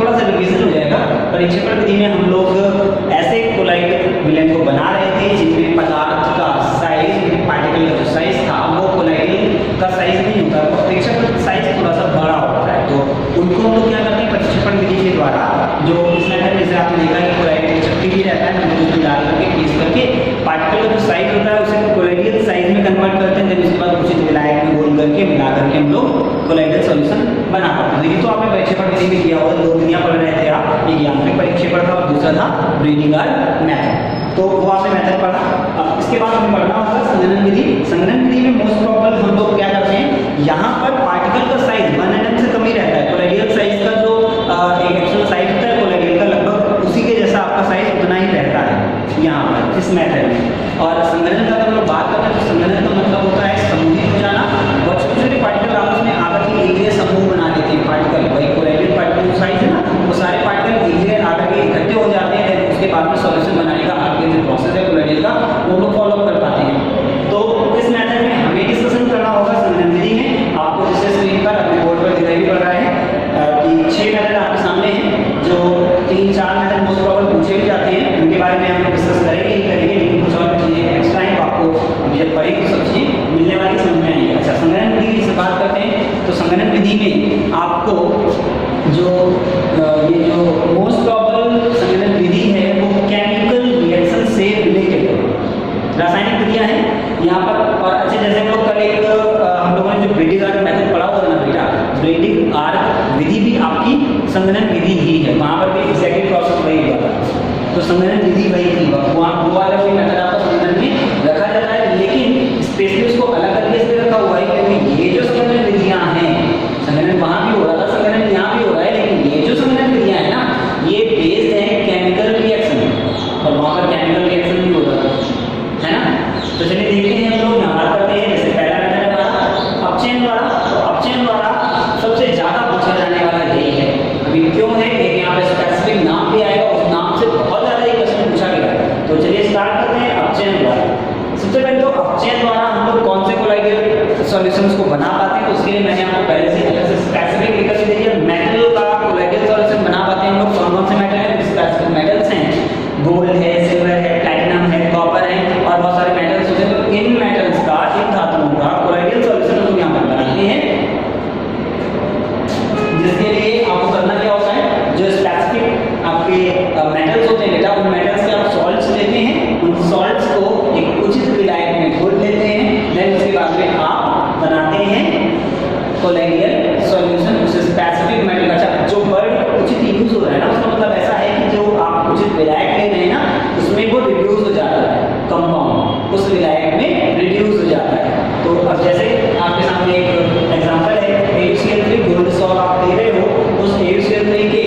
थोड़ा सा रिवीजन हो जाएगा। परिक्षेपण विधि में हम लोग ऐसे कोलाइडल विलयन को बना रहे थे जिनमें पदार्थ का साइज, पार्टिकल का जो साइज था वो कोलाइडल का साइज नहीं होता, तो परिक्षेपण साइज थोड़ा सा बड़ा होता है। तो उनको हम लोग क्या करते हैं, परिक्षेपण विधि के द्वारा जो इस मेथड में से आपने देखा कि कोलाइडल चक्की भी रहता है, हम उसमें डाल करके पीस करके पार्टिकल का जो साइज होता है उसे कोलाइडल साइज में कन्वर्ट करते हैं, फिर उसके बाद उचित विलायक में घोल करके मिला करके हम लोग कोलाइडल सॉल्यूशन बना पाते हैं। ये तो आपने परिक्षेपण विधि में किया होगा, 2 विधियां पढ़ रहे थे आप, एक यांत्रिक परिक्षेपण था और दूसरा था ब्रेडिगार्ड मेथड, तो वो आपने मेथड पढ़ा। अब इसके बाद हमें पढ़ना होगा संघनन विधि। संघनन विधि में मोस्ट प्रोबेबल हम लोग क्या करते हैं, यहाँ पर पार्टिकल का साइज 1 nm से कम ही रहता है। कोलाइडल साइज का जो एक एक्चुअल साइज होता है कोलाइडल का लगभग उसी के जैसा आपका साइज उतना ही रहता है यहाँ पर इस मेथड में। और संघनन का अगर हम लोग बात करते हैं तो संघनन का मतलब होता है समूहित हो जाना, और छोटे छोटे पार्टिकल आपस में आकर के एक जगह समूह बना लेते हैं। पार्टिकल वही कोलाइडल पार्टिकल जो साइज है ना, वो सारे पार्टिकल एक जगह आकर के इकट्ठे हो जाते हैं, उसके बाद में सॉल्यूशन बनाने का आपके जो प्रोसेस है कोलाइडल का वो लोग फॉलो कर पाते हैं। तो इस मेथड में हमें डिस्कशन करना होगा संघनन विधि में। आपको जैसे स्क्रीन पर अपने बोर्ड पर दिखाई भी पड़ रहा है कि 6 मेथड आपके सामने हैं, जो 3-4 मेथड मोस्ट प्रोबेबल पूछे भी जाते हैं, उनके बारे में हम डिस्कस करेंगे ही करेंगे, लेकिन कुछ और चीजें एक्स्ट्रा हैं आपको अभी जब पढ़ेंगे सब चीजें मिलने वाली समझ में आएगी। अच्छा, संघनन विधि की बात करते हैं तो संघनन विधि में आपको जो ये जो मोस्ट प्रोबेबल संघनन विधि है वो केमिकल रिएक्शन से रिलेटेड है, रासायनिक विधियां हैं यहाँ पर। और अच्छे जैसे हम लोग कल एक हम लोगों ने जो ब्रेडिगार्ड मेथड पढ़ा हुआ ना बेटा, ब्रेडिगार्ड विधि भी आपकी संघनन विधि ही है, वहाँ पर भी एग्जैक्टली प्रोसेस वही हुआ था, तो संघनन विधि वही थी, वहाँ वो वाला कोई मेथड आपका संघनन में रखा जाता है, लेकिन स्पेशली उसको अलग करके इसलिए रखा हुआ है क्योंकि ये जो संघनन विधियां हैं, संघनन वहाँ भी हो रहा था, संघनन यहाँ भी हो रहा है, लेकिन ये जो संघनन विधियां है ना ये बेस्ड है केमिकल रिएक्शन, और वहाँ पर केमिकल रिएक्शन भी हो रहा है ना। तो चलिए देखते हैं हम लोग यहाँ करते हैं। जैसे पहला मेथड हमारा अपचयन द्वारा, तो अपचयन द्वारा सबसे ज्यादा पूछा जाने वाला यही है। अभी क्यों है, एक यहाँ पे स्पेसिफिक नाम भी आएगा, उस नाम से बहुत ज्यादा ये क्वेश्चन पूछा गया है। तो चलिए स्टार्ट करते हैं अपचयन द्वारा। सबसे पहले तो अपचयन द्वारा हम लोग कौन से कोलाइडल सॉल्यूशंस को बना पाते हैं, तो उसके लिए मैंने आपको पहले से अलग से स्पेसिफिक लिख के दिया, मेटल का कोलाइडल सॉल्यूशन बना पाते हैं हम लोग। कौन कौन से मेटल हैं, स्पेसिफिक मेटल्स हैं, गोल्ड है, सिल्वर है, प्लैटिनम है, कॉपर है और बहुत सारे मेटल्स होते हैं। तो इन मेटल्स का, इन धातुओं का कोलाइडल सॉल्यूशन हम लोग यहाँ पर बनाते हैं, जिसके लिए आपको करना क्या होता है, जो स्पेसिफिक आपके मेटल्स होते हैं बेटा, उन मेटल्स के आप सॉल्ट्स लेते हैं, उन सॉल्ट्स को एक उचित विलायक में घोल लेते हैं, देन उसके बाद में आप बनाते हैं कोलाइडल सॉल्यूशन उस स्पेसिफिक मेटल का। अच्छा, जो वर्ड उचित यूज हो रहा है ना, उसका मतलब ऐसा है कि जो आप उचित विलायक ले रहे हैं ना उसमें वो रिड्यूस हो जाता है, कंपाउंड उस विलायक में रिड्यूस हो जाता है। तो अब जैसे आपके सामने एक एग्जांपल है, AuCl3 गोल्ड सॉल्ट आप ले रहे हो, उस AuCl3 के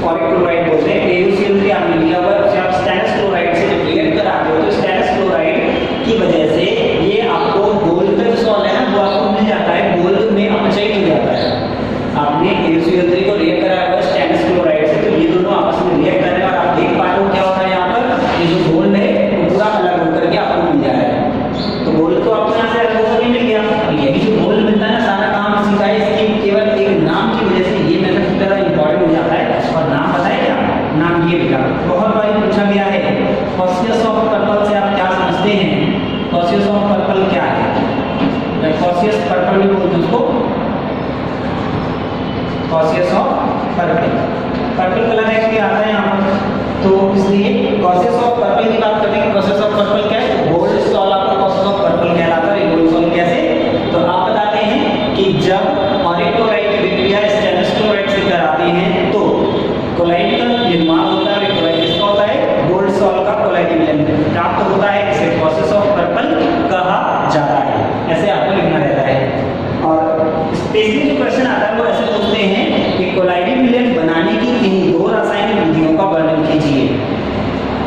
फॉरिक क्लोराइड बोलते हैं, AuCl3 आपने लिया हुआ, उसे आप स्टेनस क्लोराइड से जब रिएक्ट कराते हो तो स्टेनस क्लोराइड की वजह से ये आपको गोल्ड का जो सॉल्ट है ना वो आपको मिल जाता है, गोल्ड में अपचयन हो जाता है। आपने AuCl3 को रिएक्ट कराया हुआ स्टेनस क्लोराइड से, तो ये दोनों आपस में रिएक्ट कर रहे हैं और आप देख पा रहे हो क्या होता है यहाँ पर, ये जो गोल्ड है वो पूरा अलग होकर के आपको मिल जा रहा है। तो गोल्ड तो आपको यहाँ से अलग होकर मिल गया, ये भी जो गोल्ड मिलता है ना सारा काम सीखा है, इसकी केवल एक नाम की वजह से ये मेथड बहुत ज़्यादा इंपॉर्टेंट हो जाता है। और नाम बताए क्या, नाम ये बेटा बहुत बार पूछा गया है, गॉसियस ऑफ पर्पल से आप क्या समझते हैं, गॉसियस ऑफ पर्पल क्या है, गॉसियस पर्पल भी बोलते हैं उसको, gaseous of purple, purple colour actually आता है यहाँ पर, तो इसलिए गॉसियस ऑफ पर्पल की बात करते हैं। गॉसियस ऑफ पर्पल क्या है, गोल्ड सॉल्ट आपका गॉसियस ऑफ पर्पल कहलाता है। गोल्ड सॉल्ट कैसे, तो आप बताते हैं कि जब ऑरिक क्लोराइड की विक्रिया स्टेनस क्लोराइड से कराते हैं तो कोलाइड का निर्माण होता है, कोलाइड किसका होता है, गोल्ड सॉल्ट का कोलाइड विलयन प्राप्त होता है, इसे गॉसियस ऑफ पर्पल कहा जाता है, ऐसे आपको लिखना रहता है। और स्पेशली जो क्वेश्चन आता है वो ऐसे पूछते हैं कि कोलाइडल विलयन बनाने की किन्हीं 2 रासायनिक विधियों का वर्णन कीजिए,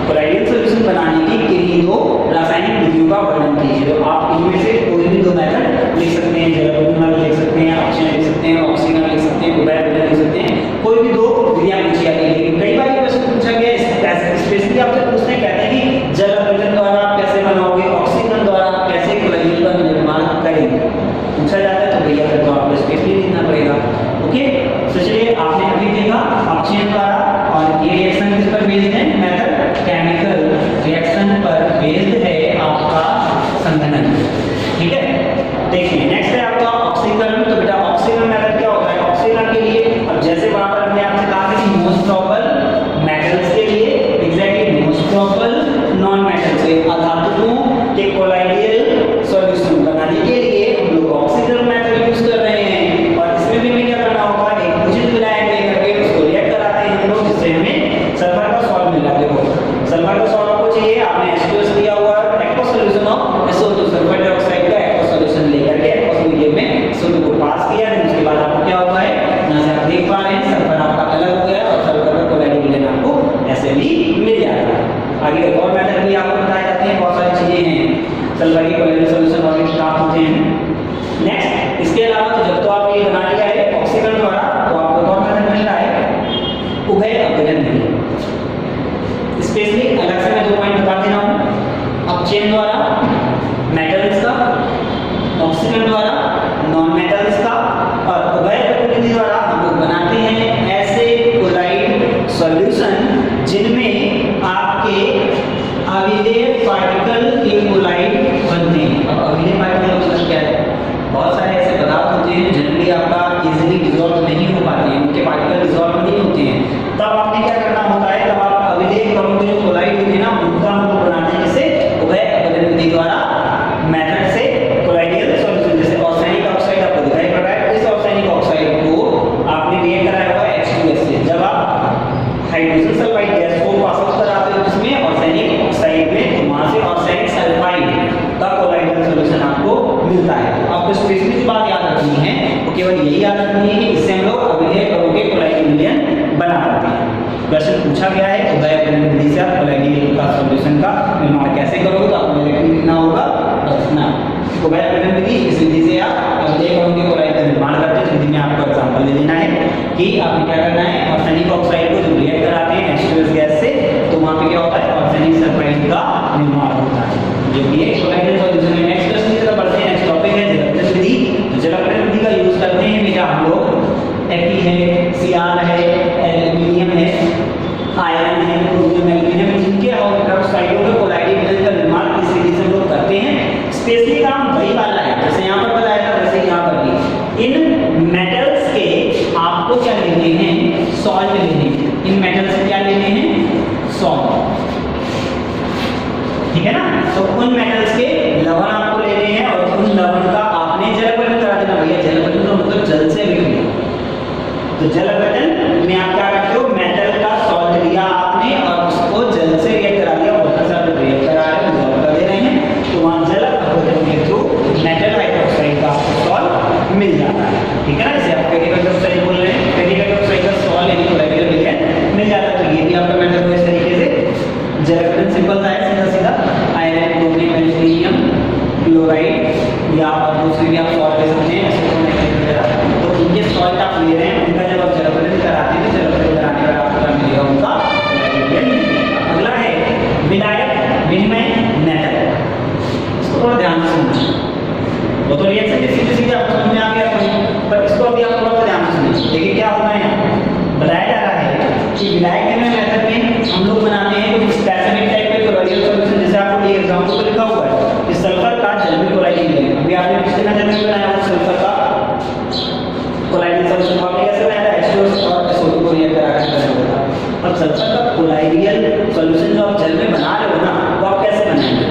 कोलाइडल सॉल्यूशन बनाने की किन्हीं 2 रासायनिक विधियों का वर्णन कीजिए। तो आप इनमें से कोई भी 2 मेथड लिख सकते हैं, जलबंधन लिख सकते हैं, अपचयन लिख सकते हैं, ऑक्सीजन लिख सकते हैं, उभय विलयन लिख सकते हैं, कोई भी 2 विधियां पूछी जाती है। लेकिन कई बार क्वेश्चन पूछा गया है, स्पेशली आपसे पूछते हैं, कहते हैं कि जलबंधन द्वारा आप कैसे बनाओगे, ऑक्सीजन द्वारा आप कैसे कोलाइडल का निर्माण करेंगे, पूछा जाता है, तो भैया फिर तो आपको स्पेशली लिखना पड़ेगा। ओके, तो चलिए आपने अभी देखा बेस्ड है आपका संघनन। ठीक है, देखिए नेक्स्ट है आपका ऑक्सीकरण। तो बेटा ऑक्सीकरण मेथड क्या होता है? ऑक्सीकरण के लिए अब जैसे वहां पर हमने आपसे कहा था कि मोस्ट प्रोबेबल मेटल्स के लिए exactly most probable non metals के अधातुओं के कोलाइडियल सॉल्यूशन बनाने के लिए हम लोग ऑक्सीकरण मेथड यूज कर रहे हैं। और इसमें भी हमें क्या करना होगा, एक उचित विलायक लेकर के उसको रिएक्ट कराते हैं हम लोग, जिससे हमें सल्फर का सॉल्ट मिल जाता है। देखो सल्फर का सॉल्ट आपको चाहिए, आपने H2S लिया हुआ है, aqueous solution of SO2 sulphur dioxide का एक्वस सॉल्यूशन लेकर के एक्वस मीडियम में SO2 को पास किया। फिर उसके बाद आपको क्या हुआ है, यहां से आप देख पा रहे हैं सल्फर आपका अलग हो गया और सल्फर का कोलाइडियल विलयन आपको ऐसे भी मिल जाता है। आगे एक और मेथड भी आपको बताए जाते हैं, बहुत सारी चीजें हैं सल्फर के कोलाइडियल सॉल्यूशन और प्राप्त होते हैं। नेक्स्ट इसके अलावा तो जब तो आप ये बना लिया है ऑक्सीकरण द्वारा, तो आपको एक और मेथड मिल रहा है उभय अपघटन विधि। स्पेशली अलग से मैं 2 पॉइंट बता दे रहा हूं। अब चेन द्वारा मेटल्स का, ऑक्सीकरण द्वारा नॉन मेटल्स का, और उभय अपघटन विधि द्वारा हम लोग बनाते हैं ऐसे कोलाइड सॉल्यूशन जिनमें आपके अविलेय पार्टिकल के कोलाइड बनते हैं। अब अविलेय पार्टिकल मतलब क्या है? बहुत सारे ऐसे पदार्थ होते हैं जनरली आपका इजीली डिसॉल्व नहीं हो पाते हैं, उनके पार्टिकल डिसॉल्व नहीं होते हैं। तब आपने क्या करना होता है, तब आप अविलेय कणों के जो कोलाइड होते हैं ना, उनका हम लोग बनाते हैं जैसे उभय अपघटन विधि द्वारा मेथड से कोलाइडियल सॉल्यूशन। जैसे ऑर्गेनिक ऑक्साइड आपको दिखाई पड़ रहा है, इस ऑर्गेनिक ऑक्साइड को आपने रिएक्ट कराया हुआ H2S से। जब आप हाइड्रोजन सल्फाइड गैस को पास आउट कराते हो जिसमें ऑर्गेनिक ऑक्साइड में, तो वहां से ऑर्गेनिक सल्फाइड का कोलाइडियल सॉल्यूशन आपको मिलता है। तो आपको स्पेशली जो बात याद रखनी है वो केवल यही याद रखनी है कि इससे हम लोग अविलेय कणों के कोलाइडियल विलयन बना पाते हैं। क्वेश्चन पूछा गया है उभय अपघटन विधि से आप कोलाइडियल का सॉल्यूशन का निर्माण कैसे करोगे, तो आपको लिखना होगा रचना। उभय अपघटन विधि, इस विधि से आप अविलेय कणों के कोलाइड का निर्माण करते हैं। इस विधि में आपको एग्जांपल ले लेना है कि आपने क्या करना है, ऑर्गेनिक ऑक्साइड को जब रिएक्ट कराते हैं H2S गैस से, तो वहां पे क्या होता है, ऑर्गेनिक सल्फाइड का निर्माण होता है, जो कि एक कोलाइडियल सॉल्यूशन है। नेक्स्ट क्वेश्चन की तरफ बढ़ते हैं। नेक्स्ट टॉपिक है जल अपघटन विधि। तो जल अपघटन विधि का यूज करते हैं बेटा हम लोग Fe है, Cr है, एल्यूमिनियम है, आयरन है, क्रोमियम, एल्यूमिनियम, जिनके ऑक्साइडों के कोलाइडियल विलयन का निर्माण इस विधि से हम लोग करते हैं। स्पेशली काम वही वाला है जैसे यहाँ पर बताया था, वैसे यहाँ पर भी इन मेटल्स के आपको क्या लेने हैं, सॉल्ट लेने हैं। इन मेटल्स से क्या लेने हैं, सॉल्ट। ठीक है ना, तो उन मेटल्स के लवण आपको लेने हैं और उन लवण का आपने जल अपघटन करा देना। भैया जल अपघटन तो मतलब जल से विघटन। तो जल अपघटन में आप क्या करते हो, मेटल का सॉल्ट लिया आपने और उसको जल से रिएक्ट करा दिया, वाटर से आप रिएक्ट करा रहे हो, डिसॉल्व कर दे रहे हैं, तो वहां जल अपघटन के थ्रू मेटल हाइड्रोक्साइड का सॉल्ट मिल जाता है। ठीक है ना, जैसे आप फेरिक हाइड्रोक्साइड बोल रहे हैं, फेरिक हाइड्रोक्साइड का सॉल्ट यानी कोलाइडियल विलयन मिल जाता है। तो ये भी आपका मेथड है इस तरीके से। जल अपघटन सिंपल सा है, सीधा सीधा आयरन, क्रोमियम, एल्यूमिनियम, क्लोराइड या और दूसरे भी आप सॉल्ट ले सकते हैं, तो इनके सॉल्ट आप ले रहे हैं, उनका जब आप जल अपघटन कराते हैं तो जल अपघटन कराने पर आपको क्या मिलेगा, उनका अगला है विलायक विनिमय मेथड। इसको थोड़ा ध्यान से सुनना, वो तो रिएक्शन सीधे सीधे आपको समझ में आ गया, पर इसको अभी आप थोड़ा ध्यान से सुनिए। देखिए क्या होगा है, बताया जा रहा है कि विलायक विनिमय मेथड में हम लोग बनाते हैं कुछ स्पेसिफिक टाइप के कोलाइडियल सॉल्यूशन। जैसे आपको ये एग्जांपल पे लिखा हुआ है कि सल्फर का जल में कोलाइडियल विलयन। अभी आपने पिछले मेथड में बनाया वो सल्फर का कोलाइडियल सॉल्यूशन आपने कैसे बनाया था, H2S और SO2 को रिएक्ट करा के बनाया था। अब सल्फर का कोलाइडियल सॉल्यूशन जो आप जल में बना रहे हो ना, वो आप कैसे बनाएंगे,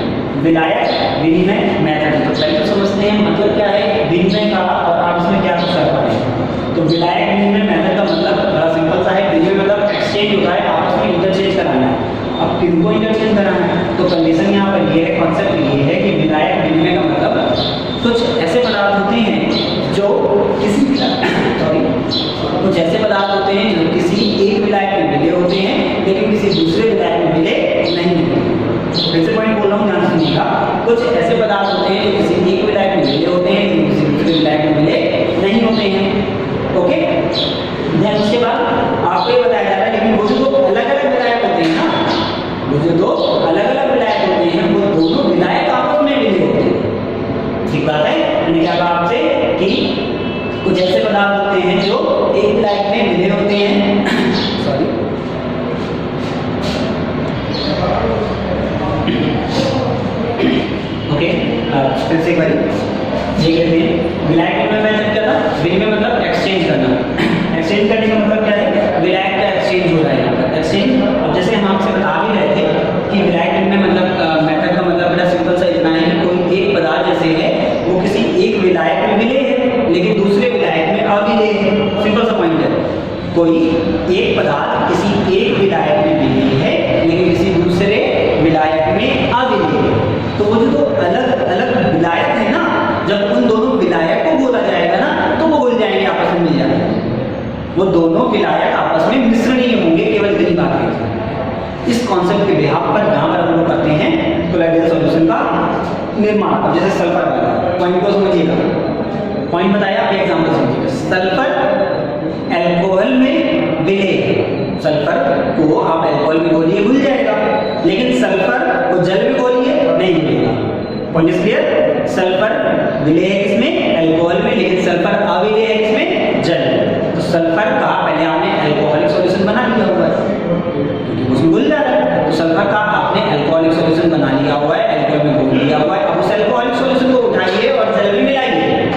विलायक विनिमय मेथड। तो पहले तो समझते हैं मतलब क्या है विनिमय का और आप इसमें क्या कर पाएंगे। तो विलायक विनिमय मेथड का मतलब बड़ा सिंपल सा है, विनिमय मतलब एक्सचेंज होता है, आपस में इंटरचेंज कराना है। अब किनको इंटरचेंज कराना है, तो कंडीशन यहाँ पर ये है, कॉन्सेप्ट ये है कि विलायक विनिमय का मतलब कुछ ऐसे पदार्थ होते हैं जो किसी कुछ ऐसे पदार्थ होते हैं जो किसी एक विलायक में मिले होते हैं लेकिन किसी दूसरे विलायक में मिले नहीं होते। फिर से पॉइंट बोल रहा हूँ, ध्यान सुनिएगा। कुछ ऐसे पदार्थ होते हैं जो किसी एक विलायक में मिले होते हैं लेकिन किसी दूसरे विलायक में मिले नहीं होते हैं। ओके, देन उसके बाद आपको ये बताया जा रहा है लेकिन वो जो दो अलग अलग विलायक होते हैं ना, वो जो दो अलग अलग विलायक होते हैं वो दोनों विलायक आपस में मिले होते हैं। ठीक बात है, मैंने क्या कहा आपसे कि कुछ ऐसे पदार्थ होते हैं जो एक विलायक में मिले होते हैं सॉरी विलायक का एक्सचेंज हो रहा है यहाँ पर एक्सचेंज। अब जैसे हम आपसे बता भी रहे थे कि विलायक में मतलब मेथड का मतलब बड़ा सिंपल सा इतना है कि कोई एक पदार्थ जैसे है वो किसी एक विलायक में विलेय है लेकिन दूसरे विलायक में अविलेय है। सिंपल सा पॉइंट है, कोई एक पदार्थ किसी एक विलायक में विलेय है लेकिन किसी दूसरे विलायक में अविलेय है। तो वो जो अलग अलग विलायक है ना, जब उन दोनों विलायक को बोला जाएगा ना तो वो घुल जाएंगे, आपस में मिल जाएंगे। वो दोनों विलायक आपस में मिश्रणीय होंगे, केवल इतनी बात है। इस कॉन्सेप्ट के बिहाफ पर जहां पर हम लोग करते हैं कोलाइडल सॉल्यूशन का निर्माण। अब जैसे सल्फर वाला पॉइंट को समझिएगा, पॉइंट बताया, आप एग्जांपल समझिएगा। सल्फर अल्कोहल में विलेय, सल्फर को आप अल्कोहल में घोलिए घुल जाएगा, लेकिन सल्फर को जल में घोलिए नहीं घुलेगा। Point is clear? सल्फर विलेय है किसमें? अल्कोहल में, लेकिन सल्फर अविलेय है किसमें? जल में। तो सल्फर का पहले आपने अल्कोहलिक सॉल्यूशन बना लिया हुआ है क्योंकि उसमें घुल जा रहा है। तो सल्फर का आपने अल्कोहलिक सॉल्यूशन बना लिया हुआ है, अल्कोहल में घोल लिया हुआ है। अब उस अल्कोहलिक सॉल्यूशन को उठाइए और जल में मिलाइए,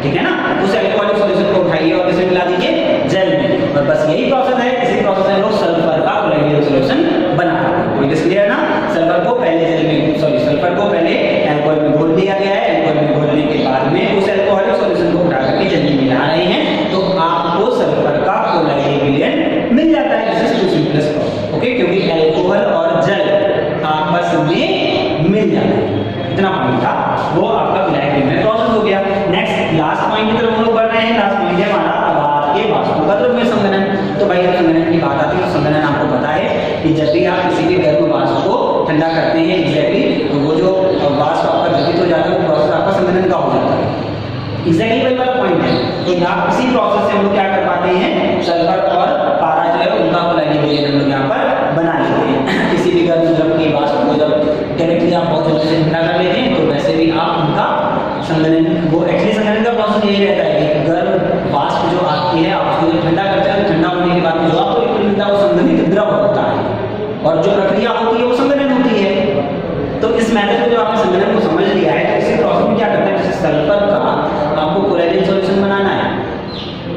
ठीक है ना? उस अल्कोहलिक सॉल्यूशन को उठाइए और किसमें मिला दीजिए? जल में। और बस यही प्रोसेस है, इसी प्रोसेस में लोग सल्फर का कोलाइडल सॉल्यूशन बनाते हैं। पॉइंट क्लियर ना? सल्फर को पहले जल में, सॉरी सल्फर को पहले अल्कोहल में घोल दिया गया है, अल्कोहल में घोलने के बाद में उस अल्कोहलिक सॉल्यूशन को उठा करके जल में मिला रहे हैं, तो आपको सल्फर का कोलाइडल विलयन मिल जाता है। This is to simplest process, okay? क्योंकि अल्कोहल और जल आपस में मिल जाते हैं। इतना पॉइंट था, वो आपका विलायक विलयन प्रोसेस हो गया। नेक्स्ट लास्ट पॉइंट की तरफ हम लोग बढ़ रहे हैं। लास्ट पॉइंट है हमारा पदार्थ के वाष्पों का द्रव्य संघनन। तो भाई जब संघनन की बात आती है तो संघनन आपको पता है कि जब भी आप किसी भी गर्म वाष्प को ठंडा करते हैं एग्जैक्टली, तो वो जो वाष्प आपका द्रवित हो जाता है वो प्रोसेस आपका संघनन का हो जाता है। एग्जैक्टली वही वाला पॉइंट है। तो यहाँ इसी प्रोसेस से हम लोग क्या कर पाते हैं, सल्फर और पारा जो है उनका कोलाइडल विलयन हम लोग यहाँ पर बना लेते हैं। किसी भी गर्म द्रव के वाष्प को जब डायरेक्टली आप बहुत जल्दी से ठंडा कर लेते हैं तो वैसे भी आप उनका संघनन, वो एक्चुअली संघनन का प्रोसेस यही रहता है कि गर्म वाष्प जो आती है आप उसको जब ठंडा करते हैं, ठंडा होने के बाद में जो आपको लिक्विड मिलता है वो संघनित द्रव होता है, और जो प्रक्रिया होती है वो संघनन होती है। तो इस मेथड में जो आपने संघनन को समझ लिया है, तो इसी प्रोसेस में क्या करते हैं, जैसे सल्फर का आपको कोलाइडल सॉल्यूशन बनाना है,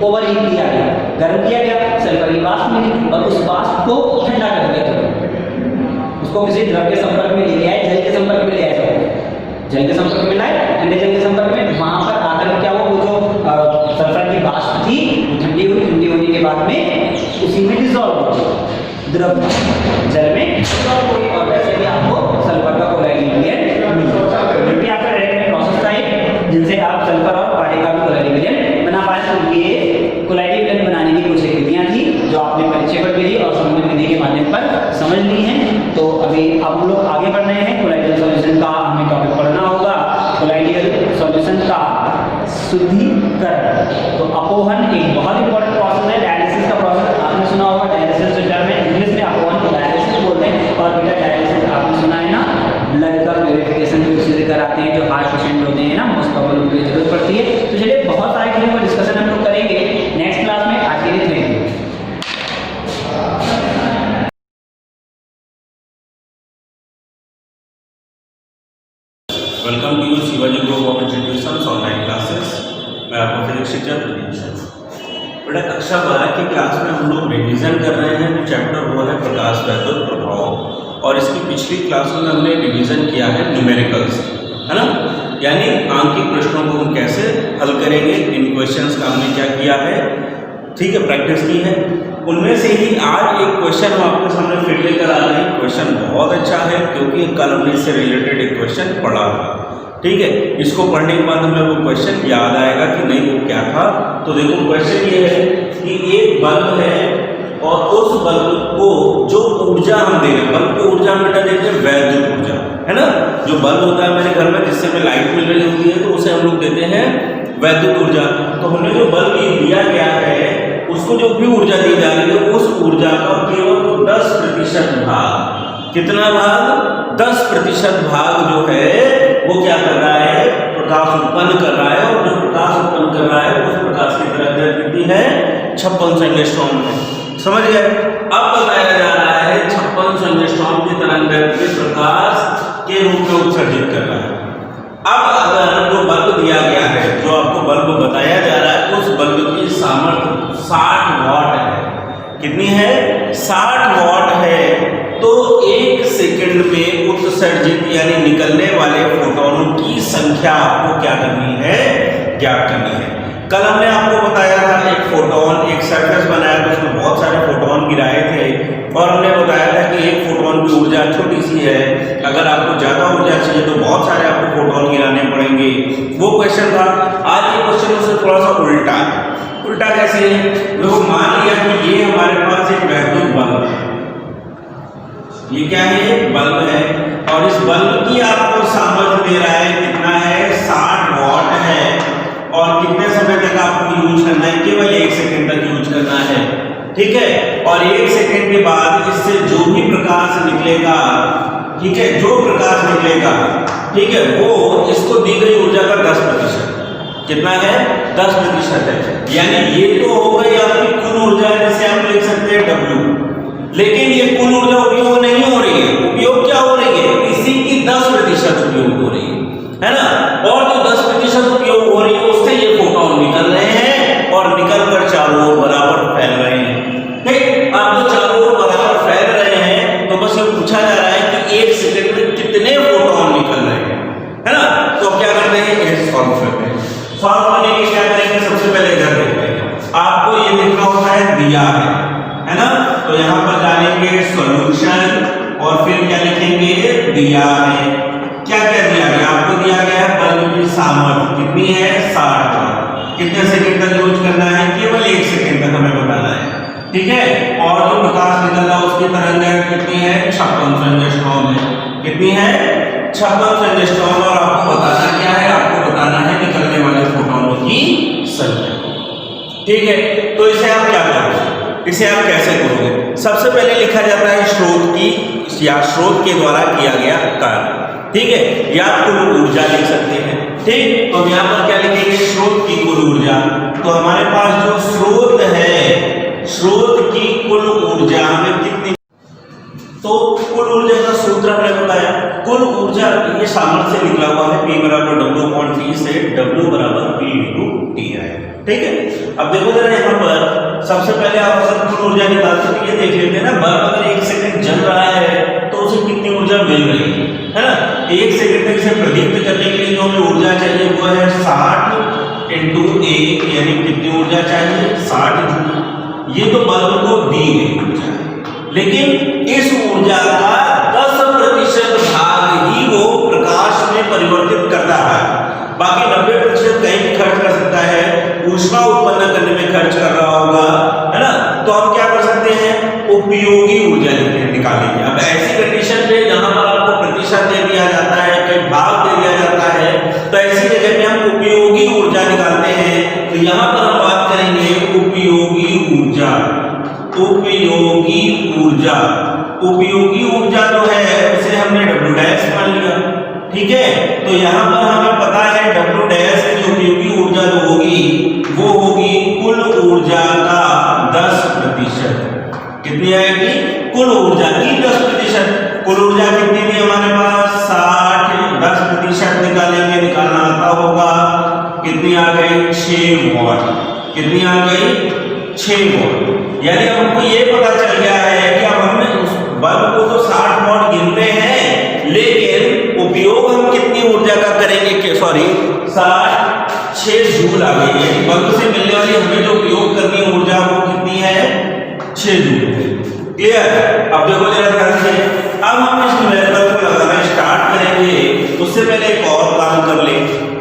ओवर हीट किया गया, गर्म किया गया, सल्फर की वाष्प मिली और उस वाष्प को ठंडा कर दिया, उसको किसी द्रव के संपर्क में ले आए, जल के संपर्क में ले आए, जल के संपर्क में लाए, ठंडे जल के संपर्क में, वहां पर आकर क्या हुआ, वो जो सल्फर की वाष्प थी ठंडी हुई, ठंडी होने के बाद में उसी में डिसॉल्व हो द्रव जल में डिसॉल्व हुई, और वैसे भी आपको सल्फर का कोलाइडल विलयन मिल जाता है। क्योंकि आपका डायरेक्ट प्रोसेस था जिनसे आप सल्फर और पारे का भी कोलाइडल विलयन बना पाए। तो उनके कोलाइडल विलयन बनाने की कुछ विधियां थी जो आपने परिचय पर विधि और संबंध विधि के माध्यम पर समझ ली हैं। तो अभी अब हम लोग आगे बढ़ रहे हैं। कोलाइडल सॉल्यूशन का हमें टॉपिक पढ़ना होगा, कोलाइडल सॉल्यूशन का शुद्धिकरण। तो अपोहन एक बहुत इंपॉर्टेंट प्रोसेस है, डायलिसिस का प्रोसेस आपने सुना होगा। डायलिसिस जो टर्म है इंग्लिश में अपोहन को डायलिसिस बोलते हैं, और बेटा डायलिसिस आपने सुना है ना, ब्लड का प्यूरिफिकेशन भी उसी से कराते हैं, जो हार्ट पेशेंट होते हैं ना, मोस्ट प्रॉब्लम उनकी जरूरत पड़ती है। तो चलिए बहुत सारी चीजों पर डिस्कशन हम लोग करेंगे नेक्स्ट क्लास में। आज के लिए thank you. Welcome to Shivaji group of institutions online classes. मैं आपका फिजिक्स टीचर प्रदीप। बेटा कक्षा 12 की क्लास में हम लोग रिवीजन कर रहे हैं, जो चैप्टर हुआ है प्रकाश वैद्युत प्रभाव, और इसकी पिछली क्लासों में हमने डिवीजन किया है न्यूमेरिकल्स, है ना, यानी आंकिक प्रश्नों को हम कैसे हल करेंगे, इन क्वेश्चंस का हमने क्या किया है, ठीक है, प्रैक्टिस की है। उनमें से ही आज एक क्वेश्चन हम आपके सामने फिर लेकर आ रहे हैं। क्वेश्चन बहुत अच्छा है क्योंकि कल हमने इससे रिलेटेड एक क्वेश्चन पढ़ा था, ठीक है। इसको पढ़ने के बाद हमें वो क्वेश्चन याद आएगा कि नहीं वो क्या था। तो देखो क्वेश्चन ये है कि एक बल्ब है और उस बल्ब को जो ऊर्जा हम दे रहे हैं, बल्ब को ऊर्जा बेटा देते हैं वैद्युत ऊर्जा, है ना। जो बल्ब होता है मेरे घर में जिससे हमें लाइट मिल रही होती है तो उसे हम लोग देते हैं वैद्युत ऊर्जा। तो हमें जो बल्ब ये दिया गया है उसको जो भी ऊर्जा दी जा रही है उस ऊर्जा का केवल 10% भाग, कितना भाग, 10% भाग जो है वो क्या कर रहा है, प्रकाश उत्पन्न कर रहा है। और जो प्रकाश उत्पन्न कर रहा है उस प्रकाश की तरंगदैर्घ्य कितनी है, 5600 एंगस्ट्रॉम है। समझ गए। अब बताया जा रहा है 5600 एंगस्ट्रॉम की तरंगदैर्घ्य प्रकाश के रूप में उत्सर्जित कर रहा है। अब अगर जो बल्ब दिया गया है, जो आपको बल्ब बताया जा रहा है, उस बल्ब की सामर्थ्य 60 वाट है, कितनी है 60 वॉट है। तो 1 सेकंड में उत्सर्जित यानी निकलने वाले फोटोनों की संख्या आपको क्या करनी है, ज्ञात करनी है। कल हमने आपको बताया था एक फोटोन, एक सरफेस बनाया था, उसमें बहुत सारे फोटोन गिराए थे और हमने बताया था कि एक फोटोन की ऊर्जा छोटी सी है, अगर आपको ज्यादा ऊर्जा चाहिए तो बहुत सारे आपको फोटोन गिराने पड़ेंगे। वो क्वेश्चन था। आज ये क्वेश्चन उससे थोड़ा सा उल्टा है। उल्टा कैसे है? देखो मान लिया कि ये हमारे पास एक वैद्युत बल्ब है, ये क्या है, बल्ब है, और इस बल्ब की आपको सामर्थ्य दे रहा है कितना है, 60 वॉट है, और कितने समय तक आपको यूज करना है, केवल 1 सेकंड तक यूज करना है, ठीक है। और 1 सेकंड के बाद इससे जो भी प्रकाश निकलेगा, ठीक है, जो प्रकाश निकलेगा, ठीक है, वो इसको दी गई ऊर्जा का 10% कितना है, 10% है। यानी ये तो हो गई आपकी कुल ऊर्जा, जैसे हम लिख सकते हैं W, लेकिन ये कुल ऊर्जा उपयोग नहीं हो रही है। उपयोग क्या हो रही है, इसी की 10% उपयोग हो रही है ना। और जो 10% उपयोग हो रही है उससे ये फोटोन निकल रहे हैं और निकल कर चारों ओर बराबर फैल रहे हैं, ठीक। अब जो चारों ओर बराबर फैल रहे हैं तो बस ये पूछा जा रहा है कि 1 सेकंड में कितने फोटोन निकल रहे हैं, है ना। तो क्या करते हैं, ये सॉल्व करते हैं। सॉल्व करने के क्या करेंगे, सबसे पहले इधर देखते हैं। आपको ये लिखना होता है दिया है ना। तो यहाँ पर जानेंगे सॉल्यूशन और फिर क्या लिखेंगे, दिया है। क्या क्या दिया गया, आपको दिया गया है बल्ब की सामर्थ्य कितनी है, 60 वॉट। कितने सेकंड तक यूज करना है, केवल 1 सेकंड तक हमें बताना है, ठीक है। और जो प्रकाश निकल रहा है उसकी तरंगदैर्घ्य कितनी है, 5600 एंगस्ट्रॉम है। कितनी है, 5600 एंगस्ट्रॉम। और आपको बताना क्या है, आपको बताना है निकलने वाले फोटोनों की संख्या, ठीक है। तो इसे आप क्या करोगे, इसे आप कैसे करोगे, सबसे पहले लिखा जाता है स्रोत की या स्रोत के द्वारा किया गया कार्य, ठीक है, या कुल ऊर्जा लिख सकते हैं, ठीक। तो यहाँ पर क्या लिखेंगे, स्रोत की कुल ऊर्जा। तो हमारे पास जो स्रोत है, स्रोत की कुल ऊर्जा हमें कितनी, तो कुल ऊर्जा का सूत्र हमने बताया, कुल ऊर्जा ये सामर्थ्य से निकला हुआ है, P बराबर W/T से W बराबर P × T है, ठीक है। अब देखो जरा यहाँ पर सबसे पहले आप अगर कुल ऊर्जा निकालते तो ये देख लेते हैं ना, बल्ब अगर 1 सेकंड जल रहा है तो उसे कितनी ऊर्जा मिल रही है ना। 1 सेकंड तक इसे प्रदीप्त करने के लिए जो हमें ऊर्जा चाहिए वो है 60 × 1, यानी कितनी ऊर्जा चाहिए, 60 जूल। ये तो बल्ब को दी गई ऊर्जा है, लेकिन इस ऊर्जा का 10% भाग ही वो प्रकाश में परिवर्तित करता है, बाकी 90% कहीं भी खर्च कर सकता है, ऊष्मा उत्पन्न करने में खर्च कर रहा होगा, है ना। तो हम क्या कर सकते हैं, उपयोगी ऊर्जा निकालेंगे। अब ऐसी कंडीशन पे जहां पर आपको प्रतिशत दे दिया जाता है, कहीं भाग दे दिया जाता है, तो ऐसी जगह पे हम उपयोगी ऊर्जा निकालते हैं। तो यहाँ पर हम बात करेंगे उपयोगी ऊर्जा। उपयोगी ऊर्जा, उपयोगी ऊर्जा जो है उसे हमने W' मान लिया, ठीक है। तो यहाँ पर हमें पता है W' की उपयोगी ऊर्जा जो होगी वो होगी कुल ऊर्जा का 10%। कितनी आएगी, कुल ऊर्जा की 10%। कुल ऊर्जा कितनी थी हमारे पास, 60, 10% निकालेंगे, निकालना आता होगा, कितनी आ गई, 6 वॉट। कितनी आ गई, 6 वॉट। यानी हमको ये पता चल गया है कि अब हमने उस बल्ब को तो 60 वॉट गिनते हैं, लेकिन उपयोग हम कितनी ऊर्जा का करेंगे, कि सॉरी 6 जूल आ गई है। बल्ब से मिलने वाली हमें जो उपयोग करनी है ऊर्जा वो कितनी है, 6 जूल। क्लियर। अब देखो जरा ध्यान से, अब हम इस न्यूमेरिकल को लगाना स्टार्ट करेंगे, उससे पहले एक और काम कर ले,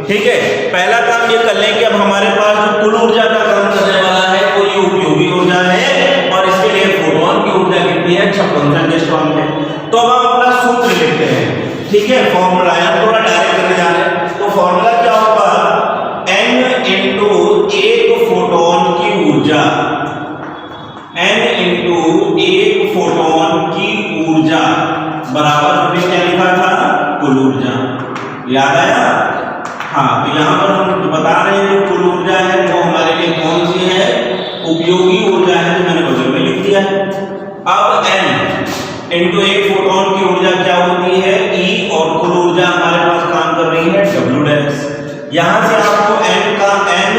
ठीक है। पहला काम ये कर लें कि अब हमारे पास जो कुल ऊर्जा का काम करने वाला है वो ये उपयोगी ऊर्जा है, और इसके लिए फोटोन की ऊर्जा कितनी है, 5600 एंगस्ट्रॉम है। तो अब हम अपना सूत्र लिखते हैं, ठीक है। फॉर्मूला यार थोड़ा डायरेक्ट करने जा रहे हैं, तो फॉर्मूला क्या होगा, n × एक फोटोन की ऊर्जा, n × एक फोटोन की ऊर्जा बराबर हमने क्या लिखा था, कुल ऊर्जा। याद आया, हाँ। तो यहाँ पर हम बता रहे हैं जो कुल ऊर्जा है वो हमारे लिए कौन सी है, उपयोगी ऊर्जा है, जो मैंने बगल में लिख दिया है। अब n × एक फोटोन की ऊर्जा क्या होती है, E, और कुल ऊर्जा हमारे पास काम कर रही है W'। यहाँ से आपको n का n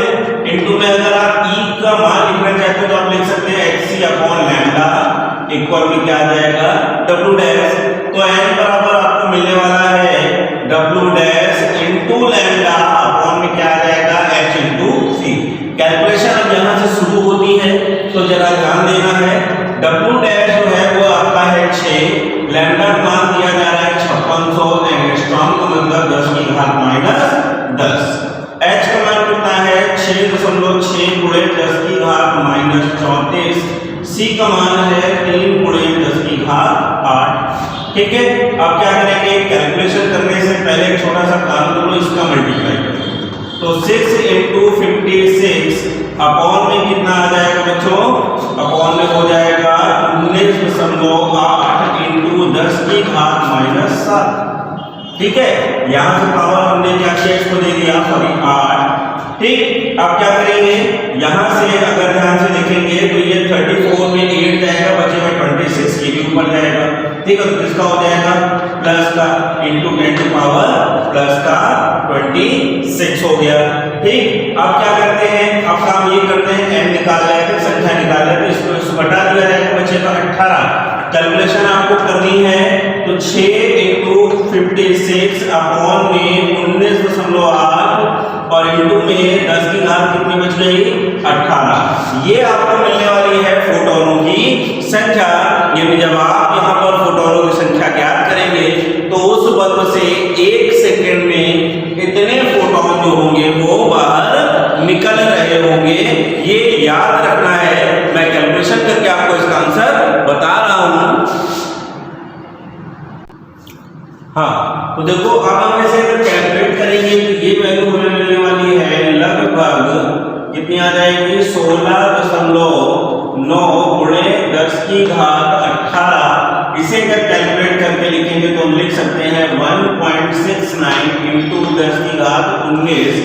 इंटू में अगर आप E का मान लिखना चाहते हो तो आप लिख सकते हैं hc सी अपॉन लैम्डा इक्वल में क्या आ जाएगा डब्ल्यू डैश। तो n बराबर आपको मिलने वाला है W dash into lambda upon में क्या आ जाएगा h इंटू सी। कैलकुलेशन अब यहाँ से शुरू होती है तो जरा ध्यान देना है। डब्ल्यू डैश जो है वो आपका है 6, लैम्डा का मान दिया जा रहा है 5600 एंगस्ट्रॉम का मतलब 10 की घात माइनस 10। h का मान कितना है 6.6 गुणे 10 की घात माइनस 34। c का मान है 3 गुणे 10 की घात 8। ठीक है, अब क्या करेंगे कैलकुलेशन करने से पहले एक छोटा सा काम करो, इसका मल्टीप्लाई करो। तो 6 इंटू 56 अपॉन में कितना आ जाएगा बच्चों, अपॉन में हो जाएगा 19.8 इंटू 10 की घात माइनस 7। ठीक है, यहाँ से पावर हमने क्या किया इसको दे दिया सॉरी 8। ठीक, अब क्या करेंगे यहाँ से अगर ध्यान से देखेंगे तो ये 34 में 8 जाएगा, बचेगा 26, ये भी ऊपर जाएगा। ठीक है, तो किसका हो जाएगा प्लस का इंटू 10 टू पावर प्लस का 26 हो गया। ठीक, अब क्या करते हैं, अब काम ये करते हैं n निकाल रहे हैं, संख्या निकाल रहे हैं, तो इसको घटा दिया जाएगा, बचेगा 18। कैलकुलेशन आपको करनी है तो 6 इंटू 56 अपॉन में 19.8 और इंटू में 10 की घात कितनी बच गई 18। ये आपको मिलने वाली है फोटोनों की संख्या। यानी जब आप यहाँ पर फोटोनों की संख्या ज्ञात करेंगे तो उस बल्ब से 1 सेकेंड में इतने फोटोन जो होंगे वो बाहर निकल रहे होंगे। ये याद रखना है, मैं कैलकुलेशन करके आपको इसका आंसर बता रहा हूं। हाँ, तो देखो अब हम इसे कैलकुलेट करेंगे तो ये वैल्यू हमें मिलने वाली है लगभग कितनी आ जाएगी 16.9 गुणे 10 की घात 18। इसे अगर कैलकुलेट करके लिखेंगे तो हम लिख सकते हैं 1.69 इंटू 10 की घात 19।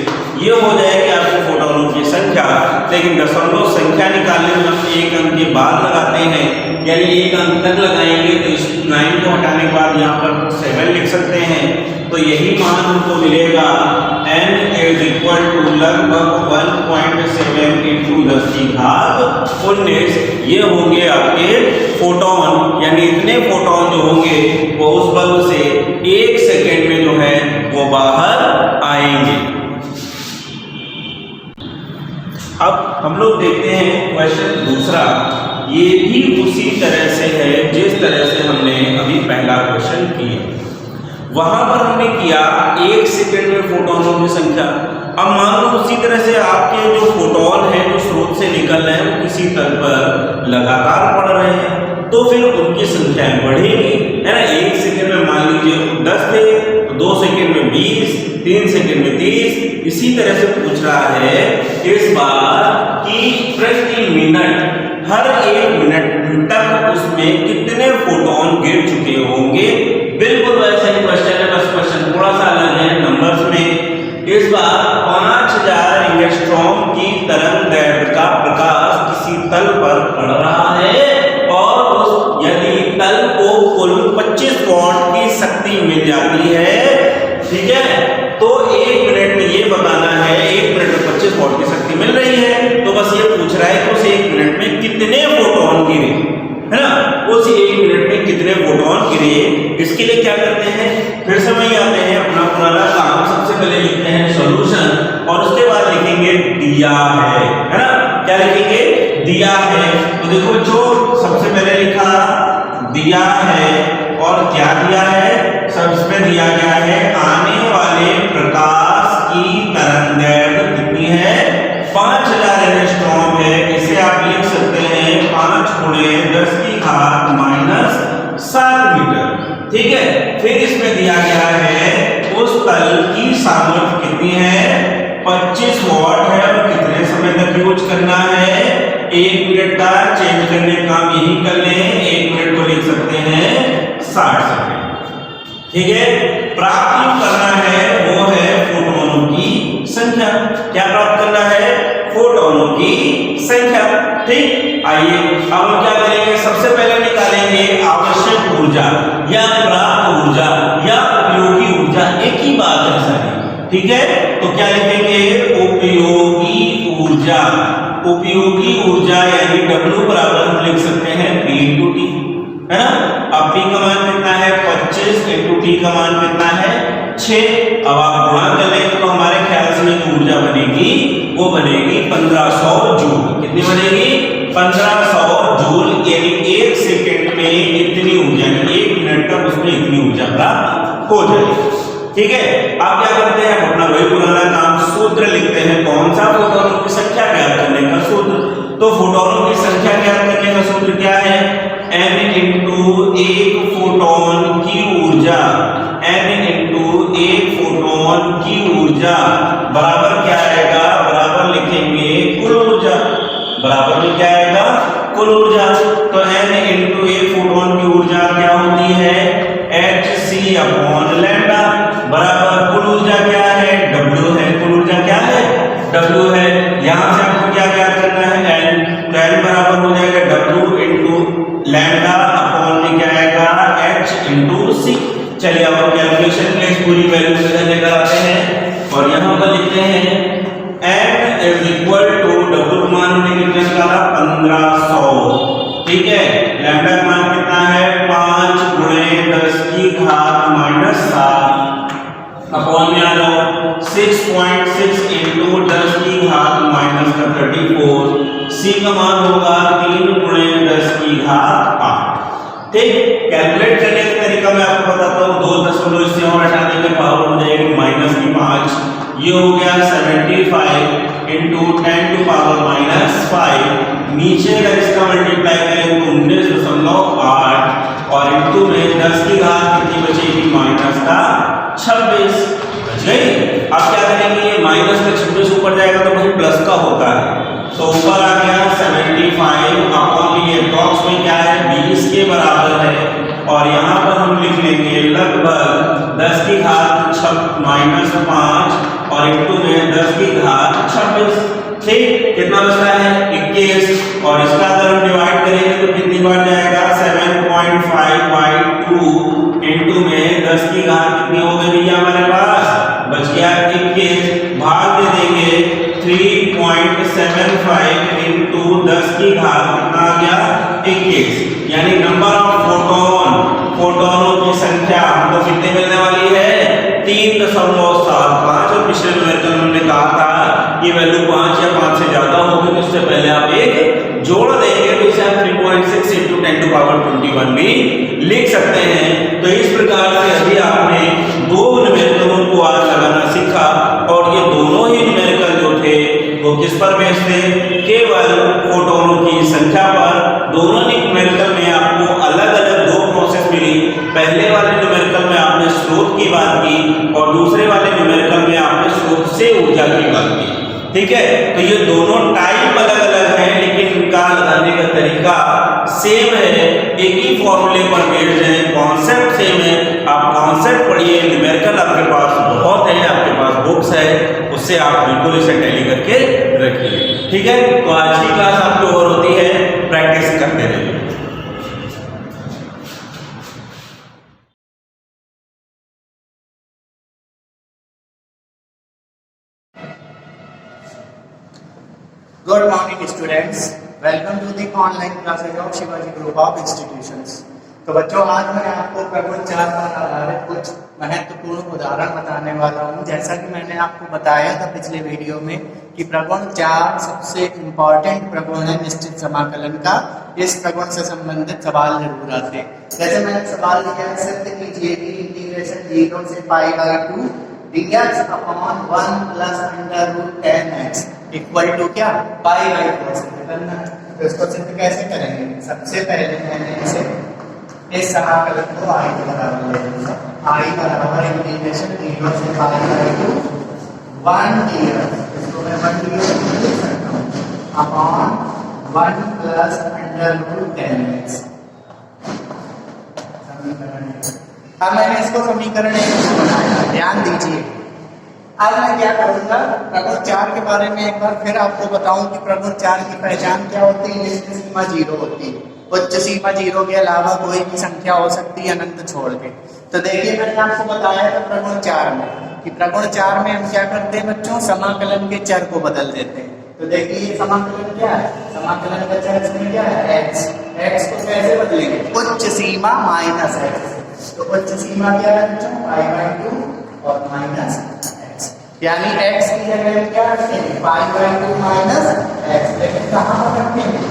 ये हो जाएगी आपको फोटोनों की संख्या। लेकिन दशमलव संख्या निकालने में हम एक अंक के बाद लगाते हैं, यानी एक अंक तक लगाएंगे तो इस 9 को हटाने के बाद यहाँ पर 7 लिख सकते हैं। तो यही मान हमको मिलेगा n इज इक्वल टू लगभग 1.7 इंटू 10 की घात 19। ये होंगे आपके फोटोन, यानी इतने फोटोन जो होंगे वो उस बल्ब से 1 सेकेंड में जो है वो बाहर आएंगे। अब हम लोग देखते हैं क्वेश्चन दूसरा। ये भी उसी तरह से है जिस तरह से हमने अभी पहला क्वेश्चन किया। वहां पर हमने किया 1 सेकेंड में फोटोनों की संख्या। अब मान लो उसी तरह से आपके जो फोटोन हैं जो स्रोत से निकल रहे हैं वो किसी तल पर लगातार पड़ रहे हैं तो फिर उनकी संख्या बढ़ेगी, है ना। 1 सेकेंड में मान लीजिए 10 थे, 2 सेकेंड में 20, 3 सेकेंड में 30। इसी तरह से पूछ रहा है इस बार कि प्रति मिनट हर 1 मिनट तक उसमें कितने फोटोन गिर चुके होंगे। बिल्कुल वैसा ही क्वेश्चन है, बस क्वेश्चन थोड़ा सा अलग है नंबर्स में। इस बार 5000 एंगस्ट्रॉम की तरंगदैर्घ्य का प्रकाश किसी तल पर पड़ रहा है और उस यदि तल को कुल 25 वॉट की शक्ति मिल जाती है, ठीक है, तो 1 मिनट में ये बताना है 1 मिनट में 25 वॉट की शक्ति मिल रही है। तो बस ये पूछ रहा है कि उस 1 मिनट में कितने फोटोन गिरे, है ना, उस 1 मिनट में कितने फोटोन गिरे। इसके लिए क्या करते हैं, फिर से वही आते हैं अपना पुराना काम। सबसे पहले लिखते हैं सॉल्यूशन और उसके बाद लिखेंगे दिया है ना। क्या लिखेंगे, दिया है। तो देखो जो सबसे पहले लिखा दिया है और क्या दिया है, सबसे दिया गया है आने वाले प्रकाश की तरंगदैर्घ्य कितनी है 5000 एंगस्ट्रॉम है। इसे आप लिख सकते हैं 5 गुणे 10 की घात माइनस 7 मीटर। ठीक है, फिर इसमें दिया गया है उस तल की सामर्थ्य कितनी है 25 वॉट है और कितने समय तक यूज करना है 1 मिनट का। चेंज करने का काम यही कर लें, 1 मिनट को लिख सकते हैं 60 सेकंड। ठीक है, प्राप्त करना है वो है फोटोनों की संख्या। क्या प्राप्त करना है, फोटोनों की संख्या। ठीक, आइए अब हम क्या करेंगे, सबसे पहले निकालेंगे आवश्यक ऊर्जा या प्राप्त ऊर्जा या उपयोगी ऊर्जा, एक ही बात है सारी। ठीक है, तो क्या लिखेंगे, उपयोगी ऊर्जा। उपयोगी ऊर्जा यानी W बराबर हम 6। अब आप गुणा कर लेंगे तो हमारे ख्याल से जो ऊर्जा बनेगी वो बनेगी 1500 जूल। कितनी बनेगी? 1500 जूल, यानी 1 सेकंड में इतनी ऊर्जा, 1 मिनट तक उसमें इतनी ऊर्जा प्राप्त हो जाएगी। ठीक है, आप क्या करते हैं? अपना वही पुराना काम, सूत्र लिखते हैं। कौन सा? फोटोनों की संख्या ज्ञात करने का सूत्र। तो फोटोनों की संख्या ज्ञात करने का सूत्र क्या है? n इंटू एक फोटोन की ऊर्जा, n इंटू एक फोटोन की ऊर्जा बराबर क्या आएगा? बराबर लिखेंगे कुल ऊर्जा। बराबर में क्या आएगा? कुल ऊर्जा। तो n इंटू एक फोटोन की ऊर्जा क्या होती है? hc अपॉन लैम्डा बराबर कुल ऊर्जा क्या है? w है। कुल ऊर्जा क्या है? w है। यहां से आपको क्या ज्ञात करना है? n। तो n बराबर हो जाएगा w इंटू लैम्डा अपॉन में क्या आएगा? h into c। चलिए अब हम कैलकुलेशन के लिए इस पूरी वैल्यू को लेकर आते हैं और यहां पर लिखते हैं n is equal to w मान हमने कितना निकाला? 1500। ठीक है, लैम्डा का मान कितना है? 5 गुणे 10 की घात माइनस 7 अपॉन में आ जाओ 6.6 इंटू 10 की घात माइनस 34। c का मान होगा 3 गुणे 10 की घात 8। ठीक, कैलकुलेट करने का तरीका मैं आपको बताता हूँ। 2 दशमलव इससे और हटा देंगे, पावर हो जाएगी माइनस की 5। ये हो गया 75 इंटू 10 टू पावर माइनस 5। नीचे अगर इसका मल्टीप्लाई करें तो 19.8 और इंटू में 10 की घात कितनी बचेगी? माइनस का 26 बच गई। अब क्या करेंगे? ये माइनस का 26 ऊपर जाएगा तो भाई प्लस का होता है, तो ऊपर आ गया 75 अपॉन ये बॉक्स में क्या है? 20 के बराबर है। और यहाँ पर हम लिख लेंगे लगभग 10 की घात माइनस 5 और इंटू में 10 की घात 26। ठीक, कितना बचता है? 21। और इसका अगर हम डिवाइड करेंगे तो कितनी बार जाएगा? 7.5/2 इंटू में 10 की घात कितनी हो गई भैया हमारे पास? बच गया 21। भाग दे देंगे 3.75 इंटू 10 की घात कितना आ गया? 21। यानी नंबर ऑफ फोटोनों की संख्या हमको कितने मिलने वाली है? 3.75। और पिछले न्यूमेरिकल में हमने कहा था ये वैल्यू 5 या 5 से ज्यादा होगी तो उससे पहले आप एक जोड़ देंगे, तो इसे आप 3.6 इंटू 10 टू पावर 21 भी लिख सकते हैं। तो इस प्रकार से अभी आपने 2 न्यूमेरिकलों को आज लगाना सीखा और ये दोनों ही न्यूमेरिकल जो थे वो किस पर बेस्ड थे? केवल फोटोनों की संख्या पर। दोनों न्यूमेरिकल में आपको अलग अलग 2 प्रोसेस मिली। पहले वाले न्यूमेरिकल में आपने स्रोत की बात की और दूसरे वाले न्यूमेरिकल में आपने स्रोत से ऊर्जा की बात की। ठीक है, तो ये दोनों टाइप अलग अलग हैं लेकिन इनका लगाने का तरीका सेम है, एक ही फॉर्मूले पर बेस्ड है, कॉन्सेप्ट सेम है। आप कॉन्सेप्ट पढ़िए, न्यूमेरिकल आपके पास बहुत है, आपके पास बुक्स है, उससे आप बिल्कुल इसे टैली करके रखिए। ठीक है, तो आज की क्लास आपकी और होती है, प्रैक्टिस करते रहिए। Good morning students, welcome to the online classes of Shivaji Group of Institutions। तो बच्चों, आज मैं आपको प्रगुण 4 पर आधारित कुछ महत्वपूर्ण उदाहरण बताने वाला हूँ। जैसा कि मैंने आपको बताया था पिछले वीडियो में कि प्रगुण 4 सबसे इम्पोर्टेंट प्रगुण है निश्चित समाकलन का। इस प्रगुण से संबंधित सवाल जरूर आते हैं। जैसे मैंने सवाल लिया है, सिद्ध कीजिए कि इंटीग्रेशन 0 से π/2 dx upon 1 plus under root 10x equal to क्या? π/4 से करना है। तो इसको सिद्ध कैसे करेंगे? सबसे पहले मैंने इसे इस समाकलन को i के बराबर ले लूंगा। i बराबर इंटीग्रेशन 0 से π/2 1 dx, इसको मैं 1 dx लिख सकता हूँ, upon 1 plus under root 10x। अब मैंने इसको समीकरण 1 बनाया, ध्यान दीजिए। अब मैं क्या करूंगा, प्रगुण 4 के बारे में एक बार फिर आपको बताऊं कि प्रगुण 4 की पहचान क्या होती है। जिसकी सीमा 0 होती है, उच्च सीमा 0 के अलावा कोई भी संख्या हो सकती है अनंत छोड़ के। तो देखिए, मैंने आपको बताया था प्रगुण 4 में कि प्रगुण 4 में हम क्या करते हैं बच्चों? समाकलन के चर को बदल देते हैं। तो देखिए, ये समाकलन क्या है? समाकलन का चर इसमें क्या है? x। x को कैसे बदलेंगे? उच्च सीमा माइनस x। तो उच्च सीमा क्या है बच्चों? π/2 और माइनस एक्स, यानी एक्स की जगह क्या रखेंगे, पाई बाई 2 माइनस एक्स, लेकिन कहाँ पर रखेंगे,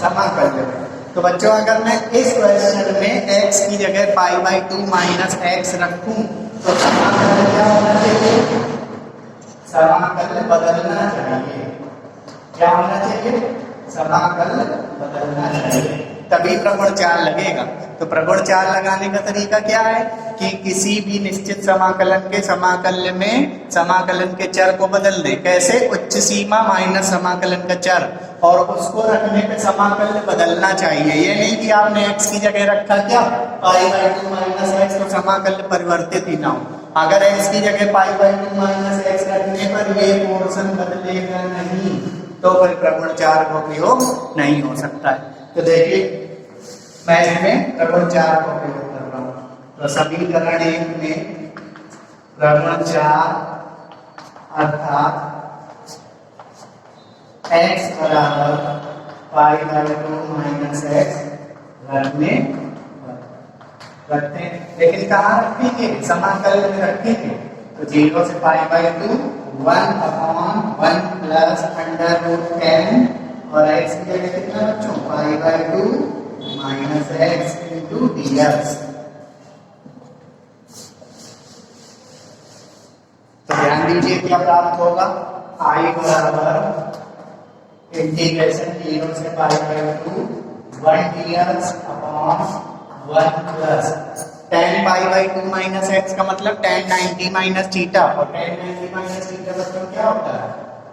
समाकल्य में। तो बच्चों अगर मैं इस क्वेश्चन में x की जगह पाई बाई 2 माइनस एक्स रखूं तो समाकल्य क्या होना चाहिए, समाकल्य बदलना चाहिए, क्या होना चाहिए, समाकल्य बदलना चाहिए, तभी प्रगुण चाल लगेगा। तो प्रगुण चाल लगाने का तरीका क्या है कि किसी भी निश्चित समाकलन के समाकल्य में समाकलन के चर को बदल दे, कैसे, उच्च सीमा माइनस समाकलन का चर, और उसको रखने पे समाकल्य बदलना चाहिए। ये नहीं कि आपने x की जगह रखा क्या पाई बाई 2 माइनस एक्स तो समाकल्य परिवर्तित ही ना हो। अगर x की जगह पाई बाई 2 माइनस एक्स रखने पर ये पोर्शन बदलेगा नहीं तो फिर प्रगुण चार का उपयोग नहीं हो सकता है। तो देखिए मैं इसमें प्रगुण चार का उपयोग कर रहा हूँ। तो समीकरण 1 में प्रगुण चार अर्थात x बराबर पाई बाई 2 माइनस एक्स रखते हैं, लेकिन कहाँ रखेंगे, समाकल्य में रखेंगे। तो 0 से pi by 2 1 upon 1 plus under root 10 और x की जगह कितना बच्चों, pi by 2 minus x into dx। तो ध्यान दीजिए क्या प्राप्त होगा, i बराबर इंटीग्रेशन 0 से pi by 2 1 dx upon 1 plus 10 pi by 2 minus x का मतलब 10 90 माइनस थीटा, और 10 90 माइनस थीटा बच्चों क्या होता है,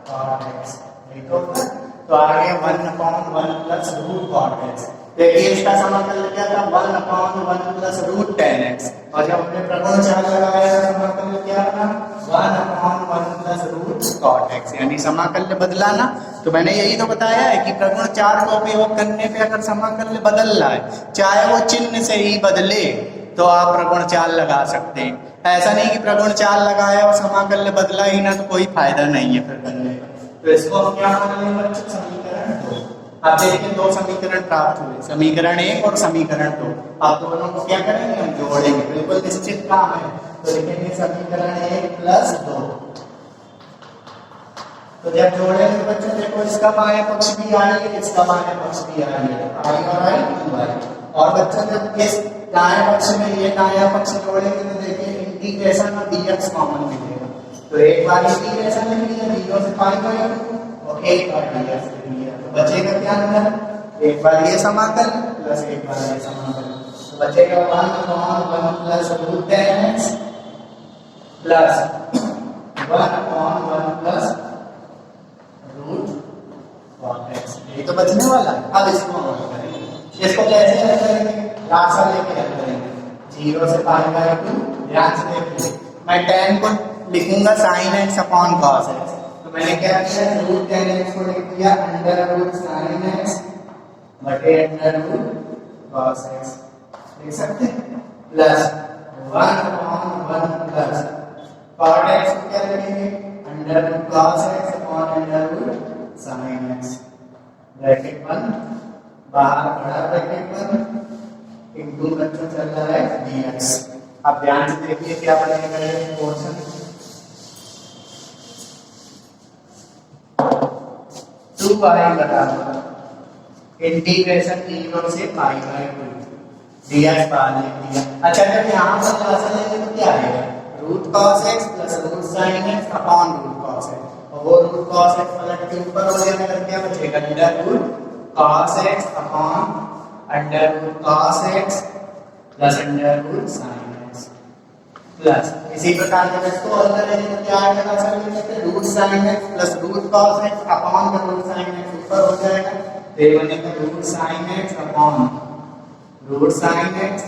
cot x, नहीं तो होता है। तो आ गया 1 upon 1 plus root cot x। देखिए इसका समाकल्य क्या था, 1 अपॉन 1 प्लस रूट 10x, और जब हमने प्रगुण चाल लगाया तो समाकल्य क्या था, 1 upon 1 plus root cot x, यानी समाकल्य बदला ना। तो मैंने यही तो बताया है कि प्रगुण चार का उपयोग करने पे अगर समाकल्य बदल रहा है, चाहे वो चिन्ह से ही बदले, तो आप प्रगुण चाल लगा सकते हैं। ऐसा नहीं कि प्रगुण चाल लगाया और समाकल्य बदला ही ना, तो कोई फायदा नहीं है फिर करने का। तो इसको हम क्या मान लेंगे बच्चों, समीकरण 2। अब देखिए दो समीकरण प्राप्त हुए, समीकरण 1 और समीकरण 2। आप दोनों को क्या करेंगे, हम जोड़ेंगे, बिल्कुल निश्चित काम है। तो लिखेंगे समीकरण 1 प्लस 2। तो जब जोड़ेंगे बच्चों देखो इसका बाएं पक्ष भी आई है, इसका बाएं पक्ष भी आई है, आई और आई 2i। और बच्चों जब इस दाएं पक्ष में ये दायां पक्ष जोड़ेंगे तो देखिए इंटीग्रेशन और dx कॉमन मिलेगा। तो एक बार इंटीग्रेशन लिख लिया 0 से पाई बाई 2 और एक बार dx लिख लिया, तो बचेगा क्या अंदर, एक बार ये समाकल प्लस एक बार ये समाकल, तो बचेगा 1 upon 1 plus root 10x plus 1 upon 1 plus root cot x। ये तो बचने वाला है। अब इसको हम हल करेंगे, इसको कैसे हल करेंगे, राशा लेके हल करेंगे। 0 से पाई बाई 2, ध्यान से देखिए मैं 10 को लिखूंगा sin x upon cos x, तो मैंने क्या किया, रूट 10x को लिख दिया अंडर रूट sin x बटे अंडर रूट cos x, लिख सकते हैं, plus 1 upon 1 plus cot x को क्या लिखेंगे, under root cos x upon under root sin x, bracket बंद, बाहर बड़ा ब्रैकेट बंद, इनटू बच्चों चल रहा है dx। अब ध्यान से देखिए क्या बनेगा ये पोर्शन, 2y बराबर इंटीग्रेशन 0 से पाई बाई 2 dx बाहर लिख दिया। अच्छा जब यहाँ पर राशि लेंगे तो क्या आएगा, root cos x plus root sin x upon root cos x, और वो रूट cos x पलट के ऊपर हो जाएगा तो क्या बचेगा, under root cos x upon under root cos x plus under root sin x, plus इसी प्रकार जब इसको हल करेंगे तो क्या आएगा, सर लिखेंगे root sin x plus root cos x upon root sin x ऊपर हो जाएगा, तो ये बनेगा root sin x upon root sin x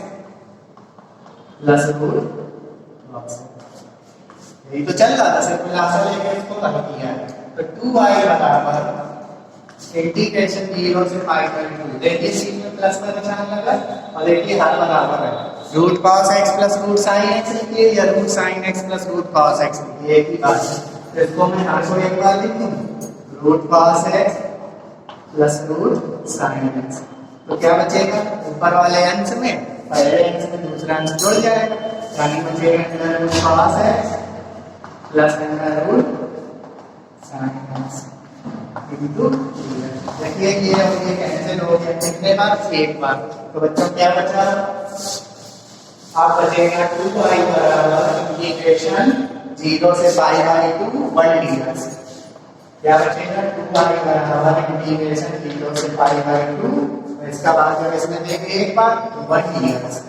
plus root cos x। यही तो चल रहा था, सिर्फ खुलासा लेके इसको हल किया है। तो 2y बराबर इंटीग्रेशन 0 से पाई बाई 2, देखिए सी में प्लस का निशान लगा और देखिए हर बराबर है, root cos x plus root sin x लिखिए या root sin x plus root cos x लिखिए, एक ही बात है। इसको मैं हर को एक बार लिख दूं, root cos x plus root sin x, तो क्या बचेगा, ऊपर वाले अंश में पहले अंश में दूसरा अंश जुड़ जाएगा, यानी बचेगा under root cos x plus under root sin x into देखिए ये और ये कैंसिल हो गया कितने बार एक बार तो बच्चों क्या बचा आप बचेगा 2y बराबर इंटीग्रेशन 0 से पाई बाई 2 1 dx क्या बचेगा 2y बराबर इंटीग्रेशन 0 से पाई बाई 2 तो इसका बाद जब इसमें देंगे एक बार तो 1 dx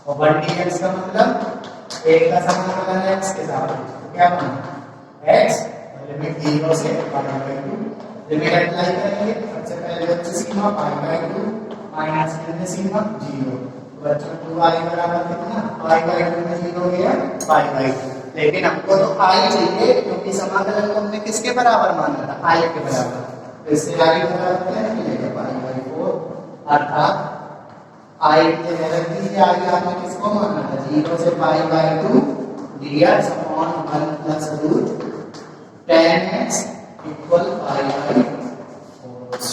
और 1 dx का मतलब एक का समाकलन x के साथ तो क्या बना x लिमिट 0 से पाई बाई 2 लिमिट अप्लाई करेंगे सबसे पहले बच्चे सीमा पाई बाई 2 माइनस कितने सीमा 0 बच्चों 2y बराबर कितना पाई बाई 2 में 0 गया पाई बाई 2 लेकिन हमको तो i चाहिए क्योंकि समाकलन को हमने किसके बराबर माना था i के बराबर तो इससे i बराबर क्या मिलेगा पाई बाई 4 अर्थात i के वैल्यू दीजिए आगे आपने किसको माना था 0 से pi by 2 dx upon 1 plus root tan x equal pi by 4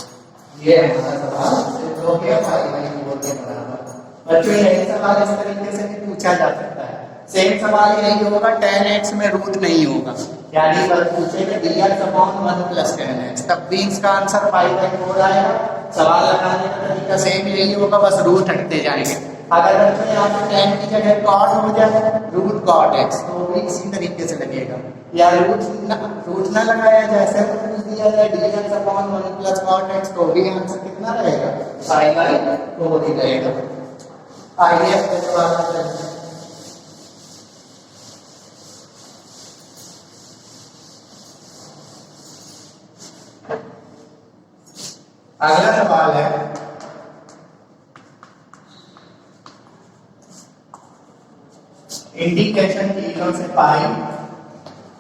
ये हमारा सवाल सिद्ध हो गया पाई बाई 4 के बराबर बच्चों यही सवाल इस तरीके से भी पूछा जा सकता है सेम सवाल यही होगा tan x में रूट नहीं होगा यानी बस पूछेगा dx upon 1 plus tan x तब भी इसका आंसर पाई बाई 4 आएगा सवाल लगाने का तरीका सेम यही होगा बस रूट हटते जाएंगे अगर बच्चों यहाँ पे tan की जगह cot हो जाए रूट cot x तो भी इसी तरीके से लगेगा या रूट ना लगाया जाए सिर्फ पूछ दिया जाए dx upon 1 plus cot x तो भी आंसर कितना रहेगा पाई बाई 4 ही रहेगा आइए अब सवाल करते हैं अगला सवाल है इंटीग्रेशन 0 से पाई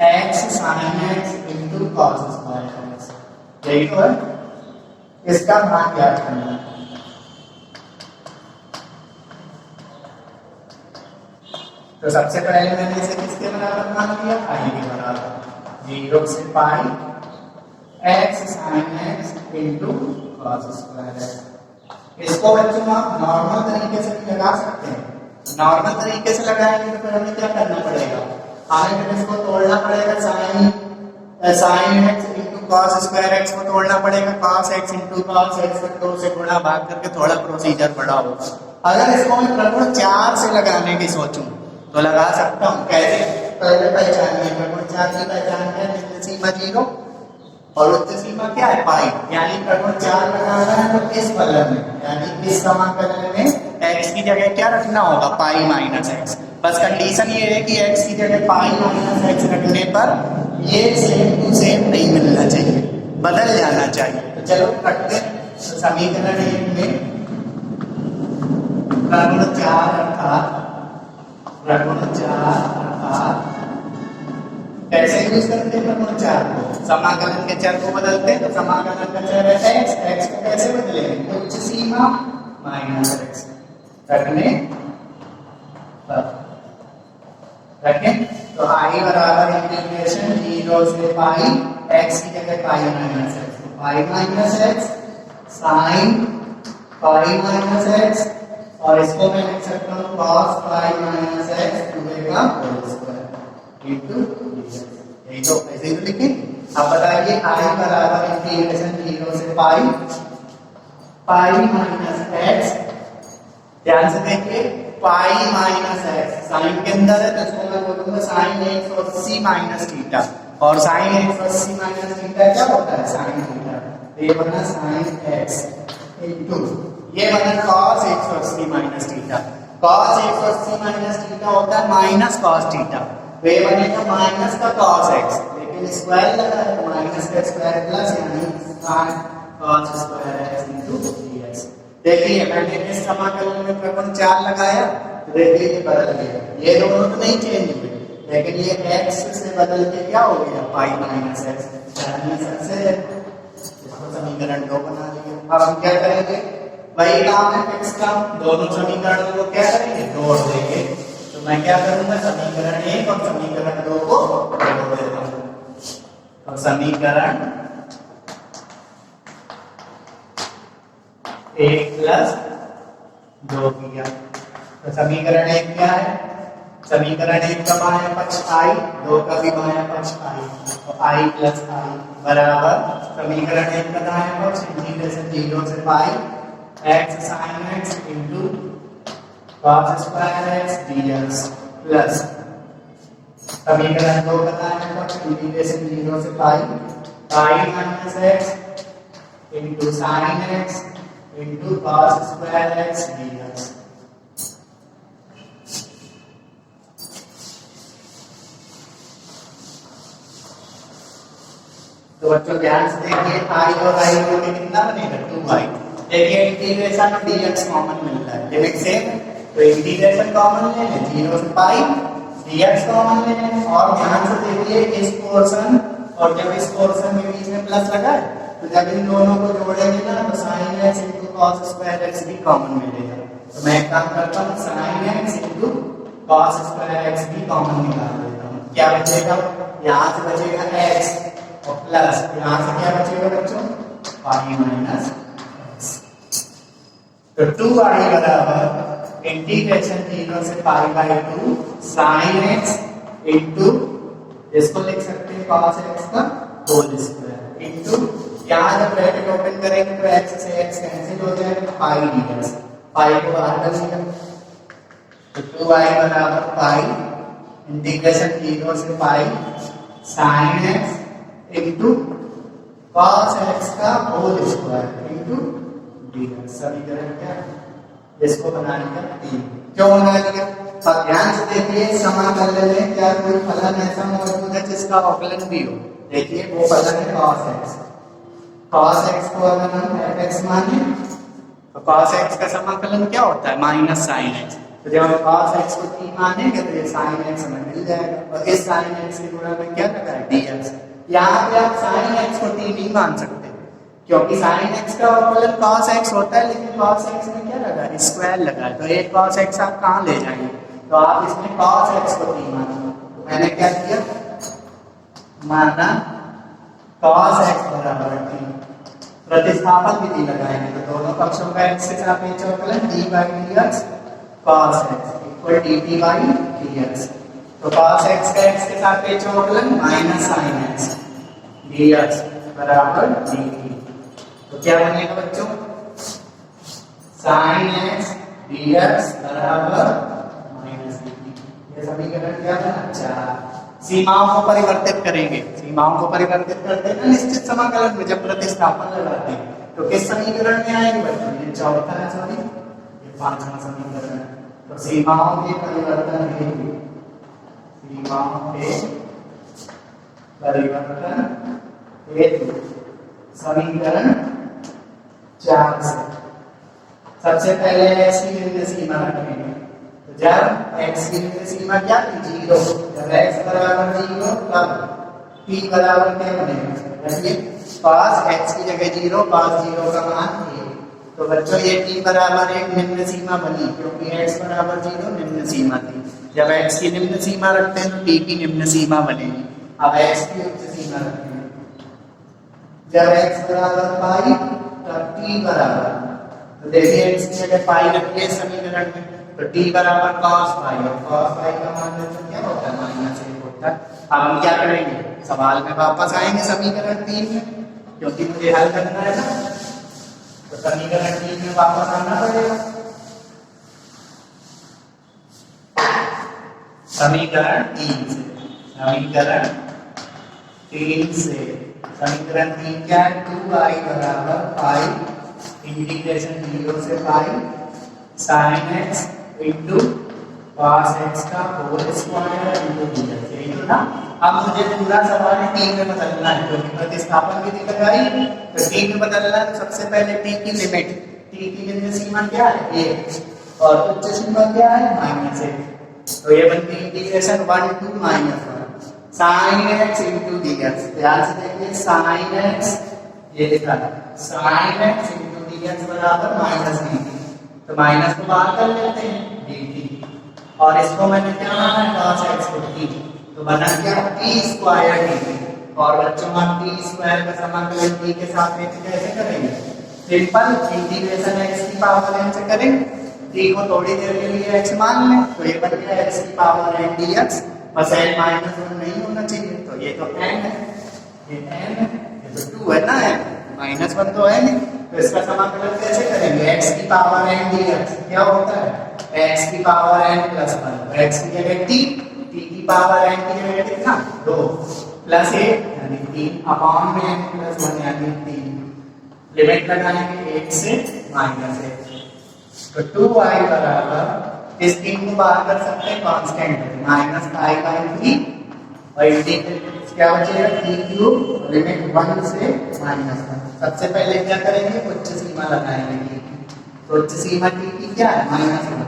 x sin x into cos square x यही तो है इसका मान याद करना तो सबसे पहले मैंने इसे किसके बराबर मान लिया i के बराबर 0 से पाई x sin x into cos square x इसको बच्चों आप नॉर्मल तरीके से भी लगा सकते हैं नॉर्मल तरीके से लगाएंगे तो फिर हमें क्या करना पड़ेगा हमें फिर इसको तोड़ना पड़ेगा sin x into cos square x को तोड़ना पड़ेगा cos x into cos x को 2 से गुणा भाग करके थोड़ा प्रोसीजर बड़ा होगा अगर इसको मैं प्रगुण 4 से लगाने की सोचूं तो लगा सकता हूं कैसे पहले पहचानिए प्रगुण 4 की पहचान है निम्न सीमा 0 और उच्च सीमा क्या है पाई यानी प्रगुण 4 लगाना है तो इस फलन में यानी इस समाकलन में x की जगह क्या रखना होगा पाई माइनस x बस कंडीशन ये है कि x की जगह पाई माइनस x रखने पर ये सेम टू सेम नहीं मिलना चाहिए बदल जाना चाहिए तो चलो रखते हैं तो समीकरण 1 में प्रगुण 4 अर्थात कैसे यूज करते हैं प्रगुण 4 को समाकलन के चर को बदलते हैं तो समाकलन का चर है x को कैसे बदलेंगे उच्च सीमा माइनस x रखने रखें तो i बराबर इंटीग्रेशन 0 से पाई x की जगह pi minus x pi minus x sin pi minus x और इसको मैं लिख सकता हूँ cos पाई माइनस x पूरे का होल स्क्वायर इनटू यही तो ऐसे ही तो लिखे अब बताइए i बराबर इंटीग्रेशन 0 से पाई माइनस x ध्यान से देखिए पाई माइनस एक्स साइन के अंदर है तो इसको मैं बोलूंगा साइन 180 माइनस थीटा और साइन 180 माइनस थीटा क्या होता है साइन थीटा तो ये बना साइन एक्स इनटू ये बना cos 180 minus theta cos 180 minus theta होता है माइनस cos थीटा तो ये बनेगा माइनस का cos x लेकिन स्क्वायर लगा है तो माइनस का स्क्वायर प्लस यानी sin cos square x into dx देखिए मैंने इस समाकलन में प्रगुण 4 लगाया तो देखिए ये बदल गया ये दोनों तो नहीं चेंज हुए लेकिन ये x से बदल के क्या हो गया पाई माइनस x यानी सबसे इसको समीकरण 2 बना लिया अब हम क्या करेंगे वही काम है फिक्स काम दोनों समीकरणों को क्या करेंगे जोड़ देंगे तो मैं क्या करूंगा समीकरण 1 और समीकरण 2 को जोड़ देता हूं तो समीकरण 1 प्लस 2 किया तो समीकरण 1 क्या है समीकरण 1 का बायां पक्ष i, 2 का भी बायां पक्ष i, तो i प्लस i बराबर समीकरण 1 का दायां पक्ष इंटीग्रेशन 0 से पाई x sin x into cos square x dx plus समीकरण 2 का दायां पक्ष इंटीग्रेशन 0 से pi minus x into sin x into cos square x dx। तो बच्चों ध्यान से देखिए i और i जोड़ के कितना बनेगा 2i। देखिए इंटीग्रेशन में dx कॉमन मिल रहा है, लिमिट सेम है तो इंटीग्रेशन कॉमन ले लें 0 से पाई dx कॉमन ले लें। और ध्यान से देखिए इस पोर्शन और जब इस पोर्शन के बीच में प्लस लगा है तो जब इन दोनों को जोड़ेंगे ना तो sin x into cos square x भी कॉमन मिलेगा। तो मैं एक काम करता हूँ sin x into cos square x भी कॉमन निकाल देता हूँ। क्या बचेगा, यहाँ से बचेगा x और प्लस यहाँ से क्या बचेगा बच्चों y माइनस x। तो 2y बराबर इंटीग्रेशन 0 से pi by 2 sin x into इसको लिख सकते हैं cos x का होल स्क्वायर इंटू यहाँ जब ब्रैकेट ओपन करेंगे तो x से x कैंसिल हो जाएगा तो पाई dx, पाई को बाहर कर दिया तो 2y बराबर पाई इंटीग्रेशन 0 से पाई sin x into cos x का होल स्क्वायर इंटू dx। समीकरण क्या है, इसको बनाने का 3 क्यों बना लिया। अब ध्यान से देखिए समाकलन में क्या कोई फलन ऐसा मौजूद है जिसका अवकलन भी हो। देखिए वो फलन है cos x। cos x को अगर हम fx माने तो cos x का समाकलन क्या होता है माइनस sin x। तो जब हम cos x को t मानेंगे तो ये sin x हमें मिल जाएगा और इस sin x के गुणा में क्या लगा है dx। यहाँ पे आप sin x को t नहीं मान सकते क्योंकि sin x का अवकलन cos x होता है, लेकिन cos x में क्या लगा है स्क्वायर लगा है। तो एक cos x आप कहाँ ले जाएंगे, तो आप इसमें cos x को t मानो। तो मैंने क्या किया, माना cos x बराबर t, प्रतिस्थापन विधि लगाएंगे तो दोनों पक्षों का x के सापेक्ष अवकलन d by dx cos x equal dt by dx। तो cos x का x के सापेक्ष अवकलन माइनस sin x dx बराबर dt। तो क्या बनेगा बच्चों sin x dx बराबर माइनस dt। ये समीकरण क्या बना 4। सीमाओं को परिवर्तित करेंगे, सीमाओं को परिवर्तित करते हैं ना निश्चित समाकलन में जब प्रतिस्थापन लगाते हैं तो किस समीकरण में आएंगे बच्चों, ये चौथा है सॉरी ये 5वां समीकरण है। तो सीमाओं के परिवर्तन हेतु, सीमाओं के परिवर्तन हेतु समीकरण 4 से सबसे पहले x की निम्न सीमा रखेंगे। तो जब x की निम्न सीमा क्या थी 0, जब x बराबर 0 तब t बराबर क्या बनेगा, देखिए cos x की जगह 0 cos 0 का मान 1। तो बच्चों ये t बराबर एक निम्न सीमा बनी क्योंकि x बराबर 0 निम्न सीमा थी। जब x की निम्न सीमा रखते हैं तो t की निम्न सीमा बनेगी। अब x की उच्च सीमा रखते हैं, जब x बराबर पाई तब t बराबर, तो देखिए x की जगह पाई रखिए समीकरण में तो t बराबर cos पाई और cos पाई का मान क्या होता है माइनस 1 होता है। अब हम क्या करेंगे, सवाल में वापस आएंगे समीकरण 3 में क्योंकि मुझे हल करना है ना, तो समीकरण 3 में वापस आना पड़ेगा। समीकरण 3 से, समीकरण 3 से, समीकरण 3 क्या है 2i बराबर पाई इंटीग्रेशन 0 से पाई sin x into cos x का होल स्क्वायर इंटू dx, यही तो ना। अब मुझे पूरा सवाल t में बदलना है क्योंकि प्रतिस्थापन विधि लगाई तो t में बदलना है। तो सबसे पहले t की लिमिट, t की निम्न सीमा क्या है 1 और उच्च सीमा क्या है -1। तो ये बनती integration 1 to -1 sin x into dx। ध्यान से देखिए sin x ये लिखा है sin x इंटू dx बराबर -dt। तो माइनस को बाहर कर लेते हैं dt और इसको मैंने क्या माना है cos x को t, तो बना क्या t स्क्वायर dt। और बच्चों आप t स्क्वायर का समाकलन t के सापेक्ष कैसे करेंगे, सिंपल इंटीग्रेशन x की पावर n से करेंगे t को थोड़ी देर के लिए x मान लें तो ये बन गया x की पावर n dx, बस n माइनस 1 नहीं होना चाहिए, तो ये तो n है, ये n है, ये तो 2 है ना, n माइनस 1 तो है नहीं, तो इसका समाकलन कैसे करेंगे, x की पावर n dx क्या होता है x की पावर n प्लस 1, तो x की जगह t की पावर n की जगह कितना 2 प्लस 1 यानी 3 अपॉन में n प्लस 1 यानी 3, लिमिट लगाएंगे 1 से -1, तो 2y बराबर इस 3 को बाहर कर सकते हैं कांस्टेंट -i/3 और इंटीग्रेट क्या बचेगा t क्यूब लिमिट 1 से -1। सबसे पहले क्या करेंगे उच्च सीमा लगाएंगे t की, तो उच्च सीमा t की क्या है -1,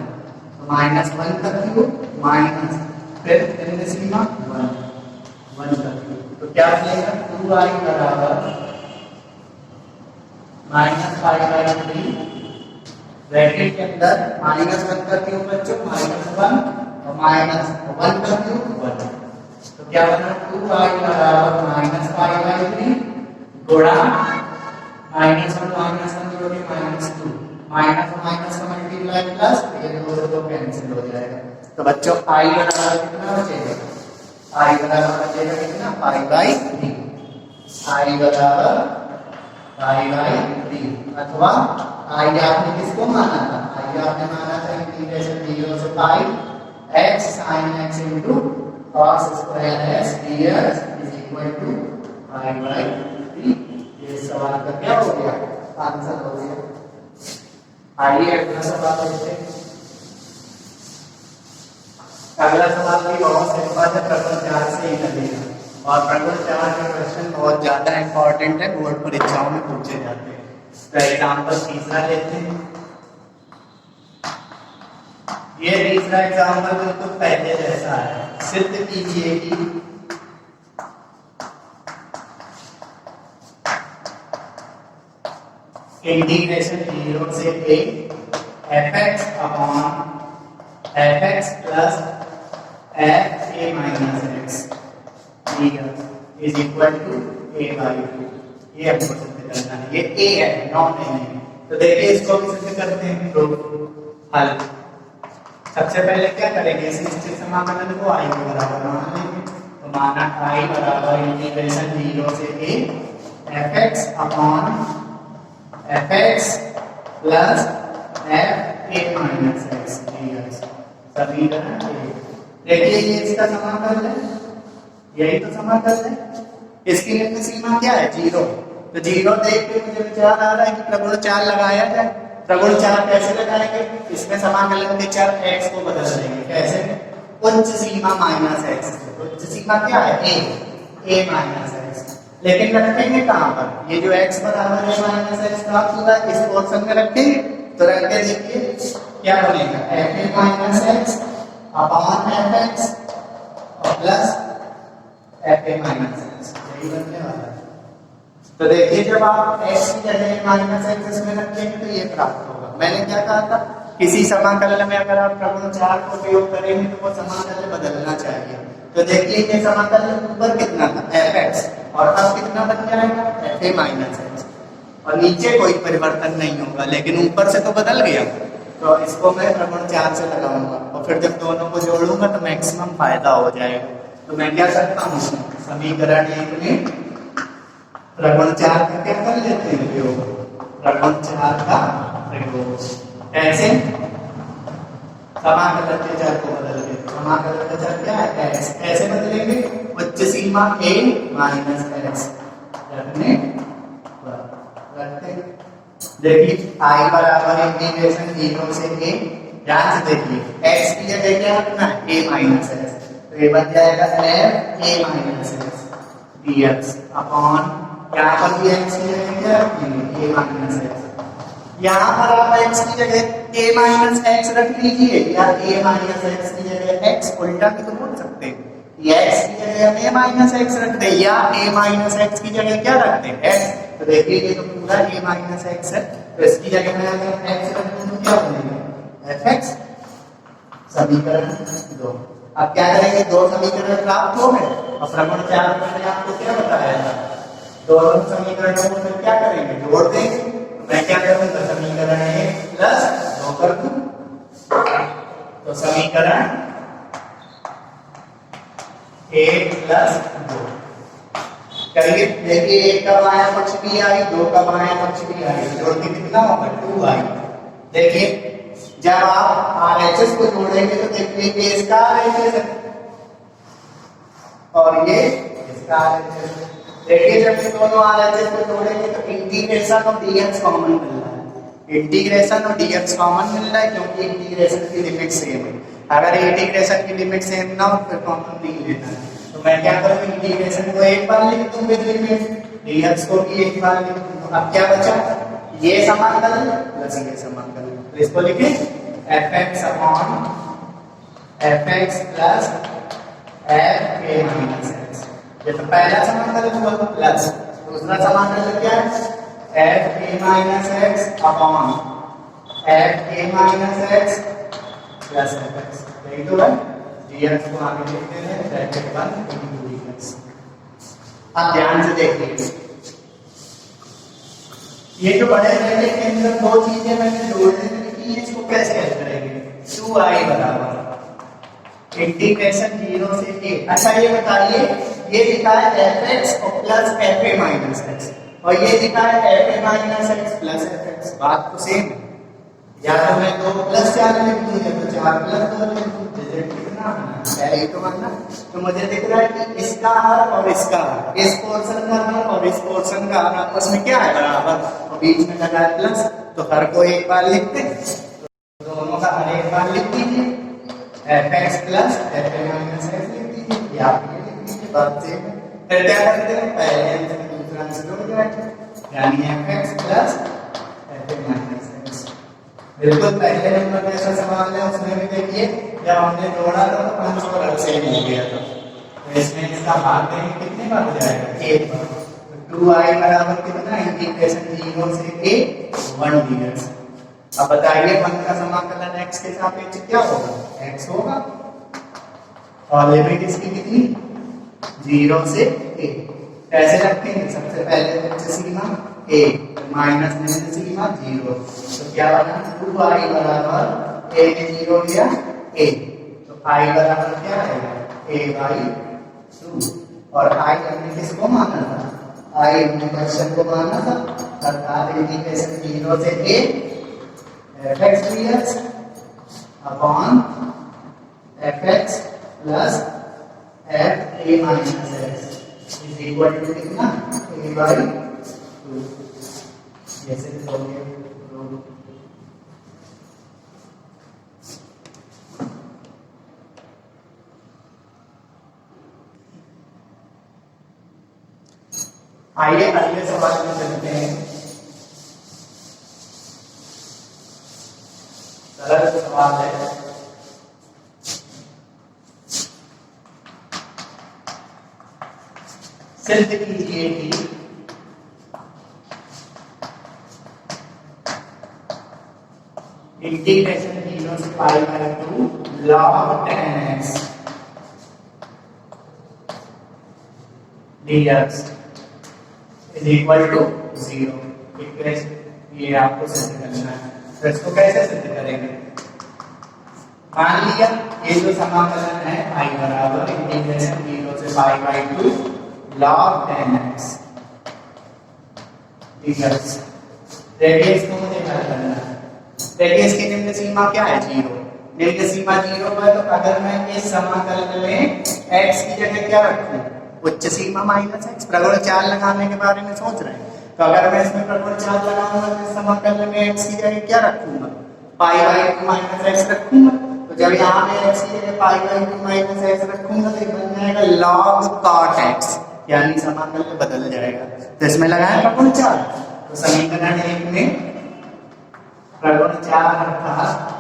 तो -1 का क्यूब माइनस फिर निम्न सीमा 1 का क्यूब, तो क्या बचेगा 2y बराबर -5/3 ब्रैकेट के अंदर -1 का क्यूब बच्चों -1 और -1 का क्यूब 1, तो क्या बना 2y बराबर -5/3 गुणा -1 जोड़े -2 माइनस का मल्टीप्लाई प्लस, ये 2 से 2 कैंसिल हो जाएगा, तो बच्चों i बराबर कितना बचेगा, i बराबर बचेगा कितना π/3, i बराबर π/3 अथवा i आपने किसको माना था, i आपने माना था इंटीग्रेशन 0 से पाई x sin x into cos square x dx is equal to π/3। ये सवाल का क्या हो गया, आंसर हो गया। आइए अगला सवाल देखते हैं। अगला सवाल भी बहुत सिंपल है, प्रश्न 4 से ही लगेगा और प्रश्न 4 के क्वेश्चन बहुत ज्यादा इंपॉर्टेंट है, बोर्ड परीक्षाओं में पूछे जाते हैं। तो एग्जाम्पल तीसरा लेते हैं। ये तीसरा एग्जाम्पल बिल्कुल पहले जैसा है, सिद्ध कीजिए कि इंटीग्रेशन 0 से a fx upon fx plus fa minus x is equal to a/2, ये हमको सिद्ध करना है, ये a है नॉट a है, तो देखिए इसको भी सिद्ध करते हैं प्रूफ हल। सबसे पहले क्या करेंगे, इस निश्चित समाकलन को i के बराबर मान लेंगे, तो माना i बराबर इंटीग्रेशन 0 से a fx upon fx plus fa minus x dx, समीकरण 1। देखिए ये इसका समाकलन है, यही तो समाकलन है, इसकी निम्न सीमा क्या है 0, तो 0 देख के मुझे विचार आ रहा है कि प्रगुण 4 लगाया जाए। प्रगुण 4 कैसे लगाएंगे, इसमें समाकलन के चर x को बदल देंगे, कैसे, उच्च सीमा -x, उच्च सीमा क्या है a -x, लेकिन रखेंगे कहां पर, ये जो x बराबर है -x प्राप्त होगा इस पोर्शन में रखेंगे, तो रख के देखिए क्या बनेगा fa -x अपॉन fx और प्लस fa -x, यही बनने वाला है। तो देखिए जब आप x की जगह -x इसमें रखेंगे तो ये प्राप्त होगा। मैंने क्या कहा था, किसी समाकलन में अगर आप प्रगुण 4 को प्रयोग करेंगे तो वो समाकलन बदलना चाहिए। तो देखिए ये समाकलन ऊपर कितना था fx और अब कितना बन जाएगा fa -x, और नीचे कोई परिवर्तन नहीं होगा, लेकिन ऊपर से तो बदल गया, तो इसको मैं प्रगुण 4 से लगाऊंगा और फिर जब दोनों को जोड़ूंगा तो मैक्सिमम फायदा हो जाएगा। तो मैं क्या करता हूँ, समीकरण 1 में प्रगुण 4 का क्या कर लेते हैं प्रयोग, प्रगुण 4 का प्रयोग कैसे, समाकलन के चर को बदल के, समाकलन का चर क्या है x, कैसे बदलेंगे, उच्च सीमा a माइनस x रखने रखते। देखिए i बराबर इंटीग्रेशन 0 से a, ध्यान से देखिए x की जगह क्या रखना है a माइनस x, तो ये बन जाएगा fa minus x dx upon, यहाँ पर भी x की जगह क्या रखेंगे a माइनस x, यहाँ पर आप x की जगह a माइनस x रख लीजिए या a माइनस x की जगह x, उल्टा भी तो बोल सकते हैं, या x की जगह a माइनस x रख दे या a माइनस x की जगह क्या रख दे x, तो देखिए ये तो पूरा a माइनस x है, तो इसकी जगह में अगर x रख दूं तो क्या बनेगा fx, समीकरण 2। अब क्या करेंगे, दो समीकरण प्राप्त हो गए और प्रगुण 4 मैंने आपको क्या बताया था, दोनों समीकरणों को फिर क्या करेंगे जोड़ देंगे। मैं क्या करूंगा, समीकरण 1 प्लस 2 कर दूं समीकरण 1+2 करिए। देखिए 1 का बायां पक्ष भी आई, 2 का बायां पक्ष भी आई, जोड़ के कितना होगा 2 आई। देखिए जब आप RHS को जोड़ेंगे तो देखिए ये इसका RHS है और ये इसका RHS है। देखिए जब ये दोनों RHS को जोड़ेंगे तो इंटीग्रेशन ऑफ dx कॉमन मिल रहा है, इंटीग्रेशन ऑफ dx कॉमन मिल रहा है क्योंकि इंटीग्रेशन की लिमिट सेम है। अगर इंटीग्रेशन की लिमिट सेम ना हो फिर कॉमन नहीं लेना है। तो मैं क्या करूँ, इंटीग्रेशन को एक बार लिख दूं विद लिमिट, dx को भी एक बार लिख दूं। तो अब क्या बचा, ये समाकल प्लस ये समाकल, तो इसको लिखें fx upon fx plus f a minus x। ये तो पहला समाकल हुआ प्लस, दूसरा समाकल क्या है f a minus x upon f a minus x plus fx। यही तो है, dx को आगे लिखते हैं ब्रैकेट 1 into dx। अब ध्यान से देखिए ये जो बड़े ब्रैकेट के अंदर दो चीजें मैंने जोड़ने में लिखी है, इसको कैसे हल करेंगे। 2i बराबर इंटीग्रेशन 0 से a। अच्छा ये बताइए, ये लिखा है fx plus fa minus x और ये लिखा है fa minus x plus fx, बात तो सेम है। या तो मैं 2 प्लस 4 लिख दूं या तो 4 प्लस 2 लिख दूं, रिजल्ट कितना आना है यही तो बनना। तो मुझे दिख रहा है कि इसका हर और इसका हर, इस पोर्शन का हर और इस पोर्शन का हर आपस में क्या है बराबर, और बीच में लगा है प्लस, तो हर को एक बार लिखते हैं, तो दोनों का हर एक बार लिख दीजिए, fx plus fa minus x लिख दीजिए, या आप ये लिख दीजिए, बात सेम है। फिर क्या करते हैं, पहले अंश में दूसरा अंश जोड़ जाएगा, यानी fx plus fa minus x। बिल्कुल पहले नंबर जैसा सवाल है उसमें भी देखिए जब हमने जोड़ा था तो अंश और हर सेम हो गया था, तो इसमें इसका भाग देंगे कितने बार हो जाएगा, एक बार। तो 2i बराबर कितना, इंटीग्रेशन 0 से a 1 dx। अब बताइए 1 का समाकलन x के सापेक्ष क्या होगा, x होगा, और लिमिट इसकी कितनी 0 से a। कैसे रखेंगे, सबसे पहले उच्च सीमा a माइनस निम्न सीमा 0, तो क्या बना 2i बराबर a ने 0 लिया a, तो i बराबर क्या आएगा a/2, और i हमने किसको माना था, i इंटीग्रेशन को माना था, अर्थात इंटीग्रेशन 0 से a fx dx upon fx plus fa minus x is equal to कितना a/2। जैसे हो गया आइए अगले सवाल में चलते हैं। सरल सवाल है, सिद्ध कीजिए कि इंटीग्रेशन 0 से π/2 log 10x dx is equal to 0। ये आपको सिद्ध करना है, तो इसको कैसे सिद्ध करेंगे। मान लिया ये जो समाकलन है i बराबर इंटीग्रेशन 0 से π/2 log 10x dx। देखिए इसको मुझे हल करना है। देखिए इसकी निम्न सीमा क्या है 0, निम्न सीमा 0 है, तो अगर मैं इस समाकलन में x की जगह क्या रखूं, उच्च सीमा माइनस x, प्रगुण 4 लगाने के बारे में सोच रहे हैं, तो अगर मैं इसमें प्रगुण 4 लगाऊंगा तो इस समाकलन में x की जगह क्या रखूंगा, π/2 माइनस x रखूंगा। तो जब यहाँ में x की जगह π/2 माइनस x रखूंगा तो बन जाएगा log cot x, यानी समाकलन बदल जाएगा। तो इसमें लगाएं प्रगुण 4, तो समीकरण 1 में प्रगुण 4 अर्थात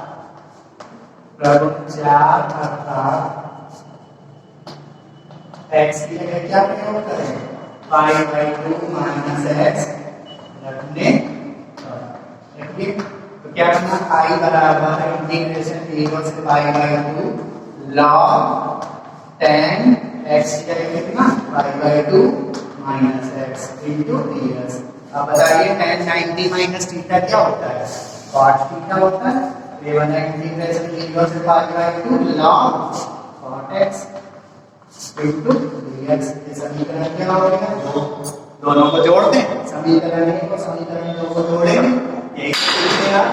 x की जगह क्या प्रयोग करें, π/2 माइनस x रखने। तो क्या करना, i बराबर इंटीग्रेशन 0 से π/2 log 10 x की जगह कितना π/2 माइनस x इंटू dx। अब बताइए tan 90 माइनस थीटा क्या होता है, cot थीटा होता है। ये बना इंटीग्रेशन 0 से pi by 2 log cot x into dx। ये समीकरण क्या हो गया? दोनों को जोड़ दें, समीकरण 1 को समीकरण 2 को जोड़ेंगे, एक से आ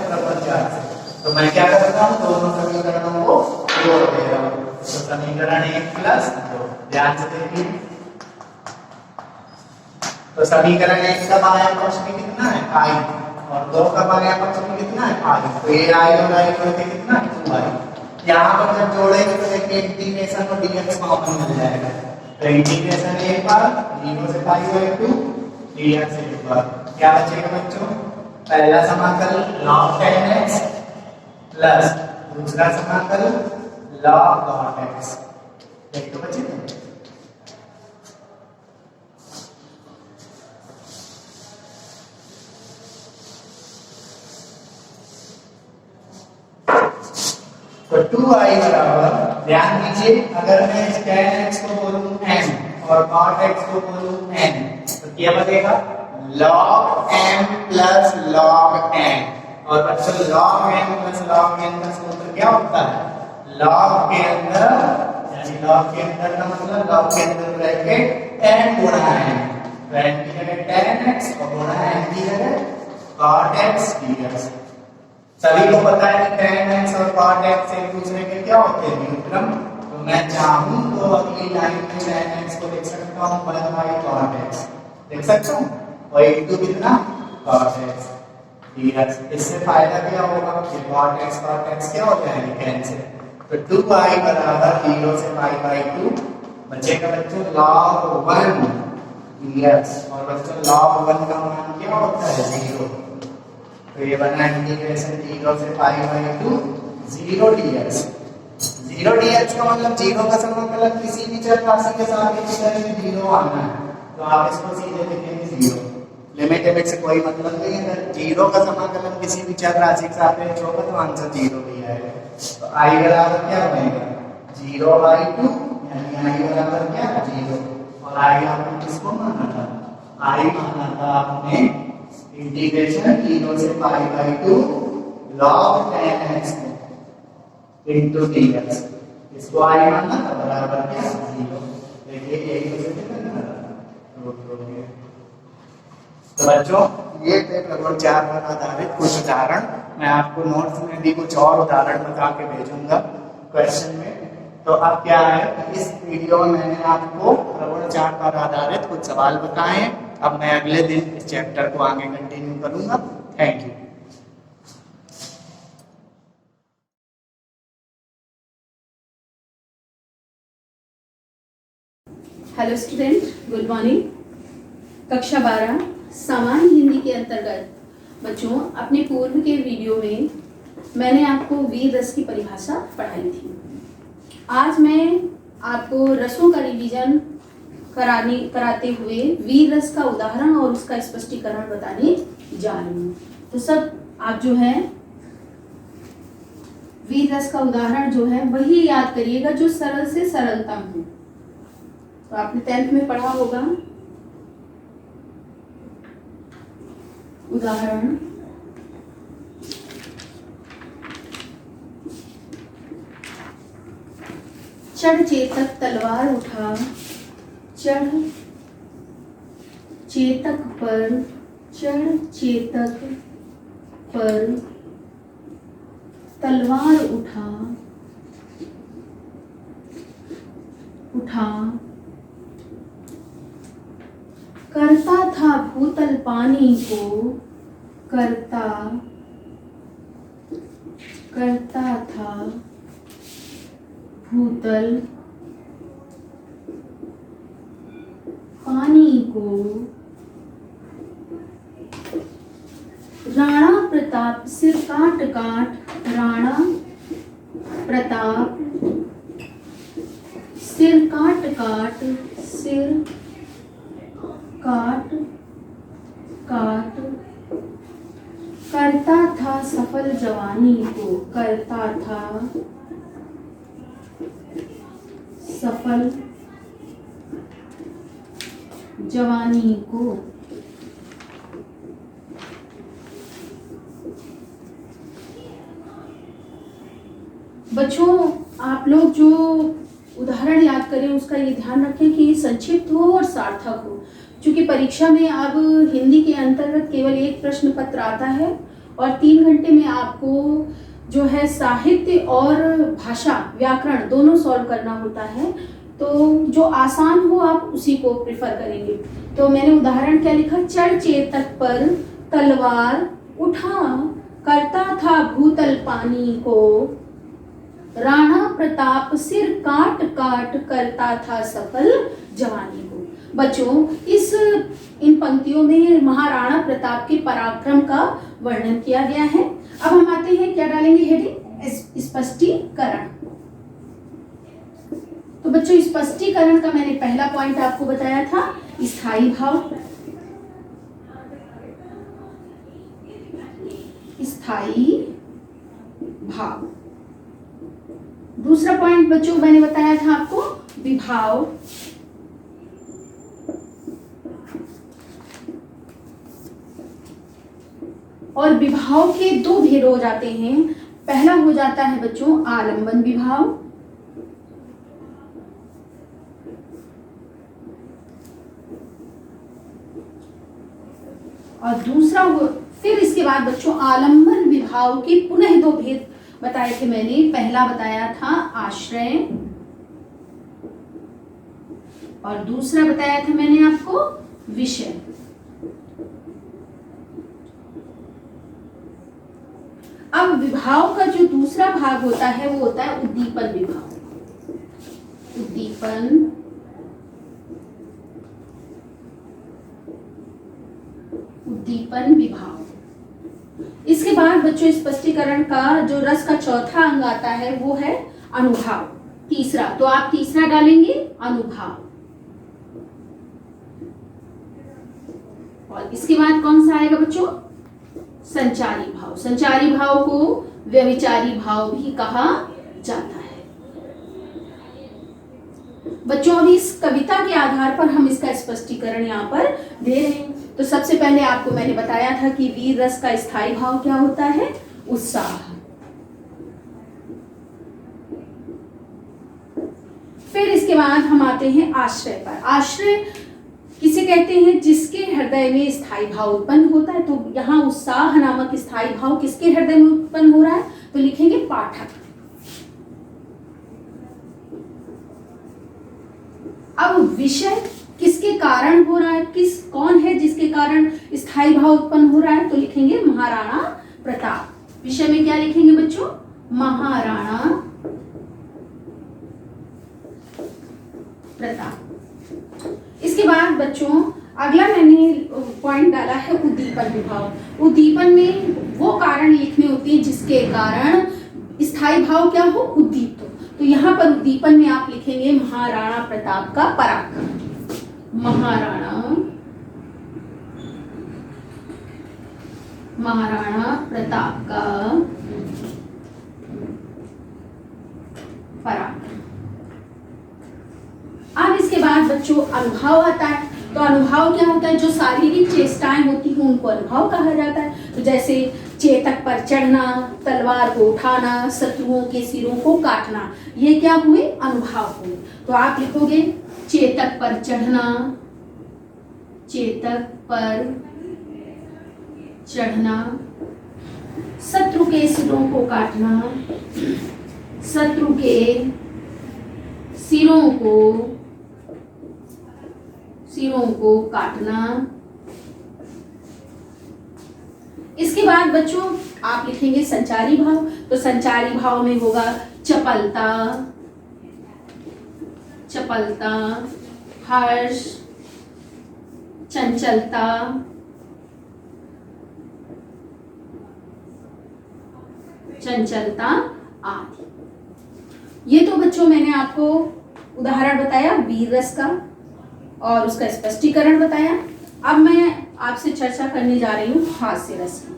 प्रपंच से। तो मैं क्या करता हूँ, दोनों समीकरणों को जोड़ दे रहा हूँ। तो समीकरण 1 प्लस 2, ध्यान से देखिए। तो समीकरण 1 का बायां पक्ष में कितना है? i, और 2 का बायां पक्ष में कितना है? i। तो ये i और i जोड़ के कितना है? 2i। यहाँ पर जब जोड़ेंगे तो देखिए इंटीग्रेशन और dx कॉमन मिल जाएगा। तो इंटीग्रेशन एक बार 0 से पाई बाय 2 dx एक बार, क्या बचेगा बच्चों? पहला समाकल log 10x प्लस दूसरा समाकल log cot x। एक तो बचेगा। तो 2i बराबर, ध्यान दीजिए, अगर मैं इस tan x को बोलूं m और cot x को बोलूं n, तो क्या बचेगा? log m plus log n। और बच्चों log m plus log n का सूत्र क्या होता है? log के अंदर, यानी log के अंदर का मतलब log के अंदर ब्रैकेट n गुणा n, तो n की जगह tan x और गुणा n की जगह cot x dx। सभी को पता है कि tan x और cot x एक दूसरे के क्या होते हैं? व्युत्क्रम। तो मैं चाहूं तो अगली लाइन में tan x को लिख सकता हूं 1 by cot x, लिख सकता हूं, और इनटू कितना? cot x dx। इससे फायदा क्या होगा कि cot x क्या हो जाएंगे? कैंसिल। तो 2i बराबर 0 से पाई बाय 2 बचेगा बच्चों log 1 dx। और बच्चों log 1 का मान क्या होता है? 0। तो ये बना इंटीग्रेशन 0 से पाई बाय 2 0 dx। 0 dx का मतलब 0 का समाकलन किसी भी चर राशि के सापेक्ष करेंगे 0 आना है, तो आप इसको सीधे लिखेंगे 0। लिमिट से कोई मतलब नहीं है। अगर 0 का समाकलन किसी भी चर राशि के सापेक्ष होगा तो आंसर 0 ही आएगा। तो i बराबर क्या बनेगा? 0/2, यानी i बराबर क्या? 0। और i आपने किसको माना था? i माना था आपने इंटीग्रेशन 0 से pi by 2 log 10x into dx। इसको i मानना था, बराबर क्या? 0। देखिए एक दूसरे से कितना हो गया। तो बच्चों ये थे प्रकरण 4 पर आधारित कुछ उदाहरण। मैं आपको नोट्स में भी कुछ और उदाहरण बता के भेजूंगा क्वेश्चन में। तो अब क्या है, इस वीडियो में मैंने आपको प्रकरण 4 पर आधारित कुछ सवाल बताए हैं। अब मैं अगले दिन इस चैप्टर को आगे कंटिन्यू करूंगा। Thank you. Hello student, good morning. कक्षा 12 सामान्य हिंदी के अंतर्गत बच्चों, अपने पूर्व के वीडियो में मैंने आपको वीर रस की परिभाषा पढ़ाई थी। आज मैं आपको रसों का रिवीजन कराते हुए वीर रस का उदाहरण और उसका स्पष्टीकरण बताने जा रही हूँ। तो सब आप जो है वीर रस का उदाहरण जो है वही याद करिएगा जो सरल से सरलतम हो। तो आपने 10th में पढ़ा होगा उदाहरण चढ़ चेतक तलवार उठा, चढ़ चेतक पर, चढ़ चेतक पर तलवार उठा, करता था भूतल पानी को, करता था भूतल पानी को, राणा प्रताप सिर काट काट, राणा प्रताप सिर काट काट, सिर काट काट करता था सफल जवानी को, करता था सफल जवानी को। बच्चों आप लोग जो उदाहरण याद करें उसका ये ध्यान रखें कि संक्षिप्त हो और सार्थक हो, क्योंकि परीक्षा में अब हिंदी के अंतर्गत केवल एक प्रश्न पत्र आता है और 3 घंटे में आपको जो है साहित्य और भाषा व्याकरण दोनों सॉल्व करना होता है। तो जो आसान हो आप उसी को प्रिफर करेंगे। तो मैंने उदाहरण क्या लिखा, चढ़ चेतक पर तलवार उठा, करता था भूतल पानी को, राणा प्रताप सिर काट काट करता था सफल जवानी को। बच्चों इन पंक्तियों में महाराणा प्रताप के पराक्रम का वर्णन किया गया है। अब हम आते हैं, क्या डालेंगे हेडिंग, स्पष्टीकरण। तो बच्चों स्पष्टीकरण का मैंने पहला पॉइंट आपको बताया था, स्थायी भाव। स्थायी भाव। दूसरा पॉइंट बच्चों मैंने बताया था आपको विभाव। और विभाव के 2 भेद हो जाते हैं। पहला हो जाता है बच्चों आलंबन विभाव, और दूसरा फिर इसके बाद बच्चों आलंबन विभाव के पुनः 2 भेद बताए थे मैंने। पहला बताया था आश्रय और दूसरा बताया था मैंने आपको विषय। अब विभाव का जो दूसरा भाग होता है वो होता है उद्दीपन विभाव। उद्दीपन विभाव। इसके बाद बच्चों स्पष्टीकरण का जो रस का चौथा अंग आता है वो है अनुभाव। तीसरा, तो आप तीसरा डालेंगे अनुभाव। और इसके बाद कौन सा आएगा बच्चों, संचारी भाव। संचारी भाव को व्यभिचारी भाव भी कहा जाता है। बच्चों अभी इस कविता के आधार पर हम इसका स्पष्टीकरण यहाँ पर दे रहे हैं। तो सबसे पहले आपको मैंने बताया था कि वीर रस का स्थायी भाव क्या होता है, उत्साह। फिर इसके बाद हम आते हैं आश्रय पर। आश्रय किसे कहते हैं, जिसके हृदय में स्थायी भाव उत्पन्न होता है। तो यहाँ उत्साह नामक स्थायी भाव किसके हृदय में उत्पन्न हो रहा है, तो लिखेंगे पाठक। अब विषय किसके कारण हो रहा है, कौन है जिसके कारण स्थायी भाव उत्पन्न हो रहा है, तो लिखेंगे महाराणा प्रताप। विषय में क्या लिखेंगे बच्चों, महाराणा प्रताप। इसके बाद बच्चों अगला मैंने पॉइंट डाला है उद्दीपन विभाव। उद्दीपन में वो कारण लिखने होते हैं जिसके कारण स्थायी भाव क्या हो, उद्दीप्त हो। तो यहाँ पर उद्दीपन में आप लिखेंगे महाराणा प्रताप का पराक्रम। महाराणा प्रताप का पराक्रम। अब इसके बाद बच्चों अनुभव आता है। तो अनुभव क्या होता है, जो शारीरिक चेष्टाएं होती हैं उनको अनुभव कहा जाता है। तो जैसे चेतक पर चढ़ना, तलवार को उठाना, शत्रुओं के सिरों को काटना, ये क्या हुए, अनुभव हुए। तो आप लिखोगे चेतक पर चढ़ना, चेतक पर चढ़ना, शत्रु के सिरों को काटना, शत्रु के सिरों को काटना। इसके बाद बच्चों आप लिखेंगे संचारी भाव। तो संचारी भाव में होगा चपलता, हर्ष, चंचलता, आदि। ये तो बच्चों मैंने आपको उदाहरण बताया वीर रस का और उसका स्पष्टीकरण बताया। अब मैं आपसे चर्चा करने जा रही हूँ हास्य रस की।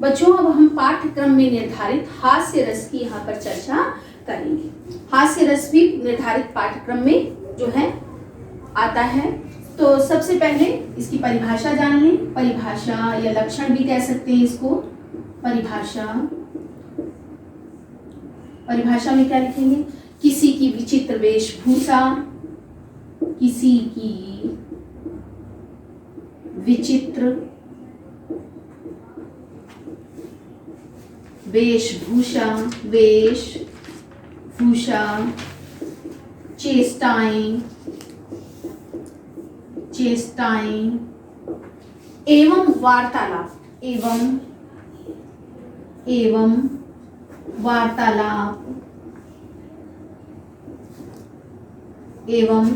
बच्चों अब हम पाठ्यक्रम में निर्धारित हास्य रस की यहाँ पर चर्चा करेंगे। हास्य रस भी निर्धारित पाठ्यक्रम में जो है आता है। तो सबसे पहले इसकी परिभाषा जान लें। परिभाषा या लक्षण भी कह सकते हैं इसको। परिभाषा परिभाषा में क्या लिखेंगे? किसी की विचित्र वेशभूषा, किसी की विचित्र वेशभूषा, वेशभूषा, चेष्टाएं, चेष्टाएं एवं वार्तालाप, एवं वार्तालाप, एवं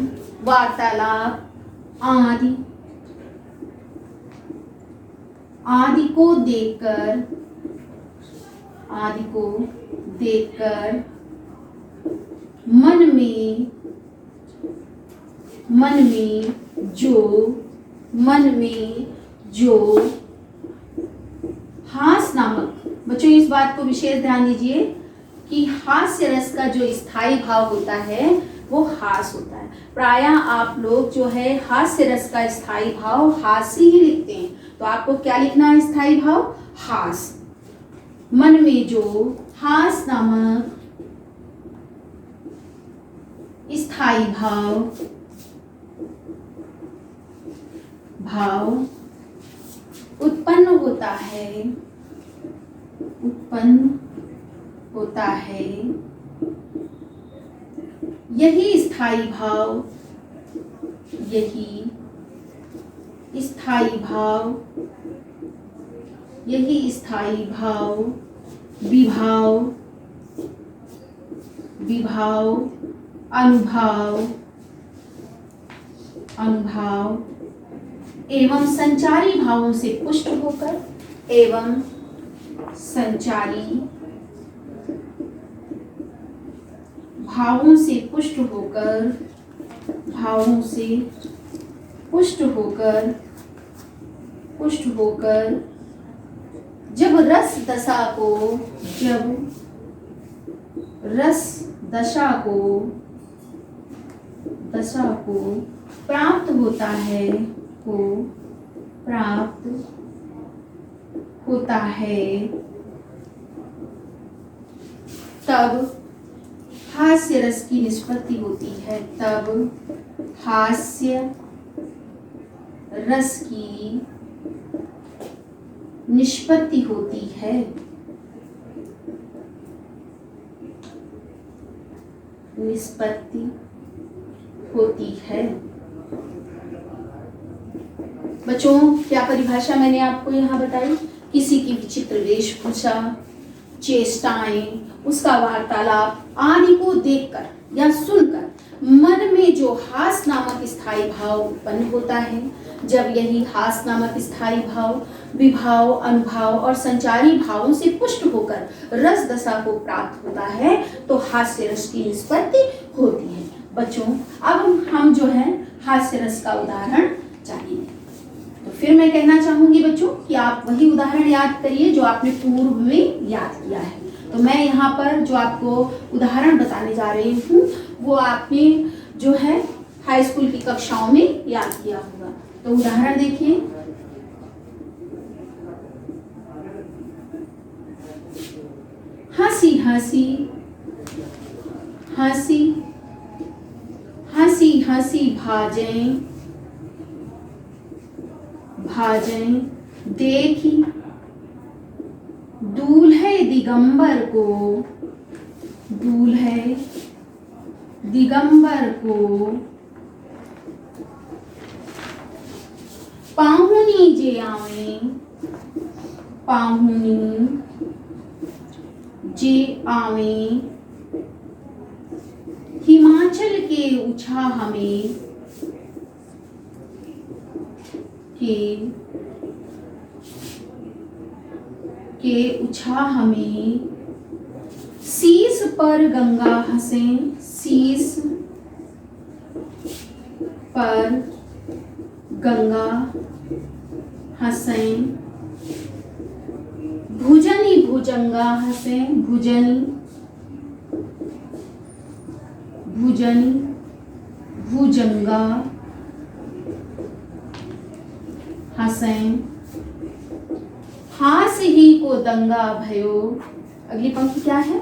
वार्तालाप आदि को देखकर मन में जो हास नामक, बच्चों इस बात को विशेष ध्यान दीजिए कि हास्य रस का जो स्थायी भाव होता है वो हास होता है। प्रायः आप लोग जो है हास्य रस का स्थायी भाव हास्य ही लिखते हैं, तो आपको क्या लिखना है? स्थायी भाव हास। मन में जो हास नामक स्थायी भाव उत्पन्न होता है, यही स्थायी भाव विभाव अनुभाव एवं संचारी भावों से पुष्ट होकर, पुष्ट होकर जब रस दशा को प्राप्त होता है तब हास्य रस की निष्पत्ति होती है, तब हास्य रस की निष्पत्ति होती है। बच्चों क्या परिभाषा मैंने आपको यहाँ बताई? किसी की विचित्र वेशभूषा, चेष्टाएं, उसका वार्तालाप आदि को देखकर या सुनकर मन में जो हास नामक स्थायी भाव उत्पन्न होता है, जब यही हास नामक स्थायी भाव विभाव अनुभाव और संचारी भावों से पुष्ट होकर रस दशा को प्राप्त होता है तो हास्य रस की निष्पत्ति होती है। बच्चों अब हम जो है हास्य रस का उदाहरण जानेंगे। तो फिर मैं कहना चाहूंगी बच्चों कि आप वही उदाहरण याद करिए जो आपने पूर्व में याद किया है। तो मैं यहाँ पर जो आपको उदाहरण बताने जा रही हूँ वो आपने जो है हाई स्कूल की कक्षाओं में याद किया होगा। तो उदाहरण देखिए, हंसी हंसी हंसी हंसी हंसी भाजें भाजें देखी दूल्हे दिगंबर को पाहुनी जे आवे हिमाचल के उछाह में के उछाह में शीश पर गंगा हंसे, शीश पर गंगा हंसे, भुजनी भुजंगा हंसे, भुजनी भुजंगा हंसे, हास ही को दंगा भयो। अगली पंक्ति क्या है?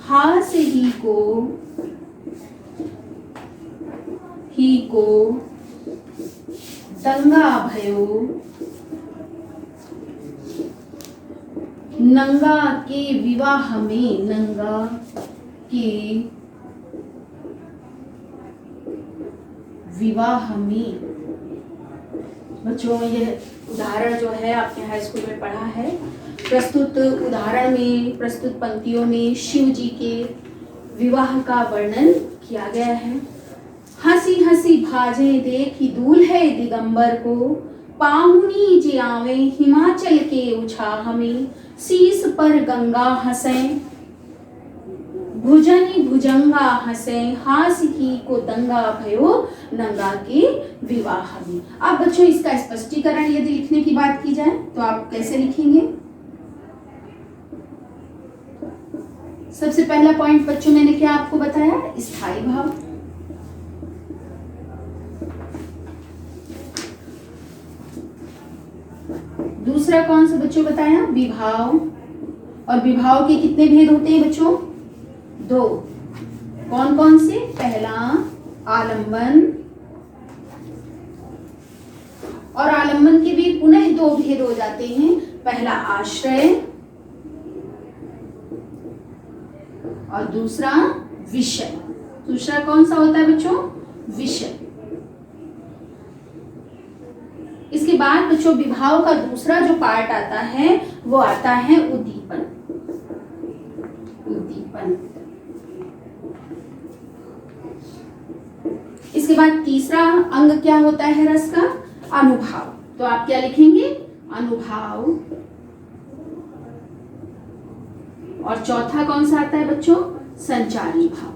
हा से ही को दंगा भयो, नंगा के विवाह में, नंगा के विवाह में। बच्चों ये उदाहरण जो है आपने हाई स्कूल में पढ़ा है। प्रस्तुत उदाहरण में, प्रस्तुत पंक्तियों में शिव जी के विवाह का वर्णन किया गया है। हंसी हंसी भाजे देखी दूल्हे दिगंबर को, पाहुनी जे आवे हिमाचल के उछाह में, शीस पर गंगा हंसे भुजनी भुजंगा हंसे, हास ही को दंगा भयो, नंगा के विवाह में। अब बच्चों इसका स्पष्टीकरण यदि लिखने की बात की जाए तो आप कैसे लिखेंगे? सबसे पहला पॉइंट बच्चों मैंने क्या आपको बताया? स्थायी भाव। दूसरा कौन सा बच्चों बताया? विभाव। और विभाव के कितने भेद होते हैं बच्चों? 2। कौन कौन से? पहला आलंबन, और आलंबन के भी पुनः 2 भेद हो जाते हैं। पहला आश्रय और दूसरा विषय। दूसरा कौन सा होता है बच्चों? विषय। इसके बाद बच्चों विभाव का दूसरा जो पार्ट आता है वो आता है उद्दीपन। उद्दीपन। इसके बाद तीसरा अंग क्या होता है रस का? अनुभाव। तो आप क्या लिखेंगे? अनुभाव। और चौथा कौन सा आता है बच्चों? संचारी भाव।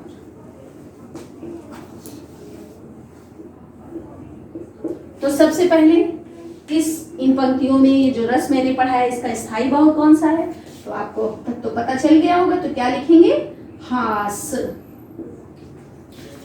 तो सबसे पहले इन पंक्तियों में ये जो रस मैंने पढ़ा है इसका स्थायी भाव कौन सा है? तो आपको तो पता चल गया होगा। तो क्या लिखेंगे? हास।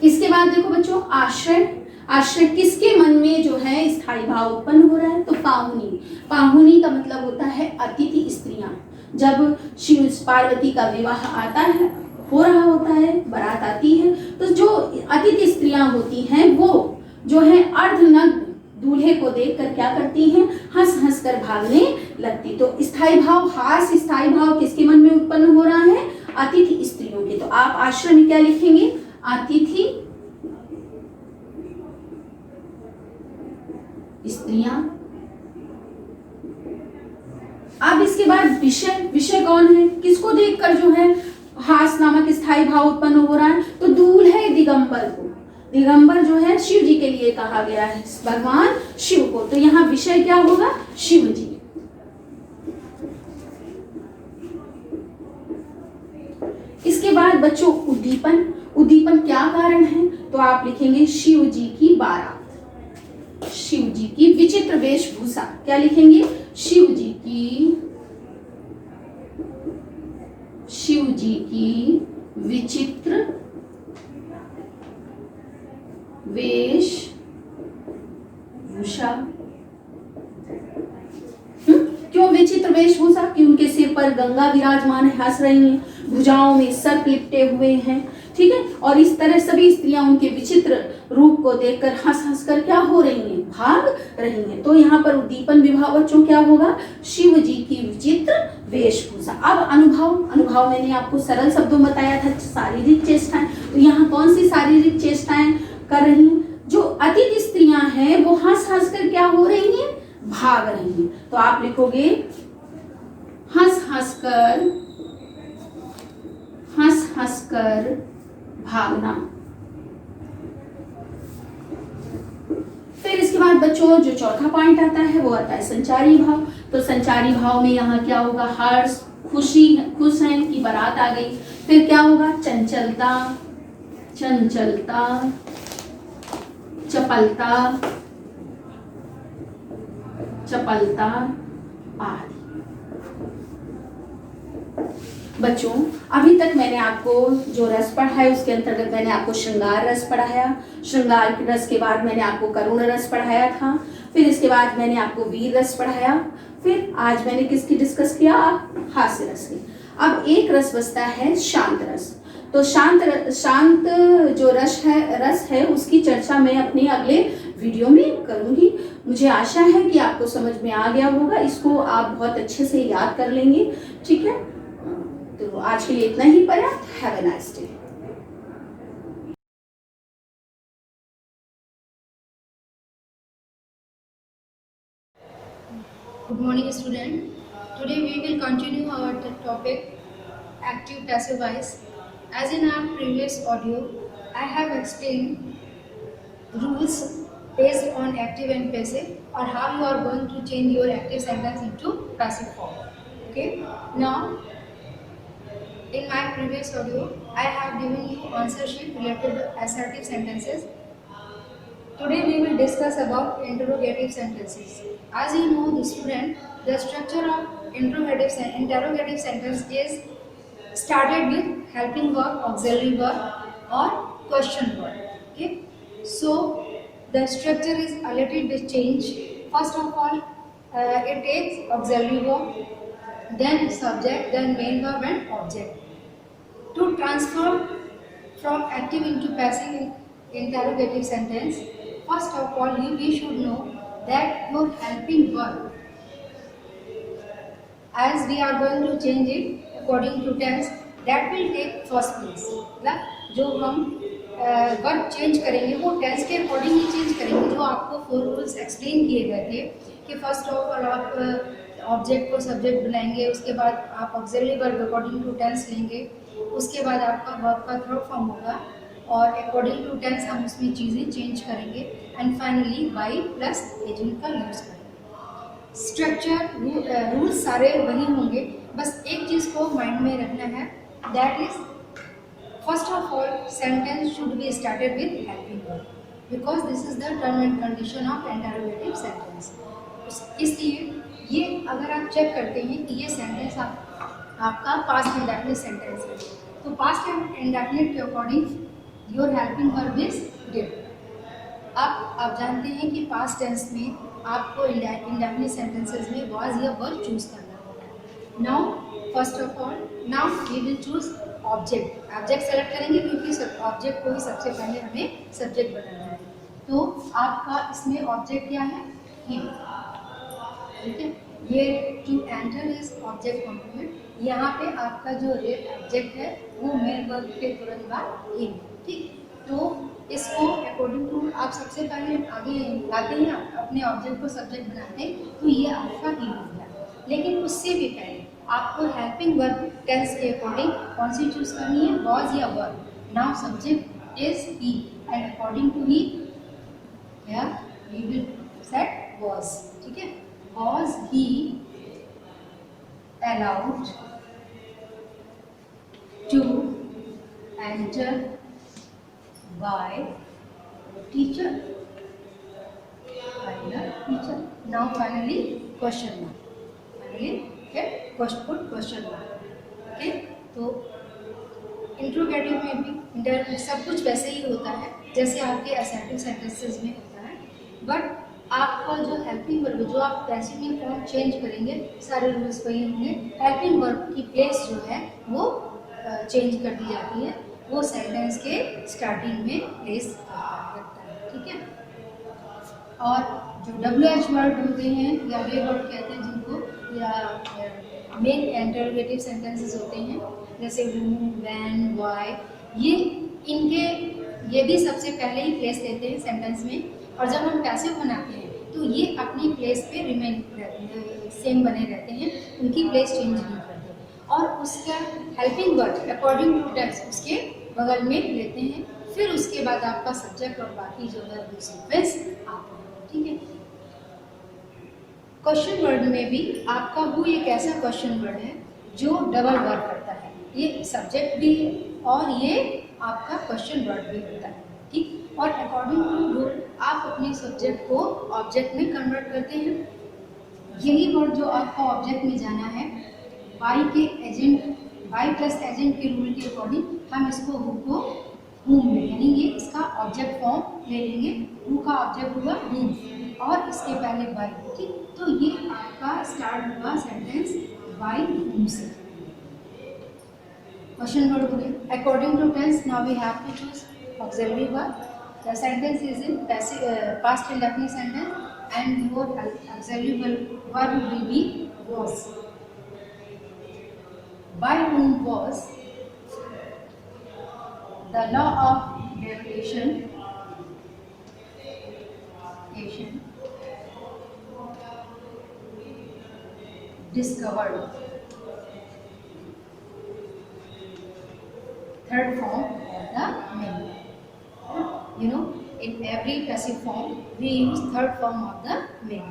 इसके बाद देखो बच्चों आश्रय। आश्रय किसके मन में जो है स्थायी भाव उत्पन्न हो रहा है? तो पाहुनी। पाहुनी का मतलब होता है अतिथि स्त्रियां। जब शिव पार्वती का विवाह आता है, हो रहा होता है, बारात आती है, तो जो अतिथि स्त्रियां होती हैं वो जो है अर्धनग्न दूल्हे को देखकर क्या करती हैं? हंस हंस कर भागने लगती। तो स्थायी भाव, हास स्थायी भाव किसके मन में उत्पन्न हो रहा है? अतिथि स्त्रियों के। तो आप आश्रय में क्या लिखेंगे? अतिथि स्त्रियां। अब इसके बाद विषय। विषय कौन है? किसको देखकर जो है हास नामक स्थायी भाव उत्पन्न हो रहा है? तो दूल्हे दिगंबर को। दिगंबर जो है शिव जी के लिए कहा गया है, भगवान शिव को। तो यहाँ विषय क्या होगा? शिव जी। इसके बाद बच्चों उद्दीपन। उद्दीपन क्या कारण है? तो आप लिखेंगे शिव जी की बारात, शिव जी की विचित्र वेशभूषा। क्या लिखेंगे? शिव जी की विचित्र वेशभूषा। क्यों विचित्र वेशभूषा? कि उनके सिर पर गंगा विराजमान है, हंस रही हैं, भुजाओं में सर्प लिपटे हुए हैं, ठीक है। और इस तरह सभी स्त्रियां उनके विचित्र रूप को देखकर हंस हंस कर क्या हो रही हैं? भाग रही हैं। तो यहाँ पर उद्दीपन विभाव बच्चों क्या होगा? शिव जी की विचित्र वेशभूषा। अब अनुभाव। अनुभाव मैंने आपको सरल शब्दों में बताया था, शारीरिक चेष्टाएं। तो यहाँ कौन सी शारीरिक चेष्टाएं कर रही हैं? जो अतिथि स्त्रियां हैं वो हंस हंस कर क्या हो रही हैं? भाग रही हैं। तो आप लिखोगे हंस हंस कर भागना। फिर इसके बाद बच्चों जो चौथा पॉइंट आता है वो आता है संचारी भाव। तो संचारी भाव में यहाँ क्या होगा? हर्ष, खुशी, खुश हैं कि बारात आ गई। फिर क्या होगा? चंचलता, चपलता आदि। बच्चों अभी तक मैंने आपको जो रस पढ़ा है उसके अंतर्गत मैंने आपको श्रृंगार रस पढ़ाया। श्रृंगार रस के बाद मैंने आपको करुण रस पढ़ाया था। फिर इसके बाद मैंने आपको वीर रस पढ़ाया। फिर आज मैंने किसकी डिस्कस किया? हास्य रस की। अब एक रस बचता है शांत रस। तो शांत जो रस है उसकी चर्चा मैं अपने अगले वीडियो में करूंगी। मुझे आशा है कि आपको समझ में आ गया होगा, इसको आप बहुत अच्छे से याद कर लेंगे। ठीक है, तो आज के लिए इतना ही पर्याप्त। Have a nice day. Good morning, student. Today we will continue our topic active passive voice. As in our previous audio, I have explained rules based on active and passive, or how you are going to change your active sentence into passive form. Okay. Now, in my previous audio, I have given you answer sheet related to assertive sentences. Today we will discuss about interrogative sentences. As you know, the student, the structure of interrogative sentence is started with helping verb, auxiliary verb, or question word. Okay, so the structure is a little bit changed. First of all, it takes auxiliary verb, then subject, then main verb and object. To transform from active into passive interrogative sentence, first of all, we should know that your helping verb, as we are going to change it according to tense, that will take first place. मतलब जो हम verb change करेंगे वो tense के according ही change करेंगे। जो आपको 4 rules explain किए गए थे कि फर्स्ट ऑफ ऑल आप ऑब्जेक्ट को सब्जेक्ट बनाएंगे, उसके बाद आप auxiliary verb according to tense लेंगे, उसके बाद आपका वर्ब का थर्ड फॉर्म होगा और अकॉर्डिंग टू टेंस हम उसमें चीज़ें चेंज करेंगे and finally by plus agent का यूज़ करेंगे। स्ट्रक्चर रूल्स सारे वही होंगे, बस एक चीज़ को माइंड में रखना है, that is first of all sentence should be started with helping verb because this is the term and condition of interrogative sentence. इसलिए ये अगर आप चेक करते हैं कि ये सेंटेंस आपका पास्ट इंडेफिनिट सेंटेंस है, तो पास्ट इंडेफिनिट के according your helping verb is did. अब आप जानते हैं कि पास्ट टेंस में आपको इंडेफिनिट सेंटेंसेस में वाज या वर्ब चूज करना होगा। Now first of all now we will choose object select करेंगे क्योंकि ऑब्जेक्ट को ही सबसे पहले हमें सब्जेक्ट बनाना है। तो आपका इसमें ऑब्जेक्ट क्या है? हिम। ठीक है, ये to enter is object complement. यहाँ पे आपका जो ऑब्जेक्ट है वो मेन वर्ब के तुरंत बाद हिम। ठीक, तो इसको अकॉर्डिंग टू आप सबसे पहले आगे लाते हैं, अपने ऑब्जेक्ट को सब्जेक्ट बनाते हैं, तो ये आपका ही हो गया। लेकिन उससे भी पहले आपको हेल्पिंग वर्ब टेंस के अकॉर्डिंग कौन सी चूज करनी है? वॉज या verb. Now subject is he and according to he we will set was. ठीक है, was he allowed to enter by teacher, by the teacher. Now finally question mark. Finally get put question mark. Okay, तो interrogative में भी सब कुछ वैसे ही होता है जैसे आपके असर्टिव सेंटेंसेस में होता है, बट आपका जो हेल्पिंग वर्ब जो आप पैसिव में फॉर्म चेंज करेंगे सारे रूल्स वही होंगे। हेल्पिंग वर्ब की प्लेस जो है वो चेंज कर दी जाती है, वो सेंटेंस के स्टार्टिंग में प्लेस करता है। ठीक है, और जो WH वर्ड होते हैं या वे वर्ड कहते हैं जिनको या मेन इंटरोगेटिव सेंटेंसेस होते हैं जैसे हु, व्हेन, व्हाई, ये भी सबसे पहले ही प्लेस लेते हैं सेंटेंस में। और जब हम पैसिव बनाते हैं तो ये अपनी प्लेस पे रिमेन रहते हैं, सेम बने रहते हैं, उनकी प्लेस चेंज नहीं करते। और उसका helping word according to tense उसके बगल में लेते हैं, फिर उसके बाद आपका सब्जेक्ट और बाकी जो है वो सीक्वेंस आता है। ठीक है, क्वेश्चन वर्ड में भी आपका हु एक ऐसा क्वेश्चन वर्ड है जो डबल वर्क करता है, ये सब्जेक्ट भी है और ये आपका क्वेश्चन वर्ड भी होता है। ठीक, और अकॉर्डिंग टू रूल आप अपने सब्जेक्ट को ऑब्जेक्ट में कन्वर्ट करते हैं। यही वर्ड जो आपका ऑब्जेक्ट में जाना है बाई के एजेंट, बाई प्लस एजेंट के रूल के अकॉर्डिंग हम इसको हु को हुम में, यानी ये इसका ऑब्जेक्ट फॉर्म ले लेंगे। हु का ऑब्जेक्ट हुआ हुम और इसके पहले बाई। ठीक, तो ये आपका स्टार्ट हुआ सेंटेंस बाई हुम से। क्वेश्चन वर्ड हो गया। According to tense now we have to choose auxiliary verb. The sentence is in past indefinite sentence and your auxiliary verb will be was. By whom was the law of gravitation discovered? Third form of the main. You know, in every passive form we use third form of the main.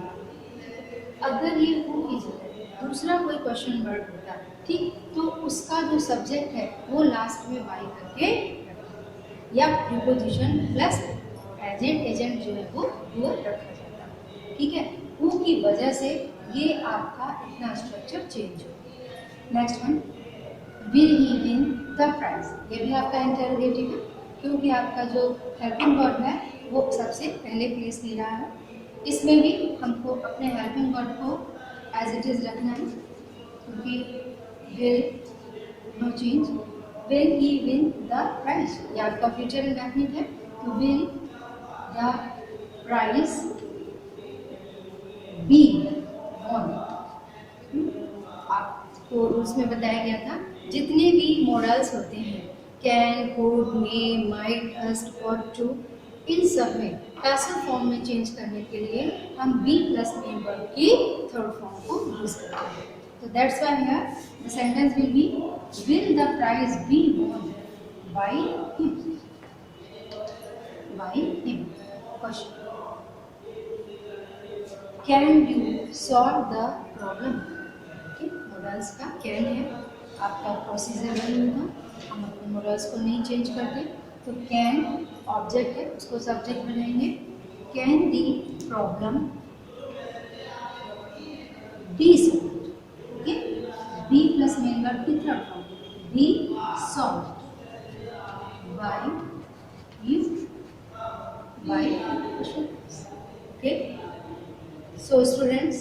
अगर ये who की जगह दूसरा कोई question word होता ठीक, तो उसका जो सब्जेक्ट है वो लास्ट में वाई करके या प्रीपोजिशन प्लस एजेंट जो है वो रखा जाता है। ठीक है, हु की वजह से ये आपका इतना स्ट्रक्चर चेंज हो। Next one, will he win the prize, ये भी आपका इंटरोगेटिव है क्योंकि आपका जो हेल्पिंग वर्ब है वो सबसे पहले प्लेस ले रहा है। इसमें भी हमको अपने हेल्पिंग वर्ब को एज इट इज़ रखना है क्योंकि will no change. Will he win the prize, ये आपका फ्यूचर इंडेफिनिट है तो will the prize be won. आपको रूल्स में बताया गया था जितने भी मॉडल्स होते हैं can, could, may, might, must और टू, इन सब में पैसिव फॉर्म में चेंज करने के लिए हम बी प्लस मेन वर्ब की थर्ड फॉर्म को यूज करते हैं। तो that's why here the sentence will be will the prize be won by him. Question, can you solve the problem? Modals का कैन है, आपका प्रोसीजर वही होगा, हम अपने मॉडल्स को नहीं चेंज करते। तो कैन ऑब्जेक्ट है उसको सब्जेक्ट बनाएंगे। Can the problem be solved, okay, B plus main verb की third form be solved by you bye okay. So students,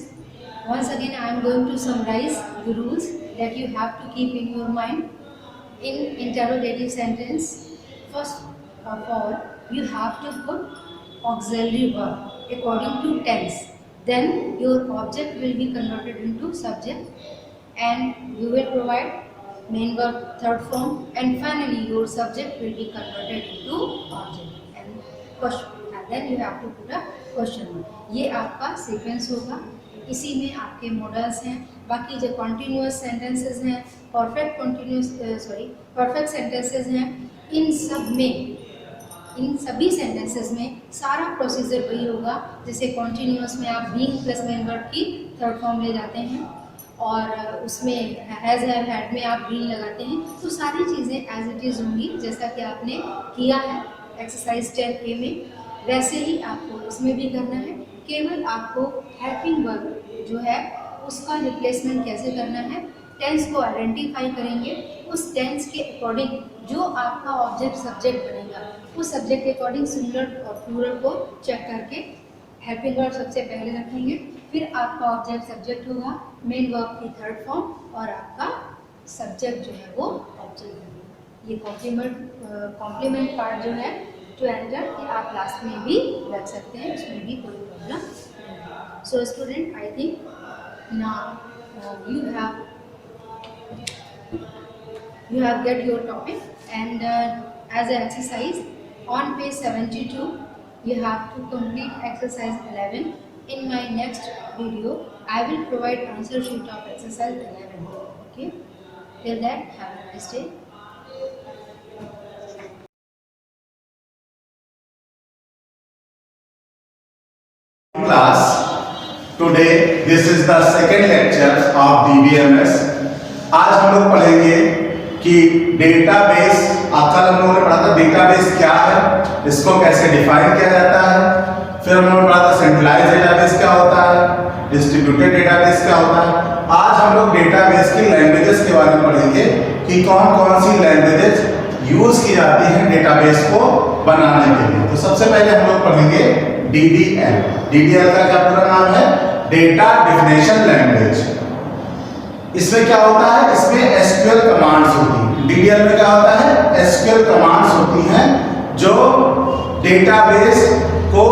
once again I am going to summarize the rules that you have to keep in your mind in interrogative sentence. First of all, you have to put auxiliary verb according to tense. Then your object will be converted into subject and you will provide main verb third form, and finally your subject will be converted into object and question. Then you have to put a question mark. ये आपका sequence होगा, इसी में आपके models हैं। बाकी जो continuous sentences हैं, परफेक्ट सेंटेंसेस हैं, इन सब में, इन सभी सेंटेंसेस में सारा प्रोसीजर वही होगा। जैसे कॉन्टिन्यूस में आप बीइंग प्लस मेन वर्ब की थर्ड फॉर्म ले जाते हैं और उसमें हैज़ हैव हैड में आप बीइंग लगाते हैं, तो सारी चीज़ें एज इट इज़ होंगी जैसा कि आपने किया है एक्सरसाइज 10A में, वैसे ही आपको इसमें भी करना है। केवल आपको हेल्पिंग वर्ब जो है उसका रिप्लेसमेंट कैसे करना है, टेंस को आइडेंटिफाई करेंगे, उस टेंस के अकॉर्डिंग जो आपका ऑब्जेक्ट सब्जेक्ट बनेगा उस सब्जेक्ट के अकॉर्डिंग सिंगुलर और प्लूरल को चेक करके हेल्पिंग वर्ब सबसे पहले रखेंगे, फिर आपका ऑब्जेक्ट सब्जेक्ट होगा, मेन वर्ब की थर्ड फॉर्म और आपका सब्जेक्ट जो है वो ऑब्जेक्ट बनेगा। ये कॉम्प्लीमेंट पार्ट जो है टू एंटर कि आप लास्ट में भी रख सकते हैं, उसमें भी कोई प्रॉब्लम नहीं। So student, I think now you have get your topic, and as an exercise on page 72 you have to complete exercise 11. In my next video I will provide answer sheet of exercise 11. Okay, till that, have a nice day. Class, today this is the second lecture of DBMS. आज हम लोग पढ़ेंगे कि database, कल हम लोगों ने पढ़ा था डेटाबेस क्या है, इसको कैसे डिफाइन किया जाता है। फिर हम लोगों ने पढ़ा था सेंट्रलाइज डेटाबेस क्या होता है, डिस्ट्रीब्यूटेड डेटाबेस क्या होता है। आज हम लोग डेटाबेस की लैंग्वेजेस के बारे में पढ़ेंगे कि कौन कौन सी लैंग्वेजेस यूज की जाती हैं डेटाबेस को बनाने के लिए। तो सबसे पहले हम लोग पढ़ेंगे DDL। DDL का क्या पूरा नाम है? Data definition language. इसमें क्या होता है, इसमें एसक्यूएल कमांड्स होती हैं। डीडीएल में क्या होता है, एसक्यूएल कमांड्स होती हैं जो डेटाबेस को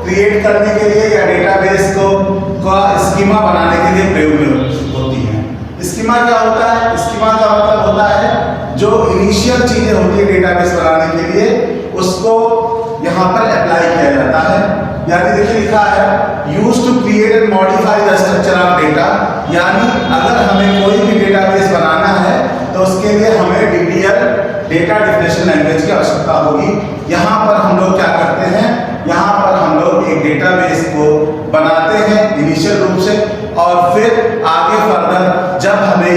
क्रिएट करने के लिए या डेटाबेस को का स्कीमा बनाने के लिए प्रयोग होती हैं। स्कीमा क्या होता है, स्कीमा का मतलब होता है जो इनिशियल चीजें होती है डेटाबेस बनाने के लिए उसको यहाँ पर अप्लाई किया जाता है। यानी देखिए लिखा है use to create and modify the structure of data, यानी अगर हमें कोई भी डेटाबेस बनाना है तो उसके लिए हमें डीडीएल डेटा डेफिनेशन लैंग्वेज की आवश्यकता होगी। यहाँ पर हम लोग क्या करते हैं, यहाँ पर हम लोग एक डेटाबेस को बनाते हैं इनिशियल रूप से और फिर आगे फर्दर जब हमें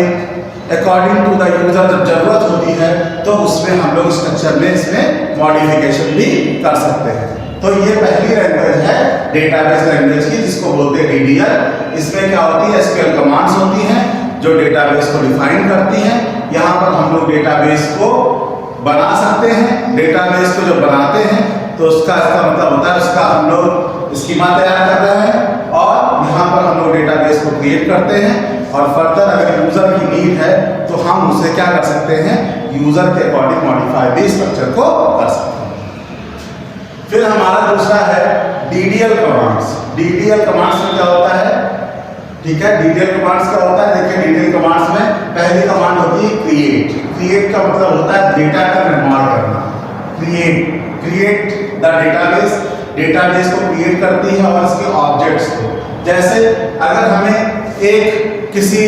अकॉर्डिंग टू द यूजर जब जरूरत होती है तो उसमें हम लोग स्ट्रक्चर में इसमें मॉडिफिकेशन भी कर सकते हैं। तो ये पहली लैंग्वेज है डेटाबेस लैंग्वेज की जिसको बोलते हैं डीडीएल। इसमें क्या होती है, एसक्यूएल कमांड्स होती हैं जो डेटाबेस को डिफाइन करती हैं। यहाँ पर हम लोग डेटाबेस को बना सकते हैं। डेटाबेस को जब बनाते हैं तो उसका मतलब होता है उसका हम लोग स्कीमा तैयार कर रहे हैं और यहाँ पर हम लोग डेटाबेस को क्रिएट करते हैं और फर्दर अगर यूजर की नीड है तो हम उसे क्या कर सकते हैं, यूजर के अकॉर्डिंग मॉडिफाई भी स्ट्रक्चर को कर सकते हैं। फिर हमारा दूसरा है डीडीएल कमांड्स। डीडीएल कमांड्स में क्या होता है, ठीक है, डीडीएल कमांड्स क्या होता है, देखिए डीडीएल कमांड्स में पहली कमांड होती है क्रिएट। क्रिएट का मतलब होता है डेटा का निर्माण करना। क्रिएट द डेटाबेस, डेटाबेस को क्रिएट करती है और इसके ऑब्जेक्ट्स को। जैसे अगर हमें एक किसी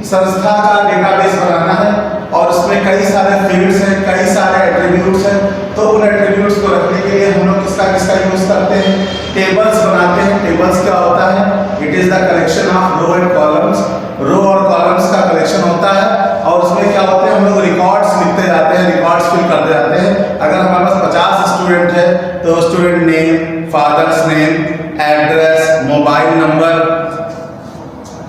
संस्था का डेटाबेस बनाना है और उसमें कई सारे फील्ड्स हैं, कई सारे एट्रीब्यूट्स हैं, तो उन एट्रीब्यूट्स को रखने के लिए हम लोग किसका यूज करते हैं, टेबल्स बनाते हैं। टेबल्स क्या होता है, it is the collection of row and columns. Row और कॉलम्स का कलेक्शन होता है और उसमें क्या होते हैं, हम लोग रिकॉर्ड्स लिखते जाते हैं, रिकॉर्ड्स फिल करते जाते हैं। अगर हमारे पास 50 स्टूडेंट है तो student name, father's name, address, mobile number,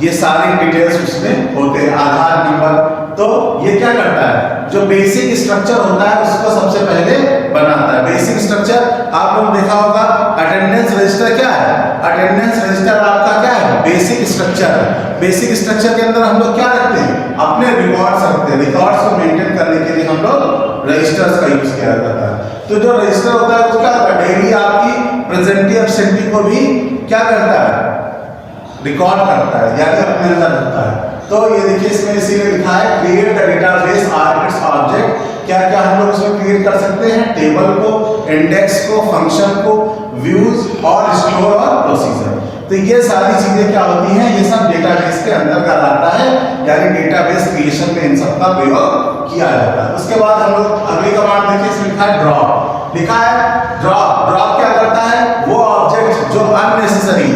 ये सारी डिटेल्स उसमें होते हैं, आधार नंबर। तो ये क्या करता है, जो बेसिक स्ट्रक्चर होता है उसको सबसे पहले बनाता है। बेसिक स्ट्रक्चर आप लोग देखा होगा, अटेंडेंस रजिस्टर क्या है, अटेंडेंस रजिस्टर आपका क्या है, बेसिक स्ट्रक्चर है। बेसिक स्ट्रक्चर के अंदर हम लोग क्या रखते हैं, अपने रिकॉर्ड्स रखते हैं। रिकॉर्ड्स को मेंटेन करने के लिए हम लोग रजिस्टर्स का यूज किया जाता है। तो जो रजिस्टर होता है वो क्या होता है, डेली आपकी प्रेजेंटी एब्सेंटी को भी क्या करता है, रिकॉर्ड करता है, यानी अपने अंदर रखता है। तो ये देखिए इसमें इसीलिए लिखा है create the database or its object. क्या क्या हम लोग उसमें क्रिएट कर सकते हैं, टेबल को, इंडेक्स को, फंक्शन को, व्यूज और स्टोर और प्रोसीजर। तो ये सारी चीजें क्या होती हैं, ये सब डेटाबेस के अंदर आता है, यानी डेटाबेस क्रिएशन में इन सब का प्रयोग किया जाता है। उसके बाद हम लोग अगली कमांड देखिए, इसमें लिखा है ड्रॉप। लिखा है ड्रॉप। ड्रॉप क्या करता है, वो ऑब्जेक्ट जो अननेसेसरी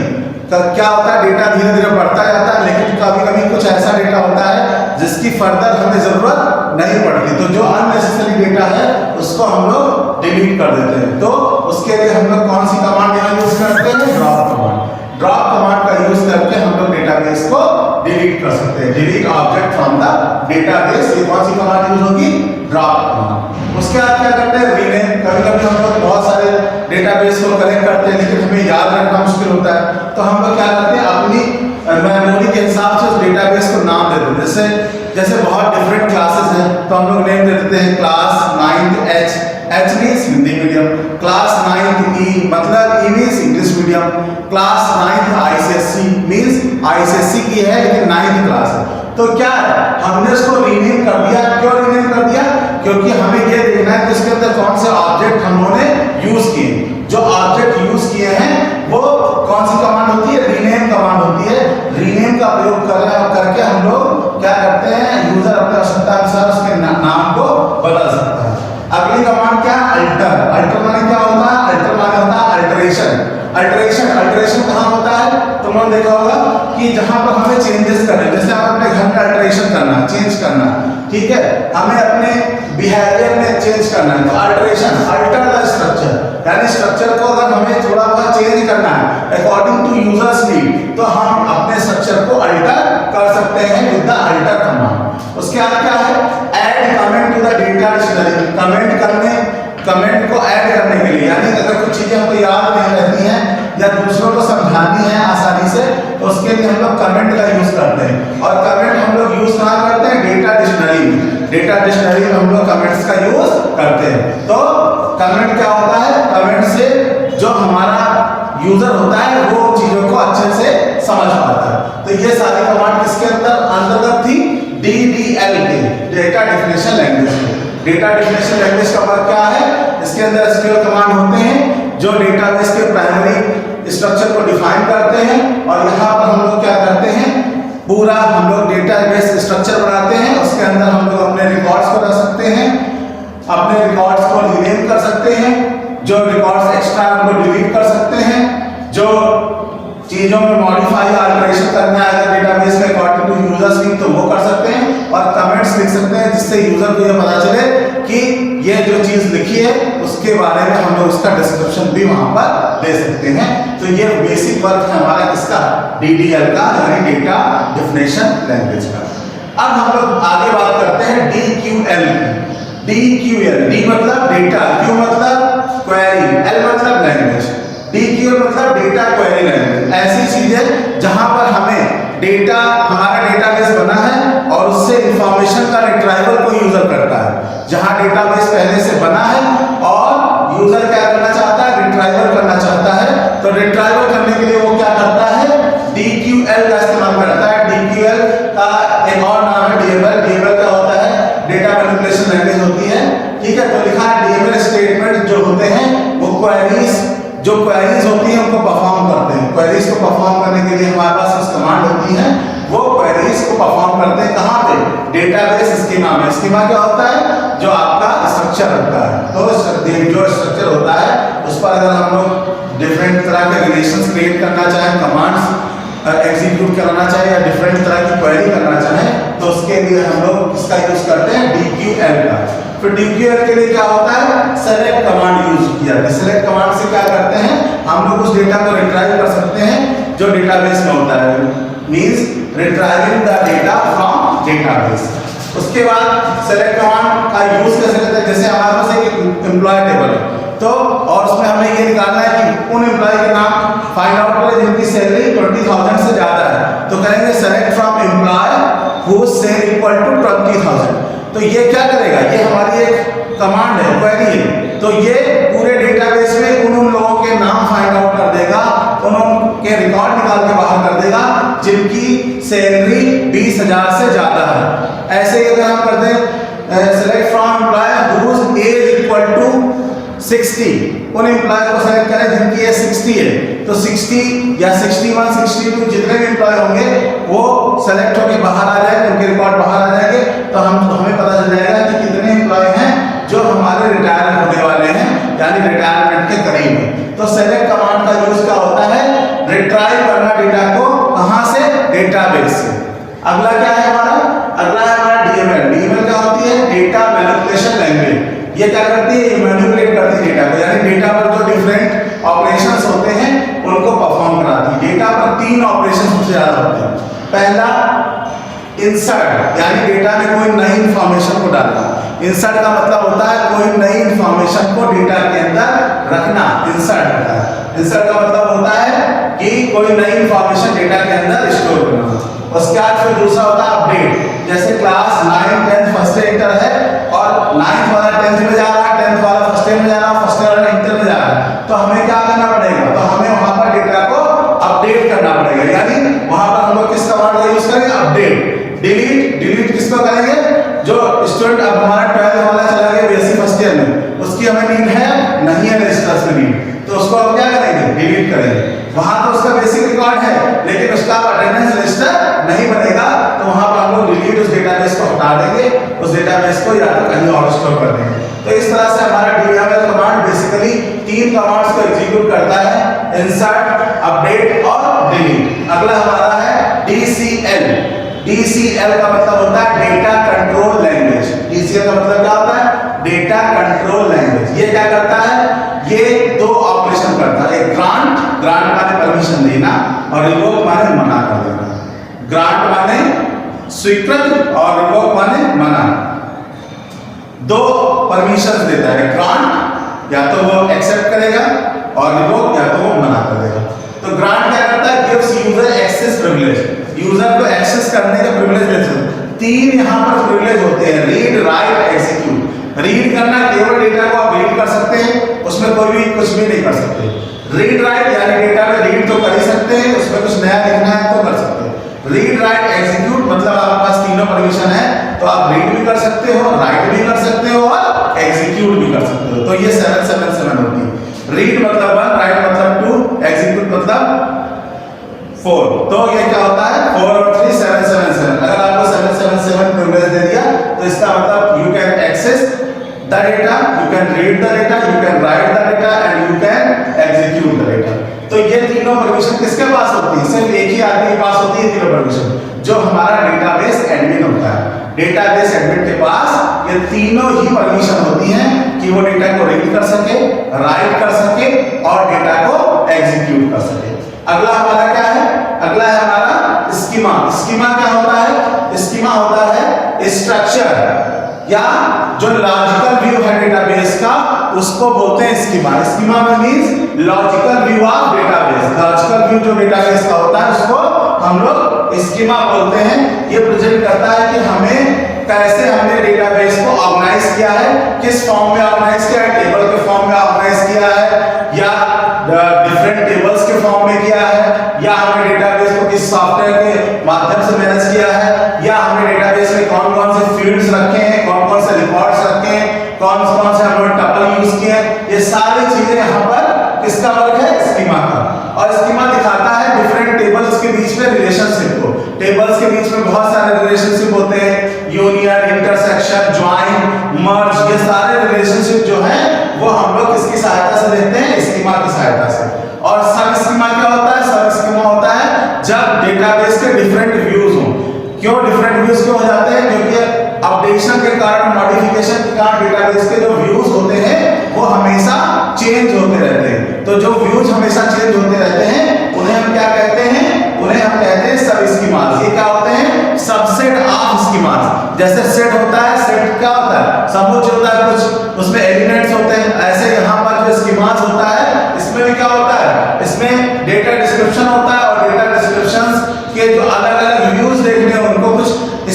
क्या होता है, डेटा धीरे धीरे बढ़ता जाता है लेकिन कभी कभी कुछ ऐसा डेटा होता है जिसकी फर्दर हमें जरूरत नहीं पड़ती, तो जो अननेसेसरी डेटा है उसको हम लोग डिलीट कर देते हैं। तो उसके लिए हम लोग कौन सी कमांड यहाँ यूज करते हैं, ड्रॉप कमांड। ड्रॉप कमांड का यूज करके हम लोग डेटाबेस को डिलीट कर सकते हैं। Delete object from the database, ये कौन सी कमांड यूज होगी, ड्रॉप कमांड। उसके बाद क्या करते हैं, रीनेम। कभी कभी हम लोग बहुत सारे डेटाबेस को कलेक्ट करते हैं लेकिन हमें याद रखना मुश्किल होता है, तो हम लोग क्या करते हैं, अपनी मेमोरी के हिसाब से उस डेटाबेस को नाम दे देते हैं। जैसे बहुत डिफरेंट क्लासेस हैं तो हम लोग नेम दे देते हैं class 9th H, H means Hindi medium, class 9th E मतलब E means English medium, class 9th ICSE means ICSE की है लेकिन 9th क्लास है। तो क्या है, हमने उसको रीनेम कर दिया। क्यों रीनेम कर दिया, क्योंकि हमें ये देखना है कि इसके अंदर कौन से ऑब्जेक्ट हमने यूज किए। जो ऑब्जेक्ट यूज किए हैं वो कौन सी कमांड होती है, रीनेम कमांड होती है। रीनेम का प्रयोग करके हम लोग क्या करते हैं, यूजर अपने आवश्यकता अनुसार उसके नाम को बदल सकता है। अगली कमांड क्या, अल्टर। अल्टर माने क्या होता है, अल्टर माने होता है अल्टरेशन। अल्टरेशन कहाँ होता है, तुमने देखा होगा कि जहां पर हमें चेंजेस करने, जैसे आप अपने घर में अल्टरेशन करना, चेंज करना, ठीक है, हमें अपने बिहेवियर में चेंज करना है, तो अल्टरेशन, अल्टर द स्ट्रक्चर, यानी स्ट्रक्चर को अगर हमें थोड़ा बहुत चेंज करना है अकॉर्डिंग टू यूजर्स नीड, तो हम अपने स्ट्रक्चर को अल्टर कर सकते हैं विद द अल्टर कमांड। उसके बाद क्या है, add comment to the data dictionary. Comment करने कमेंट को ऐड करने के लिए, यानी अगर कुछ चीजें हमको याद नहीं रहती हैं या दूसरों को समझानी है आसानी से, तो उसके लिए हम लोग कमेंट का यूज करते हैं। और कमेंट हम लोग यूज कहाँ करते हैं? डेटा डिक्शनरी में। डेटा डिक्शनरी में हम लोग कमेंट्स का यूज करते हैं। तो कमेंट क्या होता है? कमेंट से जो हमारा यूजर होता है वो चीजों को अच्छे से समझ पाता है। तो ये सारी कमांड किसके अंतर्गत थी? DDL के, data definition language. Data definition language का वर्क क्या है? इसके अंदर SQL कमांड होते हैं जो डेटाबेस के प्राइमरी स्ट्रक्चर को डिफाइन करते हैं, और यहाँ पर हम लोग क्या करते हैं? पूरा हम लोग डेटाबेस स्ट्रक्चर बनाते हैं। उसके अंदर हम लोग अपने रिकॉर्ड्स को रख सकते हैं, अपने रिकॉर्ड्स को रीनेम कर सकते हैं, जो रिकॉर्ड्स एक्स्ट्रा उनको डिलीट कर सकते हैं, जो चीजों में मॉडिफाई अल्टरेशन करना है डेटाबेस में अकॉर्डिंग टू यूजर्स की, तो वो कर सकते हैं। और कमेंट्स लिख सकते हैं जिससे यूजर को ये पता चले कि ये जो चीज लिखी है उसके बारे में हम लोग उसका डिस्क्रिप्शन भी वहां पर दे सकते हैं। तो ये बेसिक वर्क है हमारा किसका? DDL का, यानी डेटा डेफिनेशन लैंग्वेज का। अब हम लोग आगे बात करते हैं DQL की। DQL, D मतलब डेटा, Q मतलब क्वेरी, L मतलब लैंग्वेज। DQL मतलब डेटा क्वेरी लैंग्वेज। ऐसी चीज है जहां पर हमें डेटा, हमारा डेटाबेस बना है और उससे इंफॉर्मेशन का रिट्राइवल कोई यूजर करता है। जहां डेटाबेस पहले से बना है और यूजर क्या करना चाहता है? रिट्राइवल करना चाहता है। तो रिट्राइवल करने के लिए वो क्या करता है? DQL का इस्तेमाल करता है। DQL का एक और नाम है DML। DML क्या होता है? डेटा मैनिपुलेशन लैंग्वेज होती है। ठीक है, तो लिखा है DML स्टेटमेंट जो होते हैं वो क्वेरीज, जो क्वेरीज होती हैं उनको परफॉर्म करते हैं। क्वेरीज को परफॉर्म करने के लिए हमारे पास कुछ कमांड होती है, वो क्वेरीज को परफॉर्म करते हैं कहाँ पे? डेटाबेस स्कीमा में। स्कीमा क्या होता है? जो आपका स्ट्रक्चर होता है। तो जो स्ट्रक्चर होता है उस पर अगर हम लोग डिफरेंट तरह के रिलेशंस क्रिएट करना चाहें, कमांड्स एग्जीक्यूट करना चाहें या डिफरेंट तरह की क्वेरी करना चाहें, तो उसके लिए हम लोग इसका यूज करते हैं DQL का। फिर DQL के लिए क्या होता है? सेलेक्ट कमांड यूज किया जाता है। सेलेक्ट कमांड से क्या करते हैं? हम लोग उस डेटा को रिट्राइव कर सकते हैं जो डेटाबेस में होता है, means retrieving the data from database. उसके बाद सेलेक्ट कमांड का यूज कैसे करते हैं? जैसे हमारे पास एक एम्प्लॉय टेबल है, तो और उसमें हमें ये निकालना है कि उन एम्प्लॉय के नाम फाइंड आउट करें जिनकी सैलरी 20,000 से ज्यादा है। तो करेंगे select from employee whose salary equal to 20,000। तो ये क्या करेगा? ये हमारी एक कमांड है, क्वेरी है। तो ये पूरे डेटाबेस में उन लोगों के नाम फाइंड आउट कर देगा, उनके रिकॉर्ड निकाल के बाहर कर देगा जिनकी सैलरी 20,000 से ज्यादा है। ऐसे ही अगर हम करते हैं select from employee whose age equal to 60, उन एम्प्लॉय को सेलेक्ट करें जिनकी एज 60 है। तो 60 या 61, 62 जितने भी एम्प्लॉय होंगे वो सेलेक्ट होकर बाहर आ जाएंगे, उनके रिकॉर्ड बाहर आ जाएंगे। तो हमें पता चल जाएगा कि कितने एम्प्लॉय हैं जो हमारे रिटायर होने वाले हैं, यानी रिटायरमेंट के करीब है। तो सेलेक्ट कमांड का यूज क्या होता है? रिट्राइव करना डेटा को, कहां से? डेटाबेस से। अगला क्या है हमारा? अगला है हमारा DML। DML क्या होती है? Data manipulation language. ये क्या करती है? ये मैनिपुलेट करती है डेटा को, यानी डेटा पर जो डिफरेंट ऑपरेशंस होते हैं उनको परफॉर्म कराती है। डेटा पर 3 ऑपरेशन सबसे ज्यादा होते हैं। पहला इंसर्ट, यानी डेटा में कोई नई इंफॉर्मेशन को डालना। इंसर्ट का मतलब होता है कोई नई इंफॉर्मेशन को डेटा के अंदर रखना, इंसर्ट होता है। इंसर्ट का मतलब होता है कि कोई नई इंफॉर्मेशन डेटा के अंदर स्टोर करना। उसके बाद फिर दूसरा होता है अपडेट। जैसे क्लास 9, 10 फर्स्ट ईयर इंटर है और 9th वाला 10th में जा रहा है, 10th वाला फर्स्ट ईयर में जा रहा है, फर्स्ट ईयर वाला इंटर में जा रहा है, तो हमें क्या करना पड़ेगा? तो हमें वहां पर डेटा को अपडेट करना पड़ेगा, यानी वहां पर हम लोग किस कमांड का यूज करेंगे? अपडेट। डिलीट किसको करेंगे? जो स्टूडेंट अब हमारा 12th वाला चला गया BSc फर्स्ट ईयर में, उसकी हमें नीड है नहीं है रजिस्टर्स में नीड, तो उसको हम क्या करेंगे? डिलीट करेंगे। वहां तो उसका बेसिक रिकॉर्ड है लेकिन उसका अटेंडेंस रजिस्टर नहीं बनेगा, तो वहां पर हम लोग डिलीट उस डेटाबेस को हटा देंगे, उस डेटाबेस को या तो कहीं और स्टोर कर देंगे। तो इस तरह से हमारा DML कमांड बेसिकली 3 कमांड्स को एग्जीक्यूट करता है, इंसर्ट, अपडेट और डिलीट। अगला हमारा है DCL। DCL का मतलब होता है डेटा कंट्रोल लैंग्वेज। DCL का मतलब क्या होता है? Data control language. ये क्या करता है? ये 2 ऑपरेशन करता है। एक ग्रांट माने परमिशन देना और रिवोक माने मना कर देना। ग्रांट माने स्वीकृत और रिवोक माने मना। 2 परमिशन देता है, ग्रांट या तो वो एक्सेप्ट करेगा और रिवोक या तो वो मना कर देगा। तो ग्रांट क्या करता है, gives user access privilege, user को एक्सेस करने का प्रिविलेज देता है। 3 यहाँ पर प्रिविलेज होते हैं, रीड, राइट, एग्जीक्यूट। रीड करना, केवल डेटा को आप रीड कर सकते हैं, उसमें कोई भी कुछ भी नहीं कर सकते। रीड राइट यानी डेटा में रीड तो कर ही सकते हैं, उसमें कुछ नया लिखना है तो कर सकते हैं। रीड राइट एग्जीक्यूट मतलब आपके पास तीनों परमिशन है, तो आप रीड भी कर सकते हो, राइट भी कर सकते हो और एग्जीक्यूट भी कर सकते हो। तो ये 777 होती है। रीड मतलब 1, राइट मतलब 2, एग्जीक्यूट मतलब 4। तो ये क्या होता है, 4 और 3 777। अगर आपको 777 प्रिविलेज दे दिया तो इसका मतलब you can access the data, you can read the data, you can write the data and you can execute the data. तो ये तीनों परमिशन किसके पास होती है, सिर्फ एक ही आदमी के पास होती है तीनों परमिशन, जो हमारा डेटाबेस एडमिन होता है। डेटाबेस एडमिन के पास ये तीनों ही परमिशन होती हैं कि वो डेटा को रीड कर सके, राइट कर सके और डेटा को एग्जीक्यूट कर सके। अगला हमारा क्या है, अगला है हमारा स्कीमा। स्कीमा क्या होता है, स्कीमा होता है स्ट्रक्चर या जो लॉजिकल व्यू है डेटाबेस का, उसको बोलते हैं स्कीमा। स्कीमा में means logical view of database. Logical view जो डेटाबेस का होता है उसको हम लोग स्कीमा बोलते हैं। ये प्रेजेंट करता है कि हमें कैसे हमने डेटाबेस को ऑर्गेनाइज किया है, किस फॉर्म में ऑर्गेनाइज किया है, टेबल के फॉर्म में ऑर्गेनाइज किया है या डिफरेंट टेबल्स के फॉर्म में किया है, या हमने डेटाबेस को किस सॉफ्टवेयर के माध्यम से मैनेज किया है, या हमने डेटाबेस में कौन-कौन से फील्ड्स रखे हैं, कौन-कौन से रिकॉर्ड्स रखे हैं, कौन-कौन से हमने टपल यूज किए हैं। ये सारी चीजें यहाँ पर किसका वर्क है, स्कीमा का। और स्कीमा दिखाता है डिफरेंट टेबल्स के बीच में रिलेशनशिप को। टेबल्स के बीच में बहुत सारे रिलेशनशिप होते हैं, यूनियन, इंटरसेक्शन, ज्वाइन, मर्ज, ये सारे रिलेशनशिप जो है वो हम लोग किसकी सहायता से देखते हैं, स्कीमा की सहायता से। और सब स्कीमा क्या होता है, सब स्कीमा होता है जब डेटाबेस के डिफरेंट व्यूज हो। क्यों डिफरेंट व्यूज क्यों हो जाते हैं, क्योंकि अपडेशन के कारण, मॉडिफिकेशन के कारण डेटाबेस के जो व्यूज होते हैं वो हमेशा चेंज होते रहते हैं। तो जो व्यूज हमेशा चेंज होते रहते हैं उन्हें हम क्या कहते हैं, उन्हें हम कहते हैं सब स्कीमास। ये क्या होते हैं, सबसेट ऑफ स्कीमास। जैसे सेट होता है, सेट क्या होता है, समुच्चय होता है, कुछ उसमें एलिमेंट्स होते हैं। ऐसे यहाँ पर जो स्कीमास होता है इसमें भी क्या होता है, इसमें डेटा डिस्क्रिप्शन होता है और डेटा डिस्क्रिप्शंस के जो अलग-अलग व्यूज देखने हैं, उनको कुछ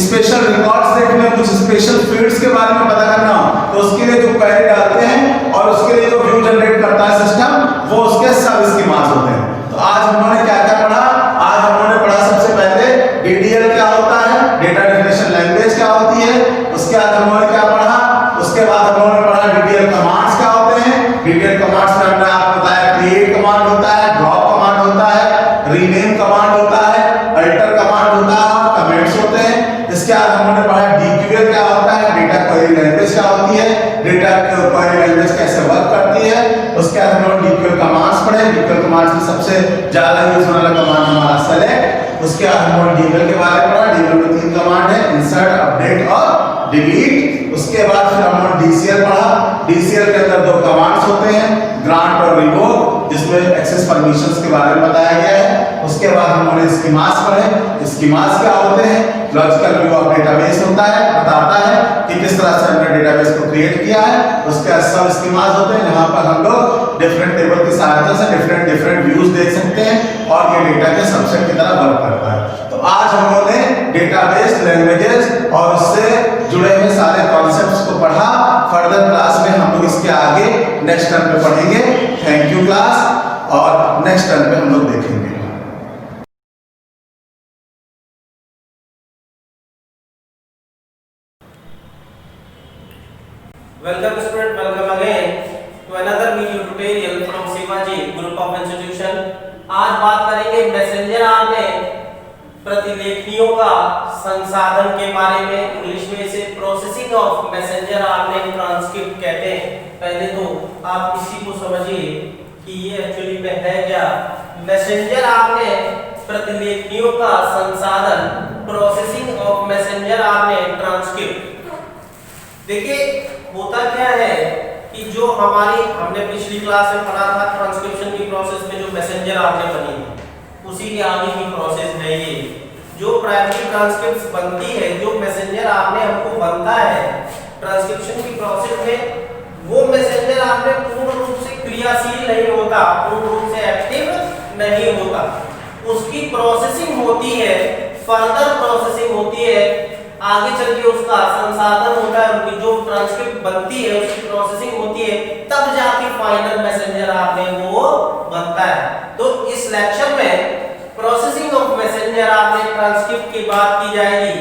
स्पेशल रिकॉर्ड्स देखने हैं, कुछ स्पेशल फील्ड्स के बारे में पता करना हो तो उसके लिए जो क्वेरी डालते हैं और उसके लिए जो व्यू जनरेट करता है सिस्टम, वो उसके सब स्कीमास होते हैं। तो आज हमने क्या क्या पढ़ा, आज हमने पढ़ा सबसे पहले डीडीएल क्या होता है, डेटा डेफिनेशन लैंग्वेज क्या होती है, उसके बाद हमने क्या पढ़ा, उसके बाद हमने पढ़ा डीडीएल कमांड्स क्या होते हैं। डीडीएल कमांड्स में हमने आपको बताया क्रिएट कमांड होता है, ड्रॉप कमांड होता है, रीनेम कमांड होता है, अल्टर कमांड होता है और कमेंट्स होते हैं। इसके बाद हमने पढ़ा डीक्यूएल क्या होता है, डेटा क्वेरी लैंग्वेज क्या होती है, डेटा क्वेरी लैंग्वेज कैसे वर्क करती है। उसके बाद हमने डीक्यूएल कमांड्स पढ़े। डीक्यूएल कमांड्स में सबसे ज्यादा यूज होने वाला कमांड हमारा सेलेक्ट। उसके बाद हमने डीक्यूएल के बारे में पढ़ा। डीक्यूएल में 3 कमांड है, इंसर्ट, अपडेट और डिलीट। उसके बाद फिर हमने डीसीएल पढ़ा। डीसीएल के अंदर 2 कमांड्स होते हैं, ग्रांट और रिवोक, जिसमें एक्सेस परमिशंस के बारे में बताया गया है। उसके बाद हमने स्कीमास पढ़े। स्कीमास क्या होते हैं, लॉजिकल व्यू ऑफ डेटाबेस होता है, बताता है कि किस तरह से हमने डेटाबेस को क्रिएट किया है। उसके बाद सब स्कीमास होते हैं जहां पर हम लोग डिफरेंट टेबल की सहायता से डिफरेंट व्यूज देख सकते हैं और ये डेटा के सबसेट की तरह वर्क करता है। तो आज हम लोगों ने डेटाबेस, लैंग्वेजेस और उससे जुड़े हुए सारे कॉन्सेप्ट्स को पढ़ा। फर्दर क्लास में हम लोग इसके आगे नेक्स्ट टर्म पे पढ़ेंगे। थैंक यू क्लास, और नेक्स्ट टर्म पे हम लोग देखेंगे। Welcome student, welcome again to another video tutorial from Shivaji group of institution. आज बात करेंगे मैसेंजर आर्म में प्रतिलेखनियों का संसाधन के बारे में। इंग्लिश में इसे प्रोसेसिंग ऑफ मैसेंजर आर्म में ट्रांसक्रिप्ट कहते हैं। पहले तो आप इसी को समझिए कि ये एक्चुअली में है क्या। मैसेंजर आर्म में प्रतिलेखनियों का संसाधन, प्रोसेसिंग ऑफ मैसेंजर आर्म में ट्रांसक्रिप्ट। देखिए होता क्या है कि जो हमने पिछली क्लास में पढ़ा था ट्रांसक्रिप्शन की प्रोसेस में जो मैसेंजर आर्म में बनी है, उसी के आगे की प्रोसेस है ये। जो प्राइमरी ट्रांसक्रिप्ट्स बनती है, जो मैसेंजर आर्म में हमको बनता है ट्रांसक्रिप्शन की प्रोसेस में, वो मैसेंजर आर्म में पूर्ण होता, पूर्ण रूप से एक्टिव नहीं होता। उसकी प्रोसेसिंग होती है, फर्दर प्रोसेसिंग होती है, आगे चल के उसका संसाधन होता है, उनकी जो ट्रांसक्रिप्ट बनती है उसकी प्रोसेसिंग होती है, तब जाके फाइनल मैसेंजर आर्ट में वो बनता है। तो इस लेक्चर में प्रोसेसिंग ऑफ मैसेंजर आर्ट में ट्रांसक्रिप्ट की बात की जाएगी।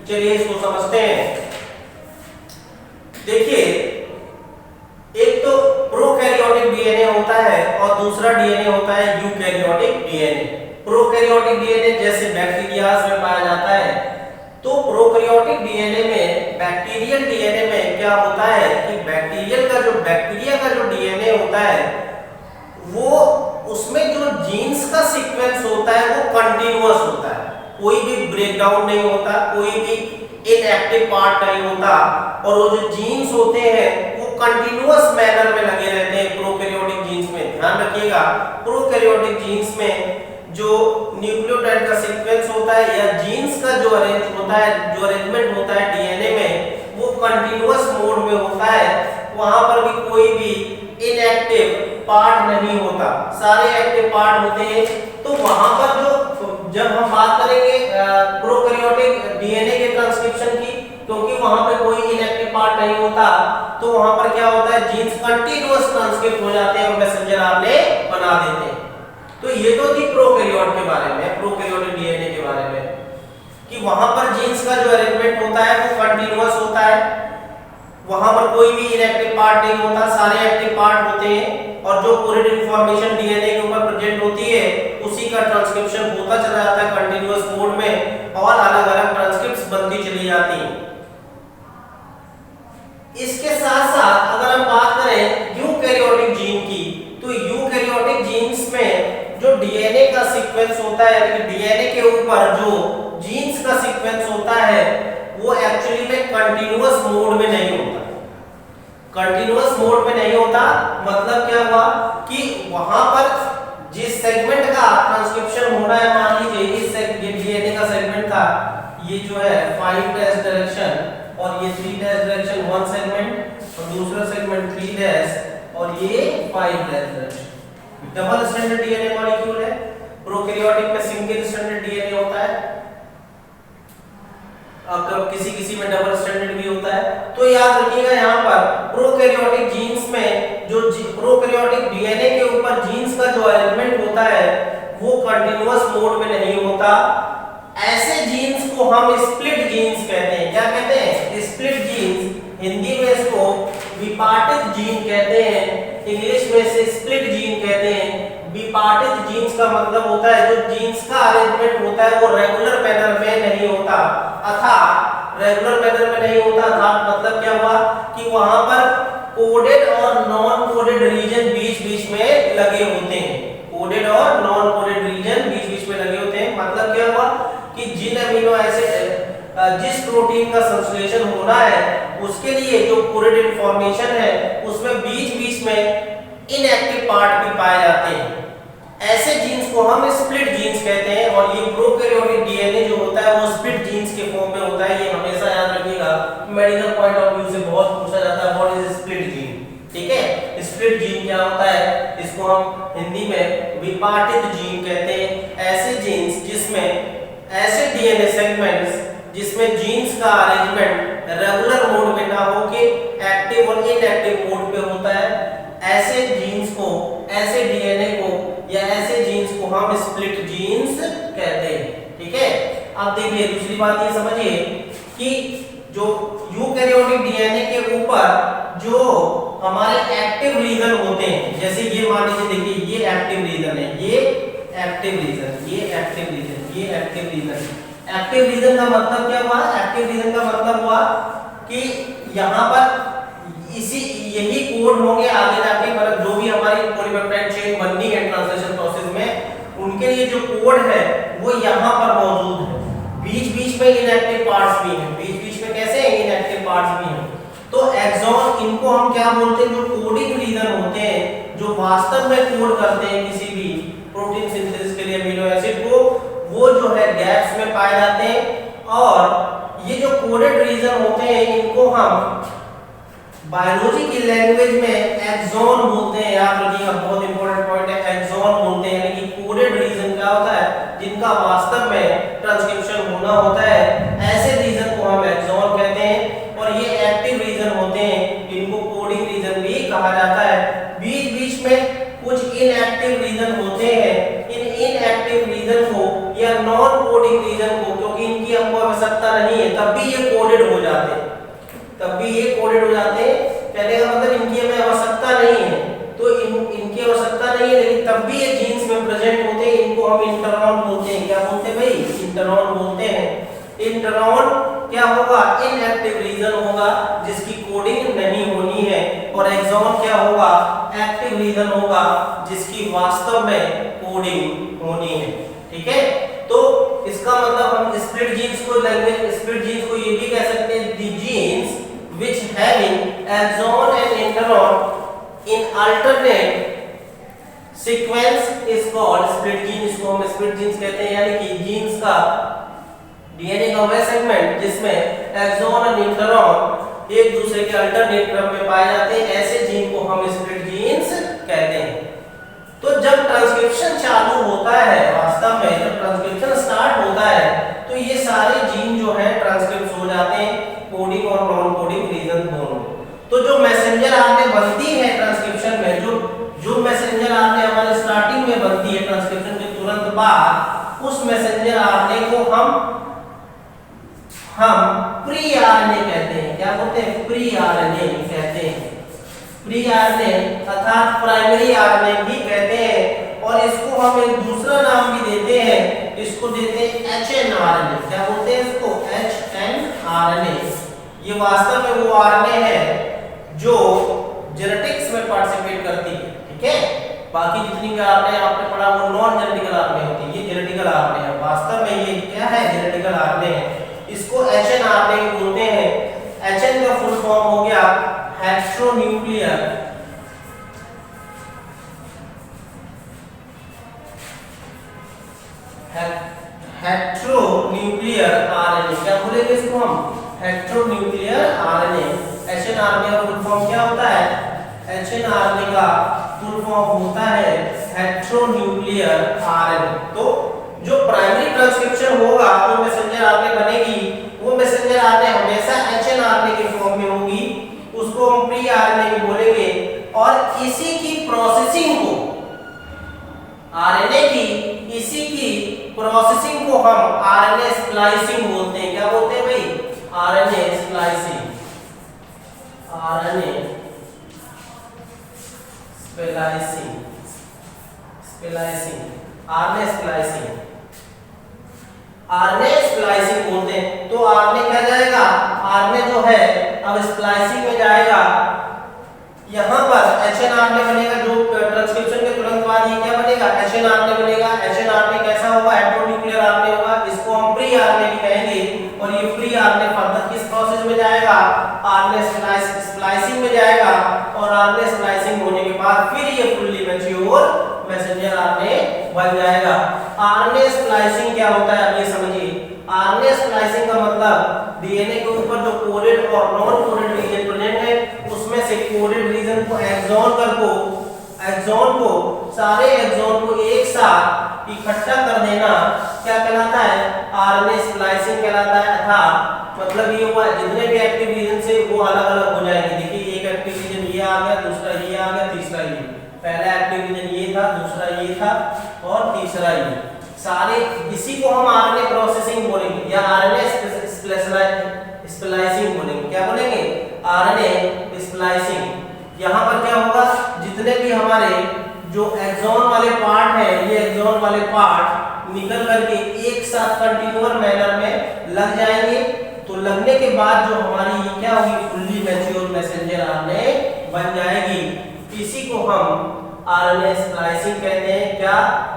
चलिए इसको समझते हैं। देखिए, एक तो प्रोकैरियोटिक डीएनए होता है और दूसरा डीएनए होता है यूकैरियोटिक डीएनए। प्रोकैरियोटिक डीएनए जैसे बैक्टीरियाज में पाया जाता है, तो प्रोकैरियोटिक डीएनए में, बैक्टीरियल डीएनए में क्या होता है कि बैक्टीरिया का जो डीएनए होता है वो, उसमें जो जीन्स का सीक्वेंस होता है वो कंटीन्यूअस होता है, कोई भी ब्रेकडाउन नहीं होता, कोई भी इनएक्टिव पार्ट नहीं होता, और वो जो जीन्स होते हैं वो कंटीन्यूअस मैनर में लगे रहते हैं प्रोकैरियोटिक जीन्स में। ध्यान रखिएगा, प्रोकैरियोटिक जीन्स में जो न्यूक्लियोटाइड का सीक्वेंस होता है या जीन्स का जो अरेंजमेंट होता है डीएनए में, वो कंटीन्यूअस मोड में होता है, वहां पर भी कोई भी इनएक्टिव पार्ट नहीं होता, सारे एक्टिव पार्ट होते हैं। तो वहां पर जब हम बात करेंगे प्रोकैरियोटिक डीएनए के ट्रांसक्रिप्शन की, क्योंकि वहां पे कोई इनएक्टिव पार्ट नहीं होता, तो वहां पर क्या होता है, जीन्स कंटीन्यूअस ट्रांसक्रिप्ट हो जाते हैं और मैसेंजर आरएनए बना देते हैं। तो ये तो थी प्रोकैरियोट के बारे में, प्रोकैरियोटिक डीएनए के बारे में, कि वहां पर जीन्स का जो अरेंजमेंट होता है वो कंटीन्यूअस होता है, वहां पर कोई भी इनएक्टिव पार्ट नहीं होता, सारे एक्टिव पार्ट होते हैं, और जो पूरी इंफॉर्मेशन डीएनए के ऊपर प्रेजेंट होती है उसी का ट्रांसक्रिप्शन होता चला जाता है कंटीन्यूअस मोड में, और अलग-अलग ट्रांसक्रिप्ट्स बनती चली जाती हैं। इसके साथ-साथ अगर हम बात करें यूकैरियोटिक जीन की, तो यूकैरियोटिक जीन्स में जो डीएनए का सीक्वेंस होता है, यानी डीएनए के ऊपर जो जीन्स का सीक्वेंस होता है वो एक्चुअली में कंटीन्यूअस मोड में नहीं होता। कंटीन्यूअस मोड में नहीं होता मतलब क्या हुआ कि वहां पर जिस सेगमेंट का ट्रांसक्रिप्शन होना है, मान लीजिए इस डीएनए का सेगमेंट था, ये जो है 5' डायरेक्शन और ये 3' डायरेक्शन, वन सेगमेंट, और दूसरा सेगमेंट 3' और ये 5' direction. Double stranded DNA molecule है, प्रोकैरियोटिक में सिंगल स्ट्रैंडेड डीएनए होता है, अब किसी में डबल स्ट्रैंडेड भी होता है। तो याद रखिएगा यहाँ पर प्रोकैरियोटिक जीन्स में जो प्रोकैरियोटिक डीएनए के ऊपर जीन्स का जो अरेंजमेंट होता है वो कंटीन्यूअस मोड में नहीं होता। ऐसे जीन्स को हम स्प्लिट जीन्स कहते हैं। क्या कहते हैं? Split jeans. हिंदी में इसको विपार्टित जीन कहते हैं, इंग्लिश में इसे स्प्लिट जीन कहते हैं। विपार्टित जीन्स का मतलब होता है जो जीन्स का अरेंजमेंट होता है वो रेगुलर मैनर में नहीं होता, अर्थात रेगुलर मैनर में नहीं होता अर्थात मतलब क्या हुआ कि वहां पर कोडेड और नॉन कोडेड रीजन बीच-बीच में लगे होते हैं। कोडेड और नॉन कोडेड रीजन बीच-बीच में लगे होते हैं। मतलब क्या हुआ कि जिन अमीनो एसिड जिस प्रोटीन का संश्लेषण होना है उसके लिए जो कोडेड इंफॉर्मेशन है उसमें बीच-बीच में इनएक्टिव पार्ट भी पाए जाते हैं। ऐसे जीन्स को हम स्प्लिट जीन्स कहते हैं और ये प्रोकैरियोटिक डीएनए जो होता है वो स्प्लिट जीन्स के फॉर्म में होता है। ये हमेशा याद रखिएगा, मेडिकल पॉइंट ऑफ व्यू से बहुत पूछा जाता है व्हाट इज स्प्लिट जीन। ठीक है, स्प्लिट जीन क्या होता है, इसको हम हिंदी में विपार्टित जीन कहते हैं। ऐसे जीन्स जिसमें ऐसे डीएनए सेगमेंट्स जिसमें जीन्स का अरेंजमेंट रेगुलर मोड में ना हो के एक्टिव और इनएक्टिव मोड पे होता है, ऐसे जीन्स को, ऐसे डीएनए को या ऐसे जीन्स को हम स्प्लिट जीन्स कहते हैं। ठीक है, अब देखिए दूसरी बात ये समझिए कि जो यूकैरियोटिक डीएनए के ऊपर जो हमारे एक्टिव रीजन होते हैं, जैसे ये मान लीजिए, देखिए ये एक्टिव रीजन है, ये एक्टिव रीजन, ये एक्टिव रीजन, ये एक्टिव रीजन। एक्टिव रीजन का मतलब क्या हुआ? एक्टिव रीजन का मतलब हुआ कि यहाँ पर यही कोड होंगे आगे जाके, मतलब जो भी हमारी पॉलीपेप्टाइड चेन बननी है ट्रांसलेशन प्रोसेस में, उनके लिए जो कोड है वो यहाँ पर मौजूद है। बीच-बीच में इनएक्टिव पार्ट्स भी हैं, बीच-बीच में कैसे इनएक्टिव पार्ट्स भी हैं। तो एक्सॉन, इनको हम क्या बोलते हैं, जो कोडिंग रीजन होते हैं, जो वास्तव में कोड करते हैं किसी भी प्रोटीन सिंथेसिस के लिए अमीनो एसिड को, वो जो है गैप्स में पाए जाते हैं। और ये जो कोडेड रीजन होते हैं इनको हम बायोलॉजी की लैंग्वेज में एक्सॉन बोलते हैं। याद रखिएगा, बहुत इंपॉर्टेंट पॉइंट है, एक्सॉन बोलते हैं, यानी कि कोडेड रीजन क्या होता है, जिनका वास्तव में ट्रांसक्रिप्शन होना होता है, ऐसे रीजन को हम एक्सॉन कहते हैं। और ये एक्टिव रीजन होते हैं, इनको कोडिंग रीजन भी कहा जाता है। बीच बीच में कुछ इनएक्टिव रीजन होते हैं, इन इनएक्टिव रीजन को या नॉन कोडिंग रीजन को, क्योंकि इनकी हमको आवश्यकता नहीं है, तब भी ये कोडेड हो जाते हैं, तब भी ये कोडेड हो जाते हैं। कहने का मतलब इनकी हमें आवश्यकता नहीं है, तो इनकी आवश्यकता नहीं है, लेकिन तब भी ये जीन्स में प्रेजेंट होते हैं। इनको हम इंटरॉन बोलते हैं। क्या बोलते हैं भाई? इंटरॉन बोलते हैं। इंटरॉन क्या होगा? इनएक्टिव रीजन होगा जिसकी कोडिंग नहीं होनी है। और एक्सॉन क्या होगा? एक्टिव रीजन होगा जिसकी वास्तव में कोडिंग होनी है। ठीक है, तो इसका मतलब हम स्प्लिट जीन्स को, लैंग्वेज स्प्लिट जीन्स को ये भी कह सकते हैं, the genes which having axon and intron in alternate sequence is called split gene। इसको हम split genes कहते हैं, यानी कि जीन्स का डीएनए का वह सेगमेंट जिसमें एक्सॉन और इंटरॉन एक दूसरे के अल्टरनेट क्रम में पाए जाते हैं, ऐसे जीन को हम स्प्लिट जीन्स कहते हैं। तो जब ट्रांसक्रिप्शन चालू होता है, वास्तव में जब ट्रांसक्रिप्शन स्टार्ट होता है, तो ये सारे जीन जो है ट्रांसक्रिप्ट हो जाते हैं, कोडिंग और नॉन कोडिंग रीजन दोनों। तो जो मैसेंजर आरएनए बनती है ट्रांसक्रिप्शन में, जो मैसेंजर आरएनए हमारे स्टार्टिंग में बनती है ट्रांसक्रिप्शन के तुरंत बाद, उस मैसेंजर आरएनए को हम प्री आरएनए कहते हैं। क्या बोलते हैं? प्री आरएनए कहते हैं। प्री आरएनए अर्थात प्राइमरी आरएनए भी कहते हैं। और इसको हम एक दूसरा नाम भी देते हैं, इसको देते हैं एचएनआरएनए। क्या बोलते हैं इसको? एचएनआरएनए। ये वास्तव में वो आरएनए है जो जेनेटिक्स में पार्टिसिपेट करती है। ठीक है, बाकी जितनी भी आरएनए आपने पढ़ा वो नॉन जेनेटिकल आरएनए होती है, ये जेनेटिकल आरएनए है। वास्तव में ये क्या है? जेनेटिकल आरएनए है। इसको एचएनआरएनए बोलते हैं। एचएन का फुल फॉर्म हो गया हेटेरोन्यूक्लियर आरएनए। क्या बोलेंगे इसको हम? हेटेरोन्यूक्लियर आरएनए। एचएनआरएनए का फुल फॉर्म क्या होता है? एचएनआरएनए का फुल फॉर्म होता है हेटेरोन्यूक्लियर आरएनए। तो जो प्राइमरी ट्रांसक्रिप्शन होगा, वो मैसेंजर आरएनए बनेगी, वो मैसेंजर आरएनए हमेशा एचएनआरएनए के फॉर्म में होगी, उसको हम प्री आरएनए भी बोलेंगे। और इसी की प्रोसेसिंग को, आरएनए की इसी की प्रोसेसिंग को हम आरएनए स्प्लाइसिंग बोलते हैं। क्या बोलते हैं भाई? RNA splicing. RNA splicing, RNA splicing, RNA splicing बोलते हैं। तो आरएनए क्या जाएगा? आरएनए जो है अब स्प्लाइसिंग में जाएगा। यहाँ पर एचएनआरएनए बनेगा, जो ट्रांसक्रिप्शन के तुरंत बाद ये क्या बनेगा? एचएनआरएनए बनेगा। एचएनआरएनए कैसा होगा? हेटेरोन्यूक्लियर आरएनए होगा। इसको हम प्री आरएनए भी कहेंगे। और ये प्री आरएनए फर्दर किस प्रोसेस में जाएगा? आरएनए स्प्लाइसिंग में जाएगा। और आरएनए स्प्लाइसिंग होने के बाद फिर ये फुल्ली मैच्योर मैसेंजर आरएनए बन जाएगा। आरएनए स्प्लाइसिंग क्या होता है, अब ये समझिए। आरएनए स्प्लाइसिंग का मतलब डीएनए के ऊपर जो कोडेड और नॉन कोडेड रीजन प्रेजेंट है, उसमें से कोडेड रीजन को एक्सॉन को सारे एक्सॉन को एक साथ इकट्ठा कर देना क्या कहलाता है? आरएनए स्प्लाइसिंग कहलाता है। अर्थात मतलब ये हुआ जितने भी एक्टिव रीजन से वो अलग-अलग हो जाएंगे। देखिए, एक एक्टिव रीजन ये आ गया, दूसरा ये आ गया, तीसरा ये। पहला एक्टिव रीजन ये था, दूसरा ये था और तीसरा ये। सारे इसी को हम आरएनए प्रोसेसिंग बोलेंगे या आरएनए स्प्लाइसिंग बोलेंगे। क्या बोलेंगे? RNA splicing. यहाँ पर क्या होगा? जितने भी हमारे जो एक्सॉन वाले पार्ट है, ये एक्सॉन वाले पार्ट निकल करके एक साथ कंटिन्यूअस मैनर में लग जाएंगे। तो लगने के बाद जो हमारी ये क्या होगी? फुल्ली मैच्योर मैसेंजर आरएनए बन जाएगी। इसी को हम आरएनए स्प्लाइसिंग कहते हैं। क्या?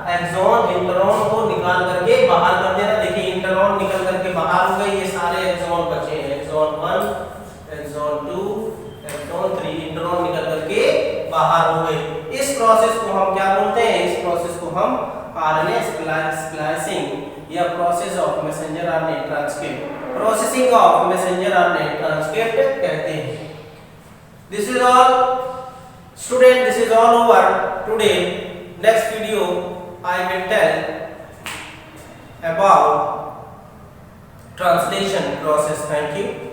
एक्सॉन इंटरॉन को निकाल करके बाहर कर देना। देखिए, इंटरॉन निकल करके बाहर हो गए, ये सारे एक्सॉन बचे हैं। एक्सॉन 1, एक्सॉन 2, एक्सॉन 3, इंटरॉन निकल करके बाहर हो गए। इस प्रोसेस को हम क्या बोलते हैं? इस प्रोसेस को हम आरएनए स्प्लाइसिंग या process of messenger RNA transcript, processing of messenger RNA transcript कहते हैं। This is all, student. This is all over today. Next video I will tell about translation process. Thank you.